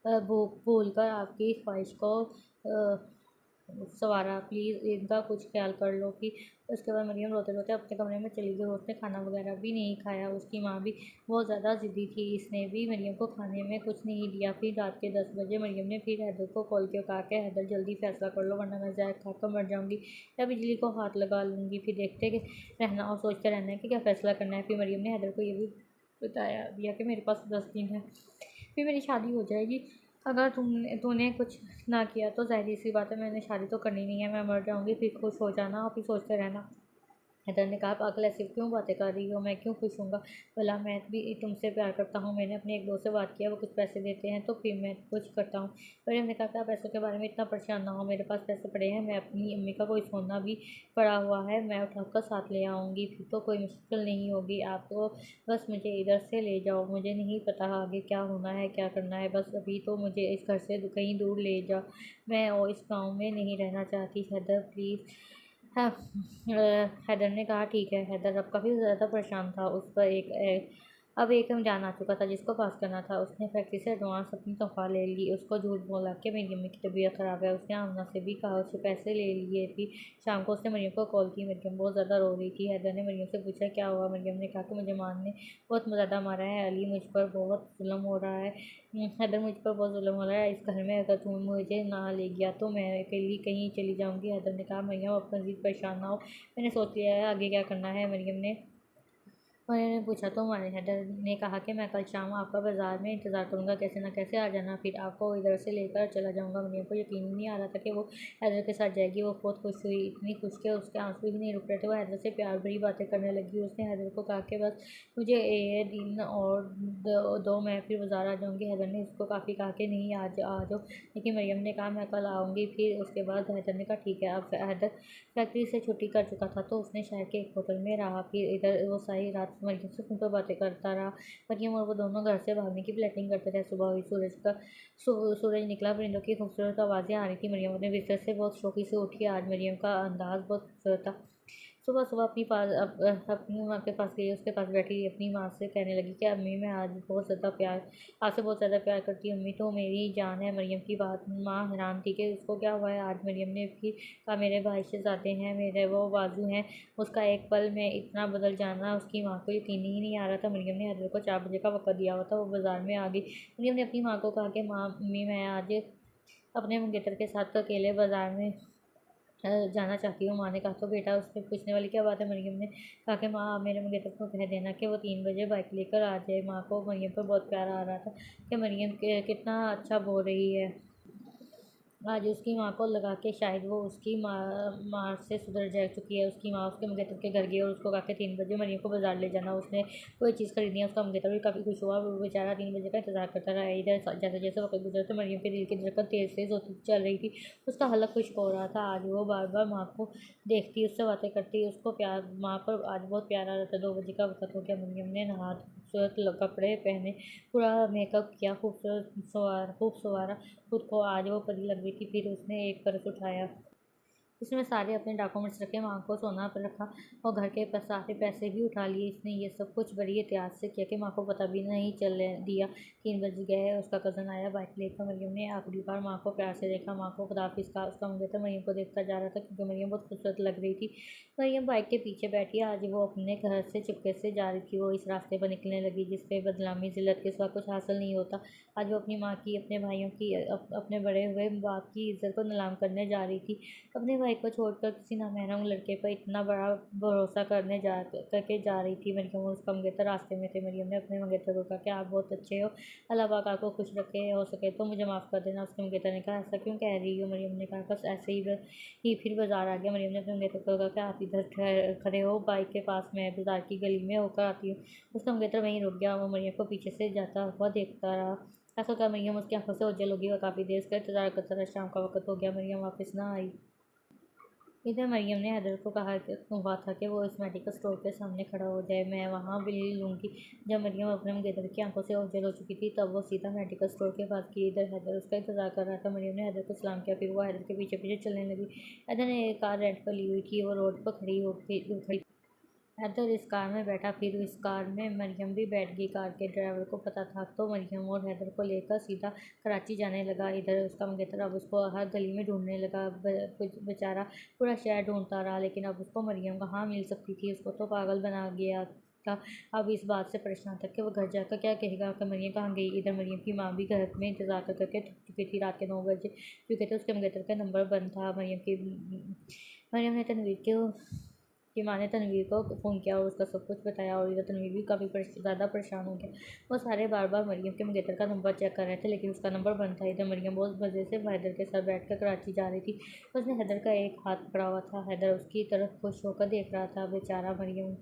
भूल कर आपकी ख्वाहिश को संवारा। प्लीज़ इनका कुछ ख्याल कर लो। कि उसके बाद मरियम रोते रोते अपने कमरे में चली गई। उसने खाना वगैरह भी नहीं खाया। उसकी माँ भी बहुत ज़्यादा ज़िद्दी थी, इसने भी मरियम को खाने में कुछ नहीं दिया। फिर रात के 10 बजे मरियम ने फिर हैदर को कॉल किया, कहा कि हैदर जल्दी फैसला कर लो, वरना मैं जहर खाकर मर जाऊँगी या बिजली को हाथ लगा लूँगी। फिर देखते रहना और सोचते रहना है कि क्या फ़ैसला करना है। फिर मरियम ने हैदर को ये भी बताया दिया कि मेरे पास 10 दिन है, फिर मेरी शादी हो जाएगी। अगर तूने कुछ ना किया तो ज़ाहिर सी बात है मैंने शादी तो करनी नहीं है, मैं मर जाऊँगी। फिर खुश हो जाना और फिर सोचते रहना। हैदर ने कहा, पागल ऐसे क्यों बातें कर रही हो? मैं क्यों खुश हूँगा? भला मैं भी तुमसे प्यार करता हूँ। मैंने अपने एक दोस्त से बात किया, वो कुछ पैसे देते हैं तो फिर मैं कुछ करता हूँ। मरियम ने कहा कि आप पैसों के बारे में इतना परेशान ना हो, मेरे पास पैसे पड़े हैं, मैं अपनी अम्मी का कोई सोना भी पड़ा हुआ है, मैं उठाकर साथ ले आऊँगी, फिर तो कोई मुश्किल नहीं होगी। आप तो बस मुझे इधर से ले जाओ, मुझे नहीं पता आगे क्या होना है, क्या करना है, बस अभी तो मुझे इस घर से कहीं दूर ले जाओ। मैं और इस गाँव में नहीं रहना चाहती। हैदर प्लीज़। हाँ, हैदर ने कहा, ठीक है। हैदर अब काफ़ी ज़्यादा परेशान था। उस पर अब एक जान आ चुका था जिसको पास करना था। उसने फैक्ट्री से एडवांस अपनी तनख्वाह ले ली। उसको झूठ बोला कि मेरी अम्मी की तबीयत ख़राब है। उसने आमना से भी कहा, उससे पैसे ले लिए। फिर शाम को उसने मरियम को कॉल की। मरियम बहुत ज़्यादा रो रही थी। हैदर ने मरियम से पूछा, क्या हुआ? मरियम ने कहा कि मुझे माँ ने बहुत ज़्यादा मारा है, अली मुझ पर बहुत जुल्म हो रहा है। हैदर, मुझ पर बहुत जुल्म हो रहा है इस घर में, अगर तुम मुझे ना ले गया तो मैं अकेली कहीं चली जाऊँगी। हैदर ने कहा, मरियम अपना ज़िद परेशान ना हो, मैंने सोच लिया है आगे क्या करना है। मरियम ने पूछा तो हमारे हैदर ने कहा कि मैं कल शाम आपका बाज़ार में इंतज़ार करूँगा, कैसे ना कैसे आ जाना, फिर आपको इधर से लेकर चला जाऊँगा। मरियम को यकीन नहीं आ रहा था कि वो हैदर के साथ जाएगी। वो बहुत खुश हुई, इतनी खुश कि उसके आंसू ही नहीं रुक रहे थे। वो हैदर से प्यार भरी बातें करने लगी। उसने हैदर को कहा कि बस मुझे ये दिन और दो, मैं फिर बाज़ार आ जाऊँगी। हैदर ने उसको काफ़ी कहा कि नहीं, आज आ जाओ, लेकिन मरियम ने कहा, मैं कल आऊँगी। फिर उसके बाद हैदर ने कहा, ठीक है। अब हैदर फैक्ट्री से छुट्टी कर चुका था तो उसने शहर के एक होटल में रहा। फिर इधर वो सारी रात मरियम से फ़ोन पर बातें करता रहा। मरियम और वो दोनों घर से भागने की प्लानिंग करते थे। सुबह हुई, सूरज निकला, परिंदों की खूबसूरत आवाज़ें आ रही थी। मरियम अपने बिस्तर से बहुत शौक़ी से उठी। आज मरियम का अंदाज़ बहुत खूबसूरत था। सुबह सुबह अपनी माँ के पास गई, उसके पास बैठी अपनी माँ से कहने लगी कि अम्मी मैं आज बहुत ज़्यादा प्यार आपसे बहुत ज़्यादा प्यार करती हूँ। अम्मी तो मेरी जान है। मरियम की बात माँ हैरान थी कि उसको क्या हुआ है। आज मरियम ने भी कहा मेरे भाई शहज़ादे हैं, मेरे वो बाजू हैं। उसका एक पल में इतना बदल जाना उसकी माँ को यकीन ही नहीं आ रहा था। मरियम ने हैदर को 4 बजे का वक़्त दिया हुआ था, वो बाज़ार में आ गई। मरियम ने अपनी माँ को कहा कि माँ अम्मी मैं आज अपने मंगेतर के साथ अकेले बाज़ार में जाना चाहती हूँ। माँ ने कहा तो बेटा उसमें पूछने वाली क्या बात है। मरियम ने कहा कि माँ आप मेरे मंगेतर को कह देना कि वो 3 बजे बाइक लेकर आ जाए। माँ को मरियम पर बहुत प्यार आ रहा था कि मरियम कितना अच्छा बोल रही है। आज उसकी माँ को लगा कि शायद वो उसकी माँ से सुधर जा चुकी है। उसकी माँ उसके मंगेतर के घर गई और उसको कहा कि 3 बजे मरियम को बाजार ले जाना, उसने कोई चीज़ खरीदनी है। उसका मंगेतर भी काफ़ी खुश हुआ। वो बेचारा 3 बजे का इंतजार करता रहा। इधर जैसे जैसे वक्त गुजरा तो मरियम के दिल की धड़कन तेज तेज होती चल रही थी। उसका हलक खुश हो रहा था। आज वो बार बार माँ को देखती, उससे बातें करती, उसको प्यार माँ पर आज बहुत प्यार आ रहा था। 2 बजे का वक्त हो गया। मरियम ने नहा खूबसूरत कपड़े पहने, पूरा मेकअप किया, खूब सवारा खुद को। आज वो परी लग रही थी। फिर उसने एक पर्स उठाया, उसमें सारे अपने डॉक्यूमेंट्स रखे, माँ को सोना पर रखा और घर के सारे पैसे भी उठा लिए। इसने ये सब कुछ बड़ी एहतियात से किया कि माँ को पता भी नहीं चलने दिया। 3 बज गए। उसका कज़न आया बाइक लेकर। मरियम ने आखिरी बार माँ को प्यार से देखा। माँ को खुदाफिज़ कहा। उसका मंगेतर मरियम को देखता जा रहा था क्योंकि मरियम बहुत खूबसूरत लग रही थी। मरियम बाइक के पीछे बैठी। आज वो अपने घर से चुपके से जा रही थी। वो इस रास्ते पर निकलने लगी जिस पे बदनामी जिल्लत के सिवा कुछ हासिल नहीं होता। आज वो अपनी माँ की, अपने भाइयों की, अपने बड़े हुए बाप की इज्जत को नीलाम करने जा रही थी। अपने भाई को छोड़कर किसी नामहरम लड़के पर इतना बड़ा भरोसा करके जा रही थी मरियम और उसका मंगेतर रास्ते में थे। मरियम ने अपने मंगेतर को कहा कि आप बहुत अच्छे हो, अल्लाह पाक आपको खुश रखे, हो सके तो मुझे माफ़ कर देना। उसके मंगेतर ने कहा ऐसा क्यों कह रही हो। मरियम ने कहा बस ऐसे ही फिर बाजार आ गया। मरियम ने अपने मंगेतर को कहा कि आप इधर खड़े हो, बाइक के पास मैं बाजार की गली में होकर आती हूँ। उसका मंगेतर वहीं रुक गया। वो मरियम को पीछे से जाता हुआ देखता रहा। ऐसा क्या मरियम उसकी आंखों से ओझल होगी। वह काफ़ी देर से इंतजार करता रहा। शाम का वक्त हो गया, मरियम वापस ना आई। इधर मरियम ने हैदर को हुआ था कि वो इस मेडिकल स्टोर के सामने खड़ा हो जाए, मैं वहाँ बिल लूँगी। जब मरियम अपने मंगेतर की आंखों से ओझल हो चुकी थी तब वो सीधा मेडिकल स्टोर के पास गई। इधर हैदर उसका इंतजार कर रहा था। मरियम ने हैदर को सलाम किया, फिर वो हैदर के पीछे पीछे चलने लगी। हैदर ने एक कार रेंट पर ली हुई थी, वो रोड पर खड़ी। हैदर इस कार में बैठा, फिर इस कार में मरियम भी बैठ गई। कार के ड्राइवर को पता था तो मरियम और हैदर को लेकर सीधा कराची जाने लगा। इधर उसका मंगेतर अब उसको हर गली में ढूंढने लगा। बेचारा पूरा शहर ढूंढता रहा लेकिन अब उसको मरियम कहाँ मिल सकती थी। उसको तो पागल बना गया था। अब इस बात से परेशान था कि वो घर जाकर क्या कहेगा कि मरियम कहाँ गई। इधर मरियम की माँ भी घर में इंतजार कर करके थक चुकी थी। रात के 9 बजे चुके थे। उसके मंगेतर का नंबर बंद था। मरियम ने तनवीर की माँ ने तनवीर को फ़ोन किया और उसका सब कुछ बताया और इधर तनवीर भी काफ़ी ज़्यादा परेशान हो गया। वो सारे बार बार मरियम के मंगेतर का नंबर चेक कर रहे थे लेकिन उसका नंबर बंद था। इधर मरियम बहुत मज़े से हैदर के साथ बैठकर कराची जा रही थी। उसने हैदर का एक हाथ पकड़ा हुआ था। हैदर उसकी तरफ खुश होकर देख रहा था। बेचारा मरियम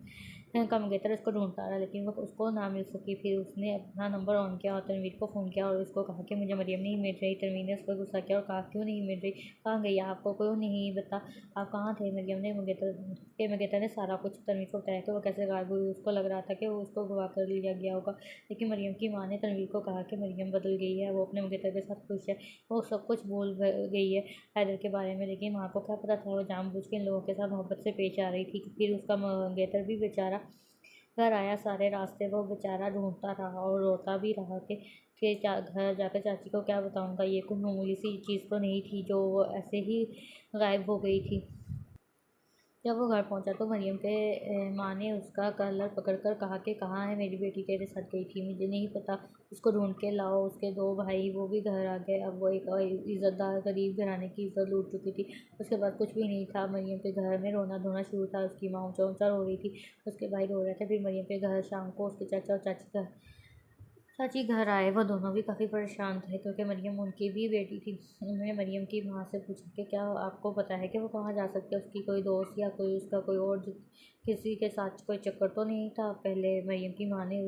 का मंगेतर उसको ढूंढता रहा लेकिन वो उसको ना मिल सकी। फिर उसने अपना नंबर ऑन किया और तनवीर को फ़ोन किया और उसको कहा कि मुझे मरियम नहीं मिल रही। तनवीर ने उस पर गुस्सा किया और कहा क्यों नहीं मिल रही, कहाँ गई, आपको क्यों नहीं बता, आप कहाँ थे। मरियम ने मंगेतर ने सारा कुछ तनवीर को बताया कि वो कैसे गायब हुई। उसको लग रहा था कि वो उसको गवा कर लिया गया होगा लेकिन मरियम की माँ ने तनवीर को कहा कि मरियम बदल गई है, वो अपने मंगेतर के साथ खुश है, वो सब कुछ भूल गई है हैदर के बारे में। लेकिन माँ को क्या पता था, वो जानबूझ के इन लोगों के साथ मोहब्बत से पेश आ रही थी। फिर उसका मंगेतर भी बेचारा घर आया। सारे रास्ते वो बेचारा ढूंढता रहा और रोता भी रहा कि घर जाकर चाची को क्या बताऊंगा, ये कोई मामूली सी चीज़ तो नहीं थी जो वो ऐसे ही गायब हो गई थी। जब वो घर पहुंचा तो मरियम के माँ ने उसका कॉलर पकड़कर कहा कि कहाँ है मेरी बेटी, तेरे साथ गई थी, मुझे नहीं पता, उसको ढूंढ के लाओ। उसके 2 भाई वो भी घर आ गए। अब वो एक इज़्ज़तदार गरीब घराने की इज़्ज़त लूट चुकी थी। उसके बाद कुछ भी नहीं था। मरियम के घर में रोना धोना शुरू था। उसकी माँ ऊँचा ऊँचा रो रही थी, उसके भाई रो रहे थे। फिर मरियम के घर शाम को उसके चाचा और चाची घर आए। वो दोनों भी काफ़ी परेशान थे क्योंकि मरियम उनकी भी बेटी थी। उन्होंने मरियम की माँ से पूछा कि क्या आपको पता है कि वो कहाँ जा सकती है, उसकी कोई दोस्त या कोई उसका कोई और किसी के साथ कोई चक्कर तो नहीं था। पहले मरियम की माँ ने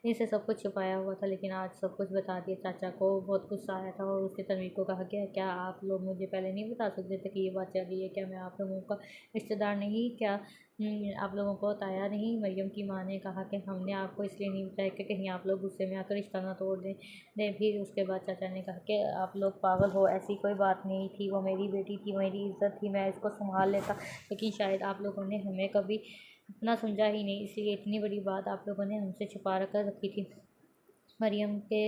इनसे सब कुछ छुपाया हुआ था लेकिन आज सब कुछ बता दिया। चाचा को बहुत गुस्सा आया था और उसने तनवीर को कहा कि क्या आप लोग मुझे पहले नहीं बता सकते थे कि ये बात चल रही है, क्या मैं आप लोगों का रिश्तेदार नहीं, क्या आप लोगों को बताया नहीं। मरियम की माँ ने कहा कि हमने आपको इसलिए नहीं बताया कि कहीं आप लोग गुस्से में आकर रिश्ता ना तोड़ दें। फिर उसके बाद चाचा ने कहा कि आप लोग पागल हो, ऐसी कोई बात नहीं थी, वो मेरी बेटी थी, मेरी इज्जत थी, मैं इसको संभाल लेता, लेकिन शायद आप लोगों ने हमें कभी अपना समझा ही नहीं, इसलिए इतनी बड़ी बात आप लोगों ने हमसे छुपा कर रखी थी। मरियम के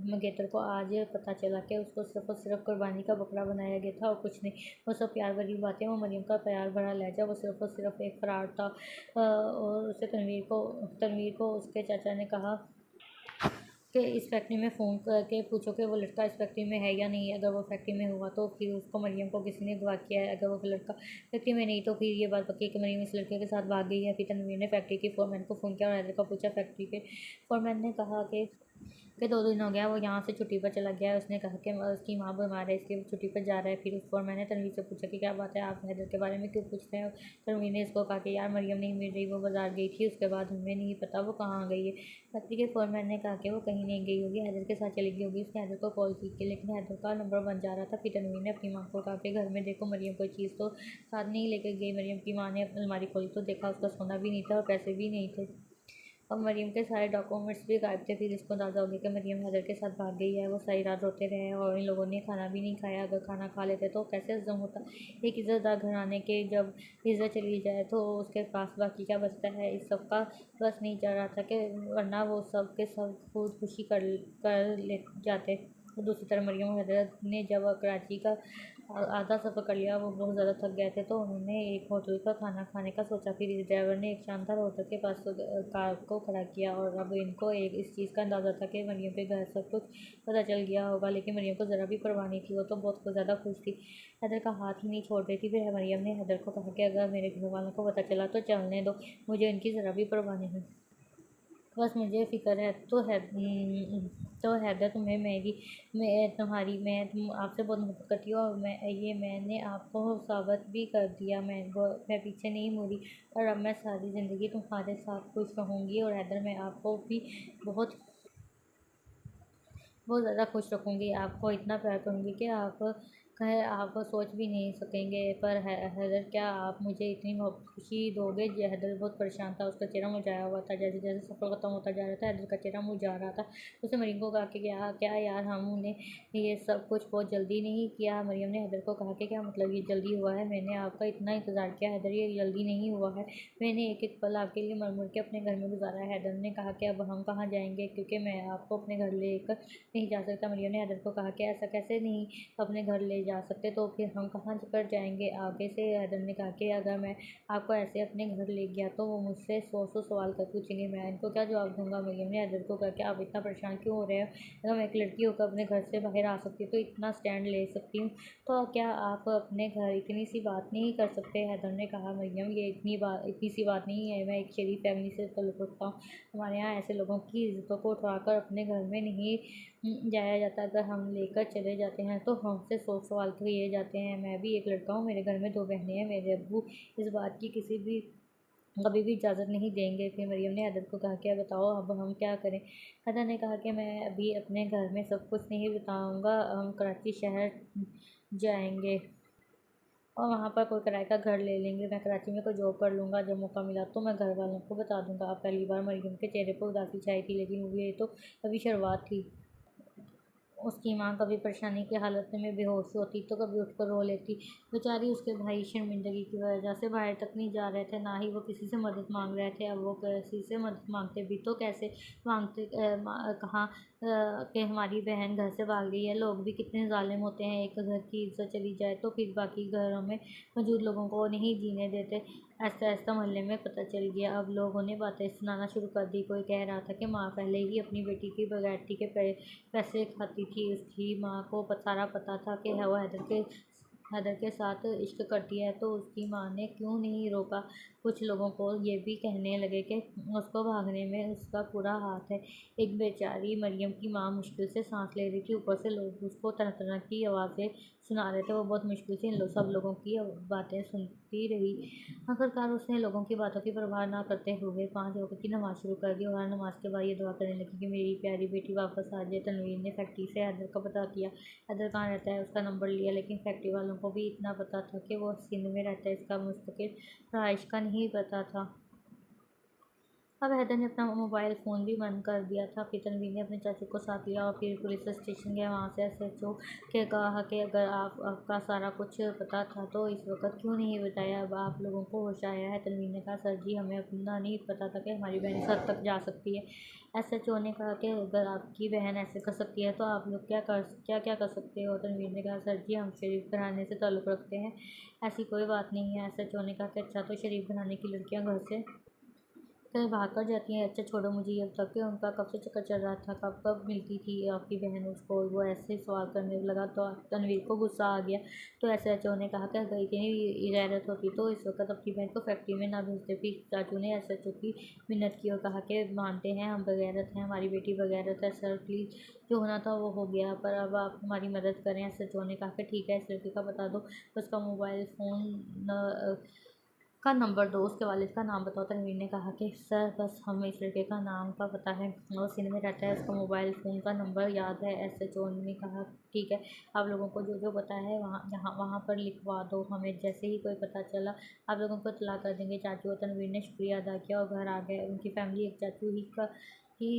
मंगेतर को आज पता चला कि उसको सिर्फ और सिर्फ कुर्बानी का बकरा बनाया गया था और कुछ नहीं। वो सब प्यार भरी बातें, वो मरियम का प्यार भरा लहजा, वो सिर्फ और सिर्फ एक फ़रार था। और उसे तनवीर को उसके चाचा ने कहा कि इस फैक्ट्री में फ़ोन करके पूछो कि वो लड़का इस फैक्ट्री में है या नहीं। अगर वो फैक्ट्री में हुआ तो फिर उसको मरियम को किसी ने अगवा किया है, अगर वो लड़का फैक्ट्री में नहीं तो फिर ये बात पक्की कि मरियम इस लड़के के साथ भाग गई है। फिर तनवीर ने फैक्ट्री के फ़ोरमैन को फ़ोन किया और हैदर को पूछा। फैक्ट्री के फ़ोरमैन ने कहा कि 2 दिन हो गया वो यहाँ से छुट्टी पर चला गया है। उसने कहा कि उसकी माँ बीमार है, इसलिए वो छुट्टी पर जा रहा है। फिर उस पर मैंने तनवीर से पूछा कि क्या बात है, आप हैदर के बारे में क्यों पूछते हैं। तनवीर ने इसको कहा कि यार मरियम नहीं मिल रही, वो बाज़ार गई थी, उसके बाद हमें नहीं पता वो कहाँ गई है। फैक्ट्री के फोरमैन ने कहा कि वो कहीं नहीं गई होगी, हैदर के साथ चली गई होगी। उसने हैदर को कॉल की थी, लेकिन हैदर का नंबर बन जा रहा था। फिर तनवीर ने अपनी माँ को कहा कि घर में देखो, मरियम कोई चीज़ तो साथ नहीं लेकर गई। मरियम की माँ ने अपनी अलमारी खोली तो देखा उसका सोना भी नहीं था और पैसे भी नहीं थे, और मरियम के सारे डॉक्यूमेंट्स भी गायब थे। फिर इसको अंदाज़ा हो गया कि मरियम हैदर के साथ भाग गई है। वो सारी रात रोते रहे और इन लोगों ने खाना भी नहीं खाया। अगर खाना खा लेते तो कैसे हजम होता। एक इज़्ज़तदार घराने के जब इज़्ज़त चली जाए तो उसके पास बाकी क्या बचता है। इस सब का बस नहीं चल रहा था कि वरना वो सब के सब खुदकुशी कर ले जाते। दूसरी तरफ मरियम और हैदर ने जब कराची का आधा सफ़र कर लिया, वो बहुत ज़्यादा थक गए थे, तो उन्होंने एक होटल का खाना खाने का सोचा। फिर इस ड्राइवर ने एक शानदार होटल के पास कार को खड़ा किया और अब इनको एक इस चीज़ का अंदाज़ा था कि मरियम के घर सब कुछ पता चल गया होगा, लेकिन मरियम को ज़रा भी परवाह नहीं थी। वो तो बहुत ज़्यादा खुश थी, हैदर का हाथ ही नहीं छोड़ रही थी। फिर मरियम ने हैदर को कहा कि अगर मेरे घर वालों को पता चला तो चलने दो, मुझे इनकी ज़रा भी परवाह नहीं, बस मुझे फ़िक्र है। तो हैदर तुम्हें मैं आपसे बहुत मोहब्बत करती हूँ और मैंने आपको साबित भी कर दिया। मैं पीछे नहीं मुड़ी और अब मैं सारी ज़िंदगी तुम्हारे साथ खुश रहूँगी। और हैदर, मैं आपको भी बहुत बहुत ज़्यादा खुश रखूँगी, आपको इतना प्यार करूँगी कि आप सोच भी नहीं सकेंगे। पर हैदर, क्या आप मुझे इतनी खुशी दोगे। हैदर बहुत परेशान था, उसका चेहरा मुरझाया हुआ था। जैसे जैसे सफ़र ख़त्म होता जा रहा था, हैदर का चेहरा मुरझा रहा था। उसने मरियम को कहा कि क्या क्या यार, हमने ये सब कुछ बहुत जल्दी नहीं किया। मरियम ने हैदर को कहा कि क्या मतलब ये जल्दी हुआ है, मैंने आपका इतना इंतज़ार किया। हैदर, ये जल्दी नहीं हुआ है, मैंने एक एक पल आपके लिए मर मर के अपने घर में गुजारा है। हैदर ने कहा कि अब हम कहाँ जाएंगे, क्योंकि मैं आपको अपने घर लेकर नहीं जा सकता। मरियम ने हैदर को कहा कि ऐसा कैसे नहीं अपने घर ले जा सकते, तो फिर हम कहाँ पर जाएंगे आगे से। हैदर ने कहा कि अगर मैं आपको ऐसे अपने घर ले गया तो वो मुझसे 100 सवाल कर पूछेंगे, मैं इनको क्या जवाब दूंगा। मरियम ने हैदर को कहा कि आप इतना परेशान क्यों हो रहे हो, अगर मैं एक लड़की होकर अपने घर से बाहर आ सकती हूँ तो इतना स्टैंड ले सकती हूँ, तो क्या आप अपने घर इतनी सी बात नहीं कर सकते। हैदर ने कहा, मरियम ये इतनी सी बात नहीं है, मैं एक शरीफ फैमिली से ताल्लुक़ रखता हूँ, हमारे यहाँ ऐसे लोगों की इज़्ज़तों को उठाकर अपने घर में नहीं जाया जाता। अगर हम लेकर चले जाते हैं तो हमसे 100 सवाल किए जाते हैं। मैं भी एक लड़का हूँ, मेरे घर में 2 बहनें हैं, मेरे अब्बू इस बात की कभी भी इजाज़त नहीं देंगे। फिर मरियम ने हैदर को कहा, क्या बताओ अब हम क्या करें। हैदर ने कहा कि मैं अभी अपने घर में सब कुछ नहीं बताऊँगा, हम कराची शहर जाएंगे और वहाँ पर कोई किराए का घर ले लेंगे। मैं कराची में कोई जॉब कर लूँगा, जब मौका मिला तो मैं घर वालों को बता दूँगा। अब पहली बार मरियम के चेहरे पर उदासी छाई थी, लेकिन वो ये तो अभी शुरुआत थी। उसकी माँ कभी परेशानी की हालत में बेहोश होती तो कभी उठकर रो लेती। बेचारी उसके भाई शर्मिंदगी की वजह से बाहर तक नहीं जा रहे थे, ना ही वो किसी से मदद मांग रहे थे। अब वो किसी से मदद मांगते भी तो कैसे मांगते, कहाँ कि हमारी बहन घर से भाग गई है। लोग भी कितने जालिम होते हैं, एक घर की इज्जत चली जाए तो फिर बाकी घरों में मौजूद लोगों को नहीं जीने देते। ऐसा ऐसा मोहल्ले में पता चल गया। अब लोगों ने बातें सुनाना शुरू कर दी। कोई कह रहा था कि माँ पहले ही अपनी बेटी की बगैरती के पैसे खाती थी, उसकी माँ को सारा पता था कि वो हैदर के साथ इश्क करती है, तो उसकी माँ ने क्यों नहीं रोका। कुछ लोगों को ये भी कहने लगे कि उसको भागने में उसका पूरा हाथ है। एक बेचारी मरियम की माँ मुश्किल से सांस ले रही थी, ऊपर से लोग उसको तरह तरह की आवाज़ें सुना रहे थे। वो बहुत मुश्किल से सब लोगों की बातें करती रही। आखिरकार उसने लोगों की बातों की परवाह ना करते हुए 5 वक्त की नमाज शुरू कर दी और नमाज के बाद ये दुआ करने लगी कि मेरी प्यारी बेटी वापस आ जाए। तनवीर ने फैक्ट्री से हैदर का पता किया। हैदर कहाँ रहता है उसका नंबर लिया, लेकिन फैक्ट्री वालों को भी इतना पता था कि वो सिंध में रहता है, इसका मुस्तकिल रहाइश का नहीं पता था। अब हैदर ने अपना मोबाइल फ़ोन भी बंद कर दिया था। फिर तनवीर ने अपने चाचू को साथ लिया और फिर पुलिस स्टेशन गया। वहाँ से एसएचओ के कहा कि अगर आपका सारा कुछ पता था तो इस वक्त क्यों नहीं बताया, अब आप लोगों को होश आया है। तनवीर ने कहा, सर जी, हमें अपना नहीं पता था कि हमारी बहन इस हद तक जा सकती है। एसएचओ ने कहा कि अगर आपकी बहन ऐसे कर सकती है तो आप लोग क्या कर सकते हो। तनवीर ने कहा, सर जी, हम शरीफ घराने से ताल्लुक़ रखते हैं, ऐसी कोई बात नहीं है। एसएचओ ने कहा कि अच्छा, तो शरीफ घराने की लड़कियाँ घर से कहीं भाग कर जाती हैं। अच्छा छोड़ो मुझे अब तक कि उनका कब से चक्कर चल रहा था, कब कब मिलती थी आपकी बहन उसको। वो ऐसे सवाल करने लगा तो तनवीर को गुस्सा आ गया। तो एसएचओ ने कहा कि अगर इतनी गैरत होती तो इस वक्त अपनी बहन को फैक्ट्री में ना भेजते। फिर चाचू ने एसएचओ की मिन्नत की और कहा कि मानते हैं हम बगैरत हैं, हमारी बेटी बगैरत है, सर प्लीज़, जो होना था वो हो गया, पर अब आप हमारी मदद करें। एसएचओ ने कहा कि ठीक है, इस लड़के का बता दो, उसका मोबाइल फ़ोन का नंबर दो, उसके वालिद का नाम बताओ। तनवीर ने कहा कि सर बस हमें इस लड़के का नाम का पता है और सिंध में रहता है, उसका मोबाइल फ़ोन का नंबर याद है। एसएचओ ने कहा, ठीक है, आप लोगों को जो जो पता है वहाँ पर लिखवा दो, हमें जैसे ही कोई पता चला आप लोगों को इत्तला कर देंगे। चाचू और तनवीर ने शुक्रिया अदा किया और घर आ गए। उनकी फैमिली एक चाचू ही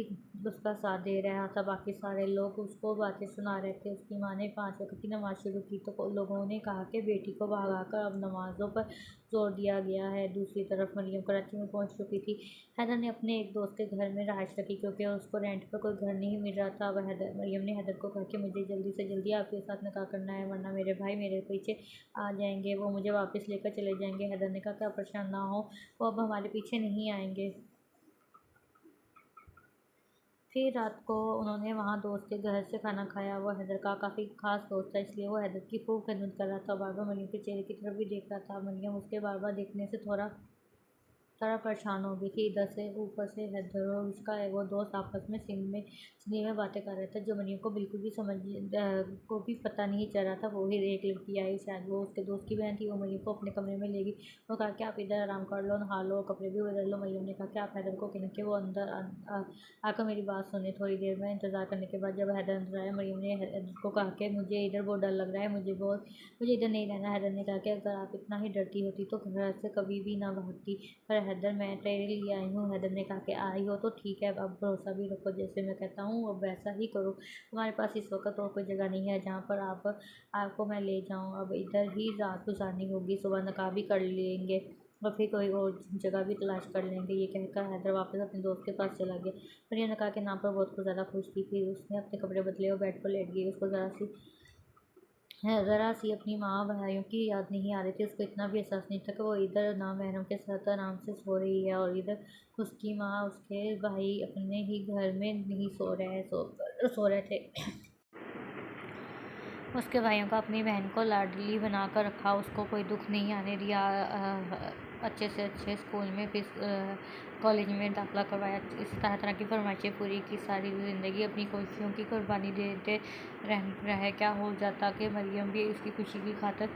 उसका साथ दे रहा था, बाकी सारे लोग उसको बातें सुना रहे थे। उसकी माँ ने 5 वक्त की नमाज़ शुरू की तो लोगों ने कहा कि बेटी को भगाकर अब नमाज़ों पर जोर दिया गया है। दूसरी तरफ मरियम कराची में पहुंच चुकी थी। हैदर ने अपने एक दोस्त के घर में रहायश रखी क्योंकि उसको रेंट पर कोई घर नहीं मिल रहा था। वह मरियम ने हैदर को कहा कि मुझे जल्दी से जल्दी आपके साथ निकाह करना है, वरना मेरे भाई मेरे पीछे आ जाएंगे, वो मुझे वापस लेकर चले जाएंगे। हैदर ने कहा कि आप परेशान ना हो, वो अब हमारे पीछे नहीं आएंगे। फिर रात को उन्होंने वहाँ दोस्त के घर से खाना खाया। वो हैदर का काफ़ी ख़ास दोस्त था, इसलिए वो हैदर की खूब खिदमत कर रहा था। बार बार मरियम के चेहरे की तरफ भी देख रहा था। मरियम उसके बार बार देखने से थोड़ा परेशान हो गई थी। इधर से ऊपर से हैदर और उसका वो दोस्त आपस में सिंधी में बातें कर रहे थे, जो मरियम को बिल्कुल भी को भी पता नहीं चल रहा था। वो ही एक लड़की आई, शायद वो उसके दोस्त की बहन थी। वो मरियम को अपने कमरे में ले गई। वो कहा कि आप इधर आराम कर लो, नहा लो, कपड़े भी बदल लो। मरियम ने कहा कि आप हैदर को कहना कि वो अंदर आकर मेरी बात सुने। थोड़ी देर में इंतज़ार करने के बाद जब हैदर अंदर आया, मरियम ने हैदर को कहा कि मुझे इधर बहुत डर लग रहा है, मुझे इधर नहीं रहना। हैदर ने कहा कि अगर आप इतना ही डरती होती तो घर से कभी भी ना भागती। पर हैदर, मैं तेरे लिए आई हूँ। हैदर ने कहा कि आई हो तो ठीक है, अब भरोसा भी रखो, जैसे मैं कहता हूँ अब वैसा ही करो। हमारे पास इस वक्त और कोई जगह नहीं है जहाँ पर आपको मैं ले जाऊँ, अब इधर ही रात गुजारनी होगी, सुबह नकाह भी कर लेंगे और फिर कोई और जगह भी तलाश कर लेंगे। ये कहकर हैदर वापस अपने दोस्त के पास चला गया। मरियम नकाह के नाम पर बहुत ज़्यादा खुश थी। फिर उसने अपने कपड़े बदले और बेड पर लेट गई। उसको ज़रा सी अपनी माँ भाइयों की याद नहीं आ रही थी। उसको इतना भी एहसास नहीं था कि वो इधर नामहरम के साथ आराम से सो रही है और इधर उसकी माँ उसके भाई अपने ही घर में नहीं सो रहे थे। उसके भाइयों का अपनी बहन को लाडली बना कर रखा, उसको कोई दुख नहीं आने दिया। अच्छे से अच्छे स्कूल में, फिर कॉलेज में दाखिला करवाया। इस तरह की फरमाइशें पूरी की। सारी ज़िंदगी अपनी खुशियों की कुर्बानी देते रहे। क्या हो जाता कि मरियम भी उनकी खुशी की खातर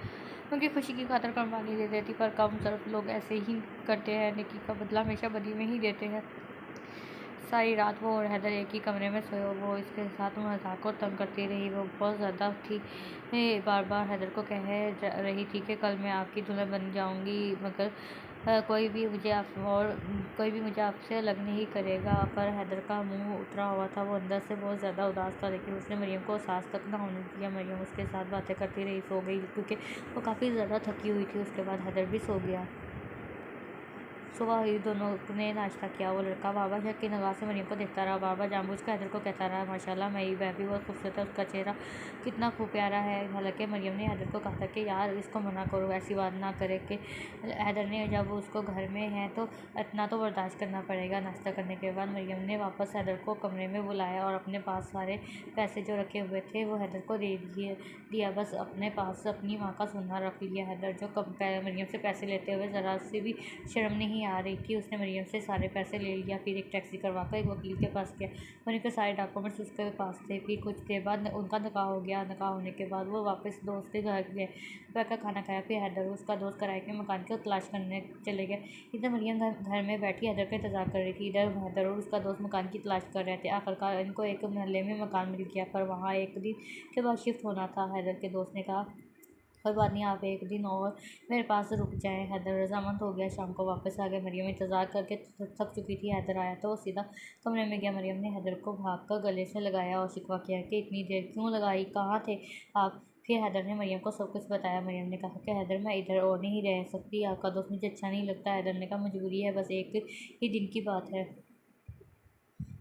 कुर्बानी दे देती, पर कम सिर्फ लोग ऐसे ही करते हैं, नेकी का बदला हमेशा बदी में ही देते हैं। सारी रात वो और हैदर एक ही कमरे में सोए। वो इसके साथ मजाक और तंग करती रही। वो बहुत ज़्यादा थी, बार बार हैदर को कह रही थी कि कल मैं आपकी दुल्हन बन जाऊंगी, मगर कोई भी मुझे आपसे अलग नहीं करेगा। पर हैदर का मुंह उतरा हुआ था, वो अंदर से बहुत ज़्यादा उदास था, लेकिन उसने मरियम को एहसास तक ना होने दिया। मरियम उसके साथ बातें करती रही, सो गई क्योंकि वो काफ़ी ज़्यादा थकी हुई थी। उसके बाद हैदर भी सो गया। सुबह हुई, दोनों ने नाश्ता किया। वो लड़का बाबा शक की निगाह से मरियम को देखता रहा। बाबा जानबूझकर हैदर को कहता रहा, माशाल्लाह मेरी वह भी बहुत खूबसूरत है, उसका चेहरा कितना खूब प्यारा है। हालांकि मरियम ने हैदर को कहा था कि यार इसको मना करो, ऐसी बात ना करे। कि हैदर ने जब उसको घर में है तो इतना तो बर्दाश्त करना पड़ेगा। नाश्ता करने के बाद मरियम ने वापस हैदर को कमरे में बुलाया और अपने पास सारे पैसे जो रखे हुए थे वो हैदर को दे दिया। बस अपने पास अपनी माँ का सोना रख लिया। हैदर जो मरियम से पैसे लेते हुए ज़रा से भी शर्म नहीं नहीं आ रही थी उसने मरियम से सारे पैसे ले लिया। फिर एक टैक्सी करवा कर एक वकील के पास गया। मरियम के सारे डॉक्यूमेंट्स उसके पास थे। फिर कुछ देर बाद उनका निकाह हो गया। निकाह होने के बाद वो वापस दोस्त के घर गए, दोपहर का खाना खाया। फिर हैदर उसका दोस्त किराए के मकान की तलाश करने चले गए। इधर मरियम घर में बैठी हैदर का इंतजार कर रही थी। इधर हैदर और उसका दोस्त मकान की तलाश कर रहे थे। आखिरकार इनको एक मोहल्ले में मकान मिल गया, पर वहाँ एक दिन के बाद शिफ्ट होना था। हैदर के दोस्त ने कहा, कोई बात नहीं, आप एक दिन और मेरे पास रुक जाएं। हैदर रजामंद हो गया। शाम को वापस आ गया। मरियम इंतज़ार करके थक चुकी थी। हैदर आया तो वो सीधा कमरे में गया। मरियम ने हैदर को भागकर गले से लगाया और शिकवा किया कि इतनी देर क्यों लगाई, कहाँ थे आप। फिर हैदर ने मरियम को सब कुछ बताया। मरियम ने कहा कि हैदर, मैं इधर और नहीं रह सकती, आपका दोस्त मुझे अच्छा नहीं लगता। हैदर ने कहा, मजबूरी है, बस एक ही दिन की बात है।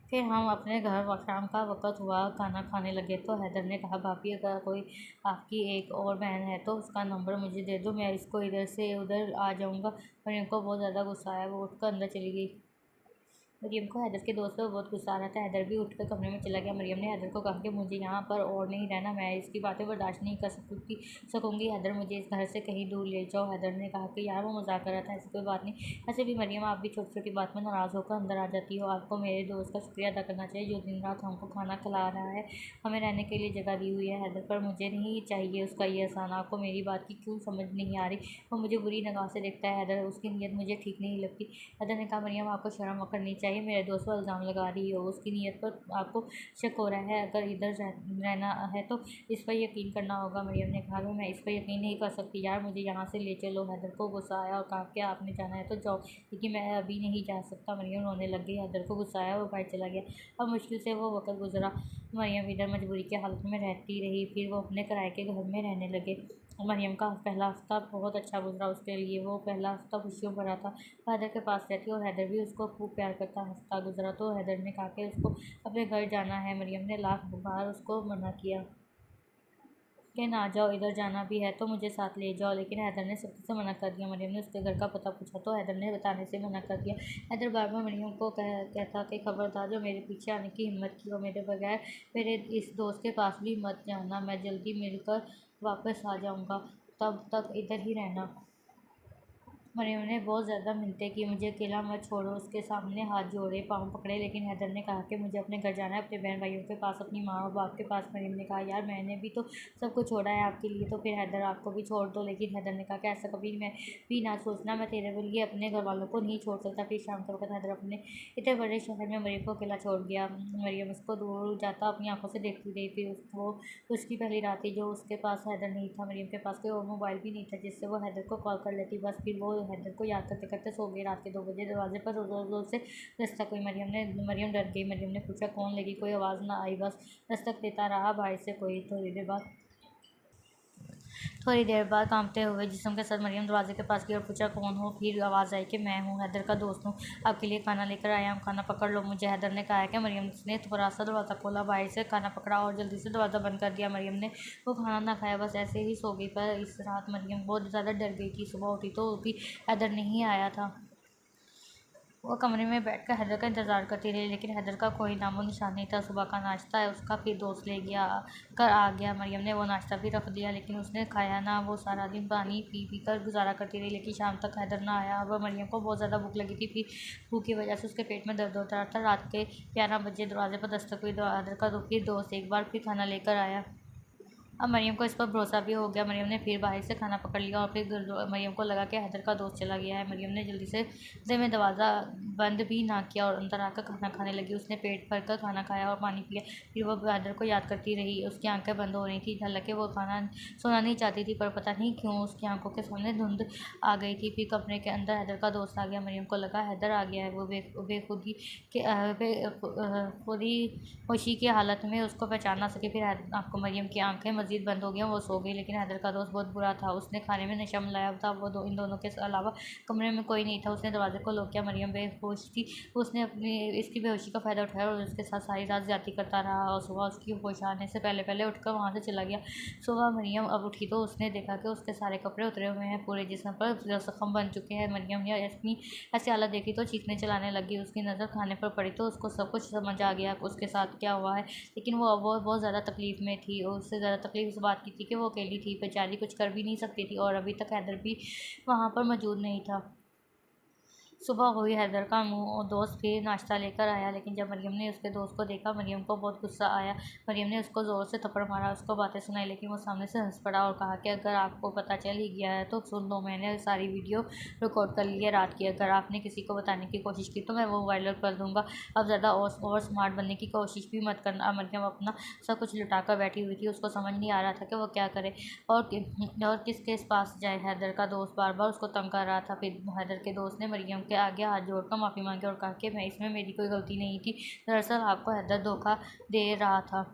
फिर हम अपने घर शाम का वक़्त हुआ, खाना खाने लगे तो हैदर ने कहा, भाभी अगर कोई आपकी एक और बहन है तो उसका नंबर मुझे दे दो, मैं इसको इधर से उधर आ जाऊँगा। मरियम को बहुत ज़्यादा गुस्सा आया। वो उठकर अंदर चली गई। मरियम को हैदर के दोस्त पर बहुत गुस्सा आ रहा था। हैदर भी उठकर कमरे में चला गया। मरियम ने हैदर को कहा कि मुझे यहाँ पर और नहीं रहना, मैं इसकी बातें बर्दाश्त नहीं कर सकूँगी। हैदर, मुझे इस घर से कहीं दूर ले जाओ। हैदर ने कहा कि यार वो मजाक कर रहा था, ऐसी कोई बात नहीं। ऐसे भी मरियम, आप भी छोटी छोटी बात में नाराज़ होकर अंदर आ जाती हो। आपको मेरे दोस्त का शुक्रिया अदा करना चाहिए जो दिन रात हमको खाना खिला रहा है, हमें रहने के लिए जगह दी हुई है। हैदर, पर मुझे नहीं चाहिए उसका ये एहसान। आपको मेरी बात की क्यों समझ नहीं आ रही। वो मुझे बुरी निगाह से देखता है। हैदर, उसकी नीयत मुझे ठीक नहीं लगती। हैदर ने कहा, मरियम आपको शर्म करनी चाहिए, मेरे दोस्त पर इल्ज़ाम लगा रही हो, उसकी नीयत पर आपको शक हो रहा है। अगर इधर रहना है तो इस पर यकीन करना होगा। मरियम ने कहा, मैं इस पर यकीन नहीं कर सकती यार, मुझे यहाँ से ले चलो। हैदर को गुस्सा आया और कहा, क्या आपने जाना है तो जाओ, लेकिन मैं अभी नहीं जा सकता। मरियम रोने लग गई। हैदर को गुस्सा आया, वो बाहर चला गया। अब मुश्किल से वो वक्त गुजरा। मरियम इधर मजबूरी की हालत में रहती रही। फिर वो अपने किराए के घर में रहने लगे। मरियम का पहला हफ्ता बहुत अच्छा गुजरा उसके लिए। वो पहला हफ्ता खुशियों भरा था। हैदर के पास रहती और हैदर भी उसको खूब प्यार करता। हफ्ता गुजरा तो हैदर ने कहा कि उसको अपने घर जाना है। मरियम ने लाख बार उसको मना किया कि ना जाओ, इधर जाना भी है तो मुझे साथ ले जाओ, लेकिन हैदर ने सख्ती से मना कर दिया। मरियम ने उसके घर का पता पूछा तो हैदर ने बताने से मना कर दिया। हैदर बार बार मरियम को कहता कि खबरदार, जो मेरे पीछे आने की हिम्मत की हो, मेरे बगैर मेरे इस दोस्त के पास भी मत जाना, मैं जल्दी मिलकर वापस आ जाऊँगा, तब तक इधर ही रहना। मरियम ने बहुत ज़्यादा मिन्नतें की, मुझे अकेला मत छोड़ो, उसके सामने हाथ जोड़े, पाँव पकड़े, लेकिन हैदर ने कहा कि मुझे अपने घर जाना है, अपने बहन भाइयों के पास, अपनी माँ और बाप के पास। मरियम ने कहा, यार मैंने भी तो सब कुछ छोड़ा है आपके लिए, तो फिर हैदर आपको भी छोड़ दो। लेकिन हैदर ने कहा कि ऐसा कभी मैं भी ना सोचना, मैं तेरे लिए अपने घर वालों को नहीं छोड़ सकता। फिर शाम के वक्त हैदर अपने इतने बड़े शहर में मरियम को अकेला छोड़ गया। मरियम उसको दूर जाता अपनी आंखों से देखती रही। फिर वो उसकी पहली रात थी जो उसके पास हैदर नहीं था। मरियम के पास कोई और मोबाइल भी नहीं था जिससे वो हैदर को कॉल कर लेती। बस फिर वो हैदर को याद करते करते सो गई। रात के 2 बजे दरवाजे पर जोर जोर से दस्तक हुई। मरियम डर गई। मरियम ने पूछा, कौन? लगी कोई आवाज़ ना आई, बस दस्तक देता रहा बाहर से कोई। थोड़ी देर बाद कांपते हुए जिस्म के साथ मरियम दरवाजे के पास गई और पूछा, कौन हो? फिर आवाज़ आई कि मैं हूँ, हैदर का दोस्त हूँ, आपके लिए खाना लेकर आया हूँ, खाना पकड़ लो मुझे। हैदर ने कहा कि मरियम ने थोड़ा सा दरवाज़ा खोला, बाहर से खाना पकड़ा और जल्दी से दरवाज़ा बंद कर दिया। मरियम ने वो खाना ना खाया, बस ऐसे ही सो गई। पर इस रात मरियम बहुत ज़्यादा डर गई थी। सुबह उठी तो भी हैदर नहीं आया था। वो कमरे में बैठकर हैदर का इंतज़ार करती रही, लेकिन हैदर का कोई नामो निशान नहीं था। सुबह का नाश्ता उसका फिर दोस्त ले गया कर आ गया। मरियम ने वो नाश्ता भी रख दिया, लेकिन उसने खाया ना। वो सारा दिन पानी पी पी कर गुजारा करती रही, लेकिन शाम तक हैदर ना आया। अब मरियम को बहुत ज़्यादा भूख लगी थी। फिर भूख की वजह से उसके पेट में दर्द होता था। रात के 11 बजे दरवाजे पर दस्तक हुई। हैदर का फिर दोस्त एक बार फिर खाना लेकर आया। अब मरियम को इस पर भरोसा भी हो गया। मरियम ने फिर बाहर से खाना पकड़ लिया और फिर मरियम को लगा कि हैदर का दोस्त चला गया है। मरियम ने जल्दी से में दरवाज़ा बंद भी ना किया और अंदर आकर खाना खाने लगी। उसने पेट भर कर खाना खाया और पानी पिया। फिर वो हैदर को याद करती रही। उसकी आंखें बंद हो रही थी, हालांकि वो सोना नहीं चाहती थी, पर पता नहीं क्यों उसकी आंखों के सामने धुंध आ गई थी। फिर कमरे के अंदर हैदर का दोस्त आ गया। मरियम को लगा हैदर आ गया है। वो बेखुदी के खुदी होशी की हालत में उसको पहचान ना सके। फिर आपको मरियम की आंखें मजीद बंद हो गई, वो सो गई। लेकिन हैदर का दोस्त बहुत बुरा था, उसने खाने में नशा मिलाया था। इन दोनों के अलावा कमरे में कोई नहीं था। उसने दरवाजे को लॉक किया। मरियम बेहोश थी। उसने इसकी बेहोशी का फ़ायदा उठाया और उसके साथ सारी रात ज्यादती करता रहा और सुबह उसकी होश आने से पहले पहले उठकर वहाँ से चला गया। सुबह मरियम अब उठी तो उसने देखा कि उसके सारे कपड़े उतरे हुए हैं, पूरे जिस्म पर जख्म बन चुके हैं। मरियम ने अपनी ऐसी हालत देखी तो चीखने चलाने लगी। उसकी नज़र खाने पर पड़ी तो उसको सब कुछ समझ आ गया उसके साथ क्या हुआ है। लेकिन वो बहुत ज़्यादा तकलीफ़ में थी और उससे ज़्यादा तकलीफ़ इस बात की थी कि वो अकेली थी, बेचारी कुछ कर भी नहीं सकती थी और अभी तक हैदर भी वहाँ पर मौजूद नहीं था। सुबह हुई, हैदर का दोस्त फिर नाश्ता लेकर आया, लेकिन जब मरियम ने उसके दोस्त को देखा, मरियम को बहुत गुस्सा आया। मरियम ने उसको ज़ोर से थप्पड़ मारा, उसको बातें सुनाई, लेकिन वो सामने से हंस पड़ा और कहा कि अगर आपको पता चल ही गया है तो सुन लो, मैंने सारी वीडियो रिकॉर्ड कर ली है रात की। अगर आपने किसी को बताने की कोशिश की तो मैं वो वायरल कर दूंगा। अब ज़्यादा और स्मार्ट बनने की कोशिश भी मत करना। मरियम अपना सब कुछ लुटा कर बैठी हुई थी, उसको समझ नहीं आ रहा था कि वो क्या करे और किसके पास जाए। हैदर का दोस्त बार बार उसको तंग कर रहा था। फिर हैदर के दोस्त ने मरियम के आगे हाथ जोड़कर माफ़ी मांगी और कहा कि मैं इसमें मेरी कोई गलती नहीं थी, दरअसल आपको हैदर धोखा दे रहा था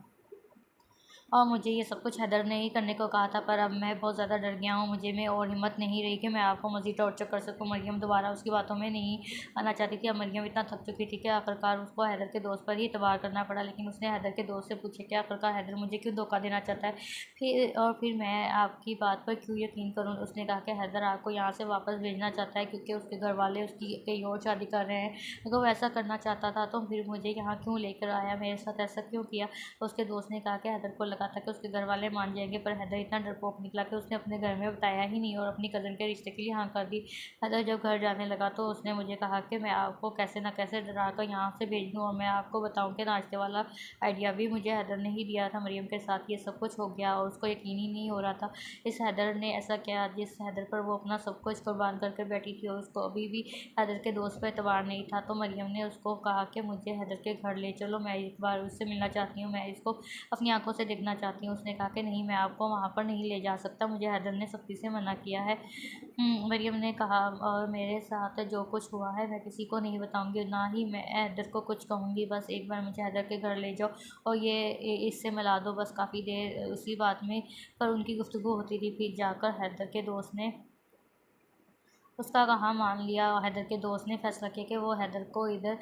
और मुझे ये सब कुछ हैदर ने ही करने को कहा था। पर अब मैं बहुत ज़्यादा डर गया हूँ, मुझे में और हिम्मत नहीं रही कि मैं आपको मज़ीद टॉर्चर कर सकूँ। मरियम दोबारा उसकी बातों में नहीं आना चाहती थी। अब मरियम इतना थक चुकी थी कि आखिरकार उसको हैदर के दोस्त पर ही एतबार करना पड़ा। लेकिन उसने हैदर के दोस्त से पूछा कि आखिरकार हैदर मुझे क्यों धोखा देना चाहता है, फिर मैं आपकी बात पर क्यों यकीन करूँ। उसने कहा कि हैदर आपको यहाँ से वापस भेजना चाहता है क्योंकि उसके घर वाले उसकी कहीं और शादी कर रहे हैं। अगर वो ऐसा करना चाहता था तो फिर मुझे यहाँ क्यों लेकर आया, मेरे साथ ऐसा क्यों किया। उसके दोस्त ने कहा कि हैदर को लगा था कि उसके घर वाले मान जाएंगे, पर हैदर इतना डरपोक निकला कि उसने अपने घर में बताया ही नहीं और अपनी कज़न के रिश्ते के लिए हाँ कर दी। हैदर जब घर जाने लगा तो उसने मुझे कहा कि मैं आपको कैसे न कैसे डरा कर यहाँ से भेज दूँ और मैं आपको बताऊँ कि नाश्ते वाला आइडिया भी मुझे हैदर ने ही दिया था। मरियम के साथ ये सब कुछ हो गया और उसको यकीन ही नहीं हो रहा था इस हैदर ने ऐसा किया जिस हैदर पर वो अपना सब कुछ कुर्बान करके बैठी थी और उसको अभी भी हैदर के दोस्त पर एतबार नहीं था। तो मरियम ने उसको कहा कि मुझे हैदर के घर ले चलो, मैं एक बार उससे मिलना चाहती हूँ, मैं इसको अपनी आंखों से देखना चाहती हूँ। उसने कहा कि नहीं, मैं आपको वहाँ पर नहीं ले जा सकता, मुझे हैदर ने सख्ती से मना किया है। मरियम ने कहा और मेरे साथ जो कुछ हुआ है मैं किसी को नहीं बताऊंगी, ना ही मैं हैदर को कुछ कहूँगी। बस एक बार मुझे हैदर के घर ले जाओ और इससे मिला दो। बस काफ़ी देर उसी बात में पर उनकी गुफ्तगू होती रही। फिर जाकर हैदर के दोस्त ने उसका कहा मान लिया और हैदर के दोस्त ने फैसला किया कि वो हैदर को इधर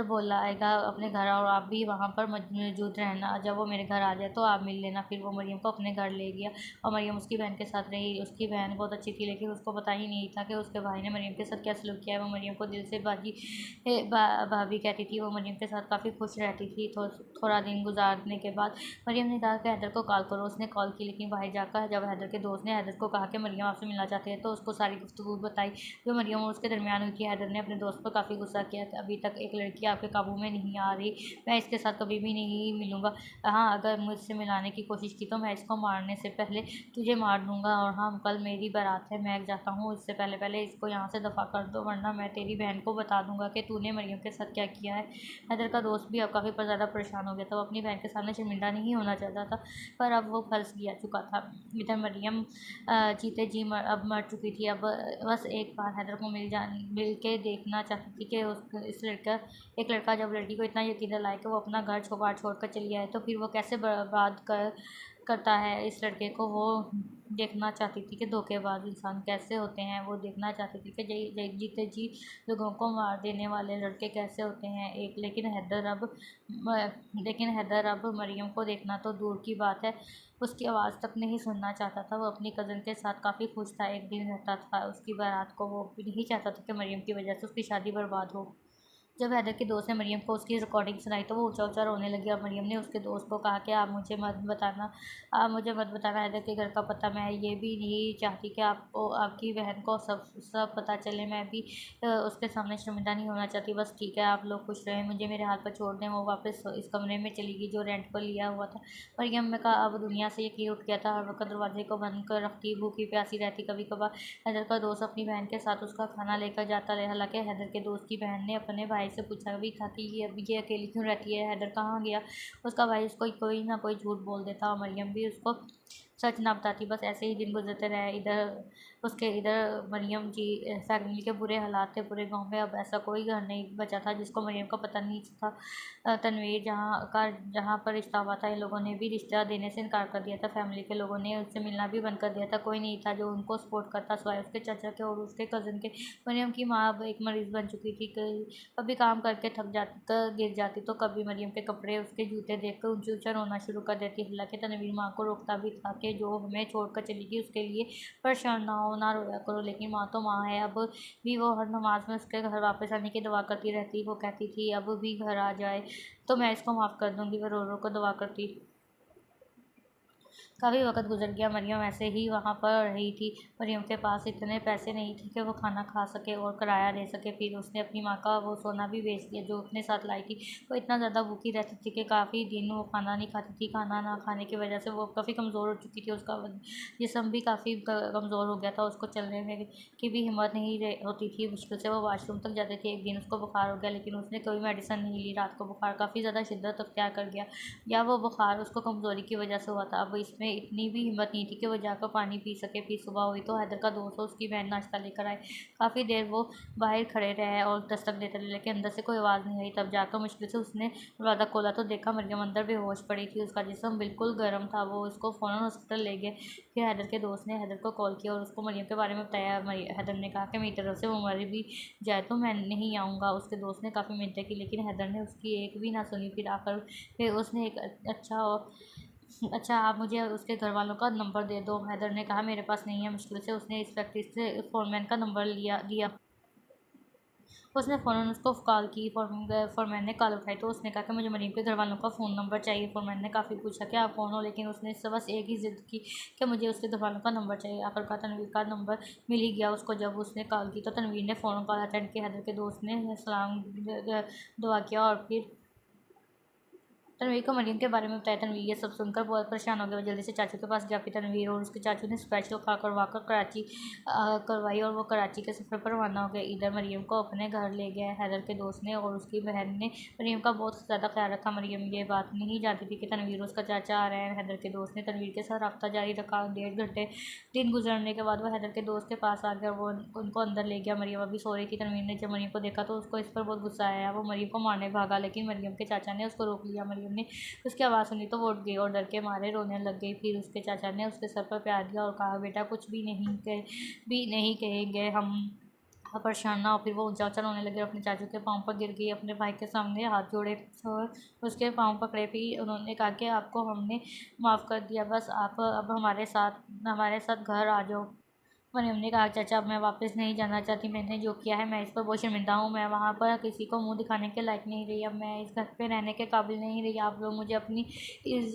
बोला आएगा अपने घर और आप भी वहाँ पर मौजूद रहना। जब वो मेरे घर आ जाए तो आप मिल लेना। फिर वो मरियम को अपने घर ले गया और मरियम उसकी बहन के साथ रही। उसकी बहन बहुत अच्छी थी, लेकिन उसको पता ही नहीं था कि उसके भाई ने मरियम के साथ क्या सलूक किया है। वो मरियम को दिल से भाभी कहती थी। वो मरियम के साथ काफ़ी खुश रहती थी। थोड़ा दिन गुजारने के बाद मरियम ने कहा कि हैदर को कॉल करो। उसने कॉल की, लेकिन बाहर जाकर जब हैदर के दोस्त ने हैदर को कहा कि मरियम आपसे मिलना चाहती है तो उसको सारी गुफ्तगू बताई जो मरियम और उसके दरमियान हुई थी। हैदर ने अपने दोस्त पर काफ़ी गुस्सा किया कि अभी तक एक लड़की आपके काबू में नहीं आ रही, मैं इसके साथ कभी भी नहीं मिलूंगा। हाँ, अगर मुझसे मिलाने की कोशिश की तो मैं इसको मारने से पहले तुझे मार दूंगा। और हाँ, कल मेरी बारात है, मैं जाता हूँ, इससे पहले पहले इसको यहाँ से दफ़ा कर दो, वरना मैं तेरी बहन को बता दूंगा कि तूने मरियम के साथ क्या किया है। हैदर का दोस्त भी अब काफ़ी ज़्यादा परेशान हो गया था। वो अपनी बहन के सामने शर्मिंदा नहीं होना चाहता था, पर अब वो फंस गया चुका था। इधर मरियम जीते जी अब मर चुकी थी। अब बस एक बार हैदर को मिल के देखना चाहती थी कि एक लड़का जब लड़की को इतना यकीन दिलाए कि वो अपना घर छोड़ कर चली आए तो फिर वो कैसे बर्बाद करता है इस लड़के को। वो देखना चाहती थी कि धोखेबाज इंसान कैसे होते हैं। वो देखना चाहती थी कि जीते जी लोगों को मार देने वाले लड़के कैसे होते हैं। लेकिन हैदर अब मरियम को देखना तो दूर की बात है, उसकी आवाज़ तक नहीं सुनना चाहता था। वो अपनी कज़न के साथ काफ़ी खुश था। एक दिन रहता था उसकी बारात को, वो भी नहीं चाहता था कि मरियम की वजह से उसकी शादी बर्बाद हो। जब हैदर के दोस्त ने मरियम को उसकी रिकॉर्डिंग सुनाई तो वो ऊंचा ऊंचा रोने लगी और मरियम ने उसके दोस्त को कहा कि आप मुझे मत बताना हैदर के घर का पता। मैं ये भी नहीं चाहती कि आपको आपकी बहन को सब पता चले। मैं भी उसके सामने शर्मिंदा नहीं होना चाहती। बस ठीक है, आप लोग खुश रहें, मुझे मेरे हाथ पर छोड़ दें। वो वापस इस कमरे में चली गई जो रेंट पर लिया हुआ था। मरियम का अब दुनिया से यकीन उठ गया था। हर वक्त दरवाजे को बंद कर रखती, भूखी प्यासी रहती। कभी कभार हैदर का दोस्त अपनी बहन के साथ उसका खाना लेकर जाता रहा। हालांकि हैदर के दोस्त की बहन ने अपने भाई से पूछा भी था कि ये अकेली क्यों रहती है, हैदर कहाँ गया। उसका भाई उसको कोई ना कोई झूठ बोल देता और मरियम भी उसको सच ना बताती। बस ऐसे ही दिन गुजरते रहे। इधर मरियम की फैमिली के बुरे हालात थे पूरे गांव में। अब ऐसा कोई घर नहीं बचा था जिसको मरियम का पता नहीं था। तनवीर जहाँ पर रिश्ता हुआ था, इन लोगों ने भी रिश्ता देने से इनकार कर दिया था। फैमिली के लोगों ने उससे मिलना भी बंद कर दिया था। कोई नहीं था जो उनको सपोर्ट करता सिवाय उसके चाचा के और उसके कज़न के। मरियम की माँ अब एक मरीज़ बन चुकी थी। कभी काम करके थक जाती तो गिर जाती तो कभी मरियम के कपड़े उसके जूते देखकर ऊंचा ऊंचा रोना शुरू कर देती। हालांकि तनवीर माँ को रोकता भी था कि जो हमें छोड़कर चली गई उसके लिए परेशान ना हो, ना रोया करो। लेकिन माँ तो माँ है। अब भी वो हर नमाज में उसके घर वापस आने की दुआ करती रहती। वो कहती थी अब भी घर आ जाए तो मैं इसको माफ़ कर दूंगी। वह रो रो कर दुआ करती। काफ़ी वक्त गुजर गया। मरियम ऐसे ही वहाँ पर रही थी। मरियम के पास इतने पैसे नहीं थे कि वो खाना खा सके और किराया दे सके। फिर उसने अपनी माँ का वो सोना भी बेच दिया जो अपने साथ लाई थी। वो इतना ज़्यादा भूखी रहती थी कि काफ़ी दिन वो खाना नहीं खाती थी। खाना ना खाने की वजह से वो काफ़ी कमज़ोर हो चुकी थी। उसका जिस्म भी काफ़ी कमज़ोर हो गया था। उसको चलने में की भी हिम्मत नहीं होती थी। मुश्किल से वो वॉशरूम तक जाती थी। एक दिन उसको बुखार हो गया, लेकिन उसने कोई मेडिसिन नहीं ली। रात को बुखार काफ़ी ज़्यादा शिद्दत अख्तियार कर गया, या वो बुखार उसको कमज़ोरी की वजह से हुआ था। अब इसमें इतनी भी हिम्मत नहीं थी कि वो जाकर पानी पी सके। फिर सुबह हुई तो हैदर का दोस्त और उसकी बहन नाश्ता लेकर आए। काफ़ी देर वो बाहर खड़े रहे और दस्तक देते रहे, लेकिन अंदर से कोई आवाज़ नहीं आई। तब जाकर मुश्किल से उसने दरवाज़ा खोला तो देखा मरियम अंदर बेहोश पड़ी थी। उसका जिस्म बिल्कुल गर्म था। वो उसको फ़ौरन हॉस्पिटल ले गए। फिर हैदर के दोस्त ने हैदर को कॉल किया और उसको मरियम के बारे में बताया। हैदर ने कहा कि मेरी तरफ से वो मर भी जाए तो मैं नहीं आऊँगा। उसके दोस्त ने काफ़ी मिन्नतें की, लेकिन हैदर ने उसकी एक भी ना सुनी। फिर उसने एक अच्छा आप मुझे उसके घर वालों का नंबर दे दो। हैदर ने कहा मेरे पास नहीं है। मुश्किल से उसने इस फैक्ट्री से फोरमैन का नंबर दिया। उसने फ़ौरन उसको कॉल की। फोरमैन ने कॉल उठाई तो उसने कहा कि मुझे मरीम के घर वालों का फ़ोन नंबर चाहिए। फोरमैन ने काफ़ी पूछा कि आप कौन हो, लेकिन उसने इससे बस एक ही ज़िद की कि मुझे उसके घर वालों का नंबर चाहिए। आखिरकार तनवीर का नंबर मिल ही गया उसको। जब उसने कॉल की तो तनवीर ने फ़ौरन कॉल अटेंड किया। हैदर के दोस्त ने सलाम दुआ किया और फिर तनवीर को मरीम के बारे में बताया। तनवीर ये सब सुनकर बहुत परेशान हो गया। वो जल्दी से चाचू के पास गया। फिर तनवीर और उसके चाचू ने स्पेशल कार करवाकर कराची करवाई और वो कराची के सफ़र पर रवाना हो गए। इधर मरीम को अपने घर ले गया हैदर के दोस्त ने और उसकी बहन ने मरीम का बहुत ज़्यादा ख्याल रखा। मरीम ये बात नहीं जानती थी कि तनवीर उसका चाचा आ रहा है। हैदर के दोस्त ने तनवीर के साथ रब्ता जारी रखा। 1.5 घंटे दिन गुजरने के बाद वो हैदर के दोस्त के पास आ गया और वो उनको अंदर ले गया। मरीम अभी सो रही थी। तनवीर ने जब मरीम को देखा तो उसको इस पर बहुत गुस्सा आया। वो मरीम को मारने भागा, लेकिन मरीम के चाचा ने उसको रोक लिया। मरीम ने उसकी आवाज़ सुनी तो वो उठ गई और डर के मारे रोने लग गई। फिर उसके चाचा ने उसके सर पर प्यार दिया और कहा बेटा कुछ भी नहीं कहेंगे, हम परेशान ना हो। फिर वो ऊंचा ऊंचा रोने लगे और अपने चाचू के पाँव पर गिर गई। अपने भाई के सामने हाथ जोड़े और उसके पाँव पकड़े। फिर उन्होंने कहा कि आपको हमने माफ़ कर दिया, बस आप अब हमारे साथ घर आ जाओ। मरियम ने कहा चाचा अब मैं वापस नहीं जाना चाहती। मैंने जो किया है मैं इस पर बहुत शर्मिंदा हूँ। मैं वहाँ पर किसी को मुंह दिखाने के लायक नहीं रही। अब मैं इस घर पे रहने के काबिल नहीं रही। आप लोग मुझे अपनी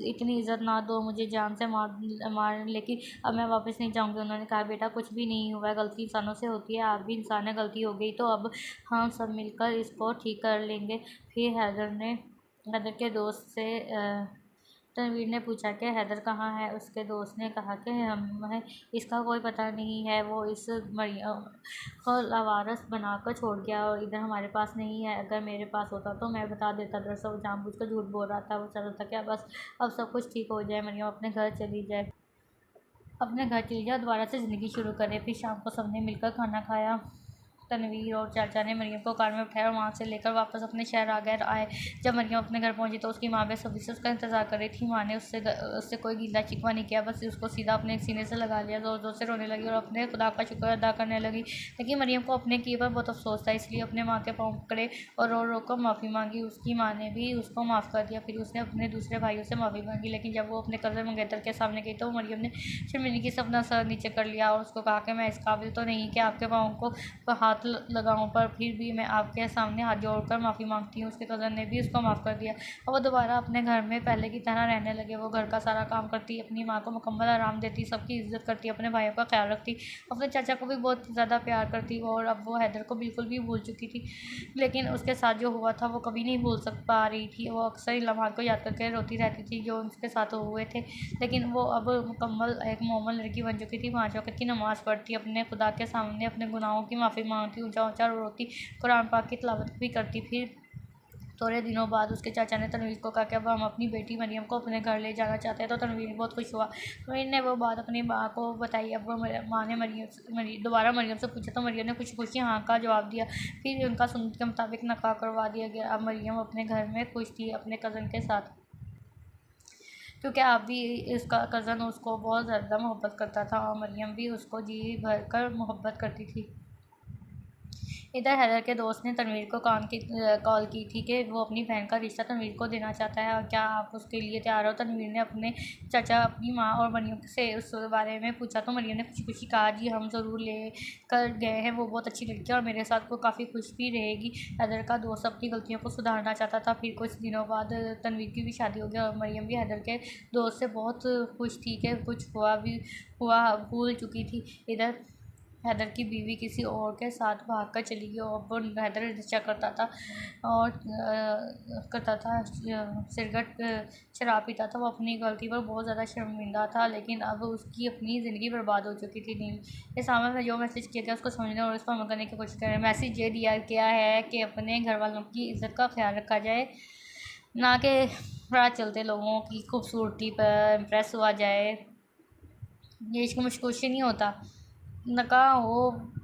इतनी इज्जत ना दो, मुझे जान से मार लेकिन अब मैं वापस नहीं जाऊँगी। उन्होंने कहा बेटा कुछ भी नहीं हुआ है, गलती इंसानों से होती है। आप भी इंसान है, गलती हो गई तो अब हम सब मिलकर इसको ठीक कर लेंगे। फिर हैदर के दोस्त से तनवीर ने पूछा कि हैदर कहाँ है। उसके दोस्त ने कहा कि हमें इसका कोई पता नहीं है, वो इस मरियम को लावारिस बनाकर छोड़ गया और इधर हमारे पास नहीं है। अगर मेरे पास होता तो मैं बता देता। दरअसल वो जानबूझकर झूठ बोल रहा था। वो चाहता था कि बस अब सब कुछ ठीक हो जाए, मरियम अपने घर चली जाए, दोबारा से ज़िंदगी शुरू करे। फिर शाम को सबने मिलकर खाना खाया। तनवीर और चाचा ने मरियम को कार में उठाया और वहाँ से लेकर वापस अपने शहर आए। जब मरियम अपने घर पहुँची तो उसकी माँ बेसब्री से उसका इंतज़ार कर रही थी। माँ ने उससे कोई गिला शिकवा नहीं किया, बस उसको सीधा अपने सीने से लगा लिया। ज़ोर ज़ोर से रोने लगी और अपने खुदा का शुक्र अदा करने लगी। लेकिन मरियम को अपने किए पर बहुत अफसोस था, इसलिए अपने माँ के पाँव पकड़े और रो रो कर माफ़ी मांगी। उसकी माँ ने भी उसको माफ़ कर दिया। फिर उसने अपने दूसरे भाइयों से माफ़ी मांगी, लेकिन जब वो अपने कज़न मंगेतर के सामने गई तो मरियम ने शर्मिंदगी से अपना सर नीचे कर लिया और उसको कहा कि मैं इस काबिल तो नहीं कि आपके पाँव को हाथ लगाऊं, पर फिर भी मैं आपके सामने हाथ जोड़कर माफ़ी मांगती हूँ। उसके कज़न ने भी उसको माफ़ कर दिया और वो दोबारा अपने घर में पहले की तरह रहने लगे। वो घर का सारा काम करती, अपनी माँ को मुकम्मल आराम देती, सबकी इज्जत करती, अपने भाइयों का ख्याल रखती, अपने चाचा को भी बहुत ज़्यादा प्यार करती। और अब वो हैदर को बिल्कुल भी भूल चुकी थी, लेकिन उसके साथ जो हुआ था वो कभी नहीं भूल पा रही थी। वो अक्सर इन लम्हात को याद करके रोती रहती थी जो उसके साथ हुए थे। लेकिन वो अब मुकम्मल एक मोमन लड़की बन चुकी थी। 5 वक़्त की नमाज़ पढ़ती, अपने खुदा के सामने अपने गुनाहों की माफ़ी मांगती, ऊंचा ऊंचा रोती, कुरान पाक की तिलावत भी करती। फिर थोड़े दिनों बाद उसके चाचा ने तनवीर को कहा कि अब हम अपनी बेटी मरियम को अपने घर ले जाना चाहते हैं। तो तनवीर बहुत खुश हुआ। तनवीर ने वो बात अपनी माँ को बताई। अब वो माँ ने दोबारा मरियम से पूछा तो मरियम ने खुशी खुशी हाँ का जवाब दिया। फिर उनका सुन्नत के मुताबिक निकाह करवा दिया गया। अब मरियम अपने घर में खुश थी अपने कज़न के साथ, क्योंकि आप भी इसका कज़न उसको बहुत ज़्यादा मोहब्बत करता था और मरियम भी उसको जी भर कर मोहब्बत करती थी। इधर हैदर के दोस्त ने तनवीर को कॉल की थी कि वो अपनी बहन का रिश्ता तनवीर को देना चाहता है और क्या आप उसके लिए तैयार हो। तनवीर ने अपने चाचा, अपनी माँ और मरियम से उस बारे में पूछा तो मरियम ने खुशी खुशी कहा, जी हम ज़रूर ले कर गए हैं, वो बहुत अच्छी लड़की है और मेरे साथ वो काफ़ी खुश भी रहेगी। हैदर का दोस्त अपनी गलतियों को सुधारना चाहता था। फिर कुछ दिनों बाद तनवीर की भी शादी हो गई और मरियम भी हैदर के दोस्त से बहुत खुश थी कि कुछ हुआ भूल चुकी थी। इधर हैदर की बीवी किसी और के साथ भागकर चली गई और वो हैदर नशा करता था, सिगरेट शराब पीता था। वो अपनी गलती पर बहुत ज़्यादा शर्मिंदा था, लेकिन अब उसकी अपनी ज़िंदगी बर्बाद हो चुकी थी। नील के सामने में जो मैसेज किया गया उसको समझने और उस पर अमल करने की कोशिश करें। मैसेज ये दिया गया है कि अपने घर वालों की इज्जत का ख्याल रखा जाए, ना कि राह चलते लोगों की खूबसूरती पर इम्प्रेस हुआ जाए। ये इश्क मुश्किल से नहीं होता, निकाह हो,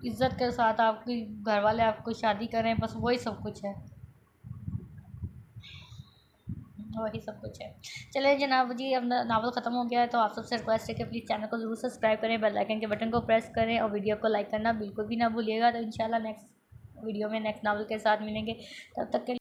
इज़्ज़त के साथ आपके घर वाले आपको शादी करें, बस वही सब कुछ है, वही सब कुछ है। चलिए जनाब जी, अब नावल ख़त्म हो गया है, तो आप सबसे रिक्वेस्ट है कि प्लीज़ चैनल को ज़रूर सब्सक्राइब करें, बेल आइकन के बटन को प्रेस करें और वीडियो को लाइक करना बिल्कुल भी ना भूलिएगा। तो इंशाल्लाह नेक्स्ट वीडियो में नेक्स्ट नावल के साथ मिलेंगे, तब तक के